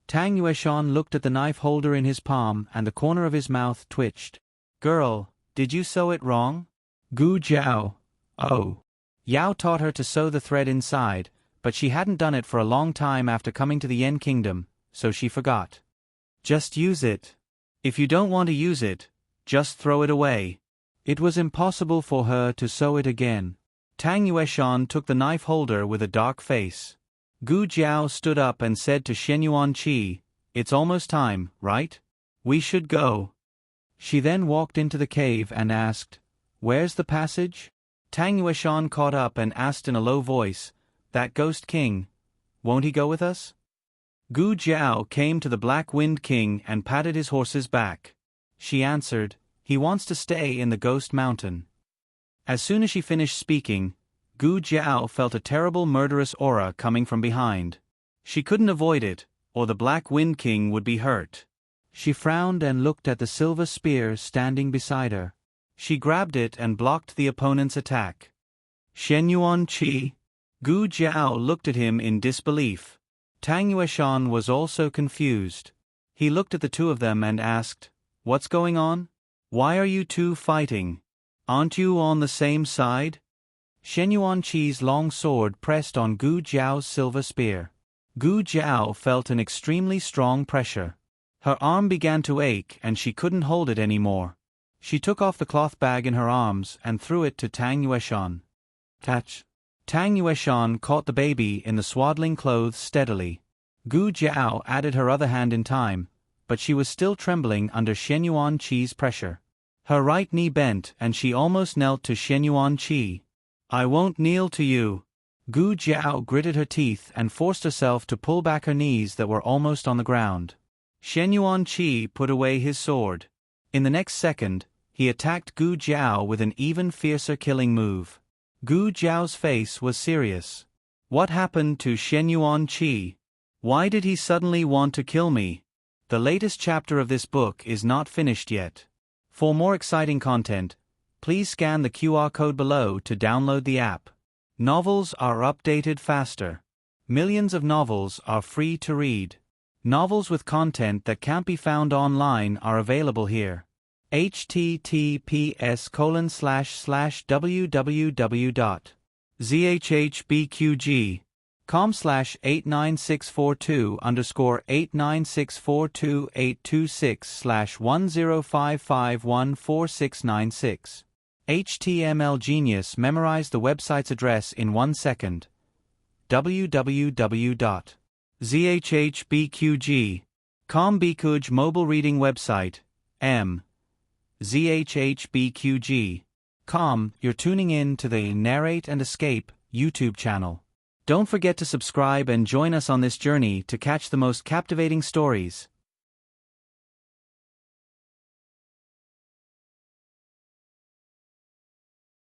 Tang Yueshan looked at the knife holder in his palm and the corner of his mouth twitched. Girl, did you sew it wrong? Gu Jiao. Oh. Yao taught her to sew the thread inside, but she hadn't done it for a long time after coming to the Yen Kingdom, so she forgot. Just use it. If you don't want to use it, just throw it away. It was impossible for her to sew it again. Tang Yueshan took the knife holder with a dark face. Gu Jiao stood up and said to Shenyuan Qi, it's almost time, right? We should go. She then walked into the cave and asked, where's the passage? Tang Yueshan caught up and asked in a low voice, that Ghost King, won't he go with us? Gu Jiao came to the Black Wind King and patted his horse's back. She answered, he wants to stay in the Ghost Mountain. As soon as she finished speaking, Gu Jiao felt a terrible murderous aura coming from behind. She couldn't avoid it, or the Black Wind King would be hurt. She frowned and looked at the silver spear standing beside her. She grabbed it and blocked the opponent's attack. Shenyuan Qi. Gu Jiao looked at him in disbelief. Tang Yueshan was also confused. He looked at the two of them and asked, what's going on? Why are you two fighting? Aren't you on the same side? Shenyuan Qi's long sword pressed on Gu Jiao's silver spear. Gu Jiao felt an extremely strong pressure. Her arm began to ache and she couldn't hold it anymore. She took off the cloth bag in her arms and threw it to Tang Yueshan. Catch! Tang Yueshan caught the baby in the swaddling clothes steadily. Gu Jiao added her other hand in time, but she was still trembling under Shen Yuanqi's pressure. Her right knee bent and she almost knelt to Shen Yuanqi. I won't kneel to you. Gu Jiao gritted her teeth and forced herself to pull back her knees that were almost on the ground. Shen Yuanqi put away his sword. In the next second, he attacked Gu Jiao with an even fiercer killing move. Gu Jiao's face was serious. What happened to Shen Yuanqi? Why did he suddenly want to kill me? The latest chapter of this book is not finished yet. For more exciting content, please scan the QR code below to download the app. Novels are updated faster. Millions of novels are free to read. Novels with content that can't be found online are available here. https://www.zhbqg.com/89642-826/10551496. HTML Genius memorized the website's address in 1 second. www.zhbqg.com Bikuj mobile reading website. zhbqg.com. You're tuning in to the Narrate and Escape YouTube channel. Don't forget to subscribe and join us on this journey to catch the most captivating stories.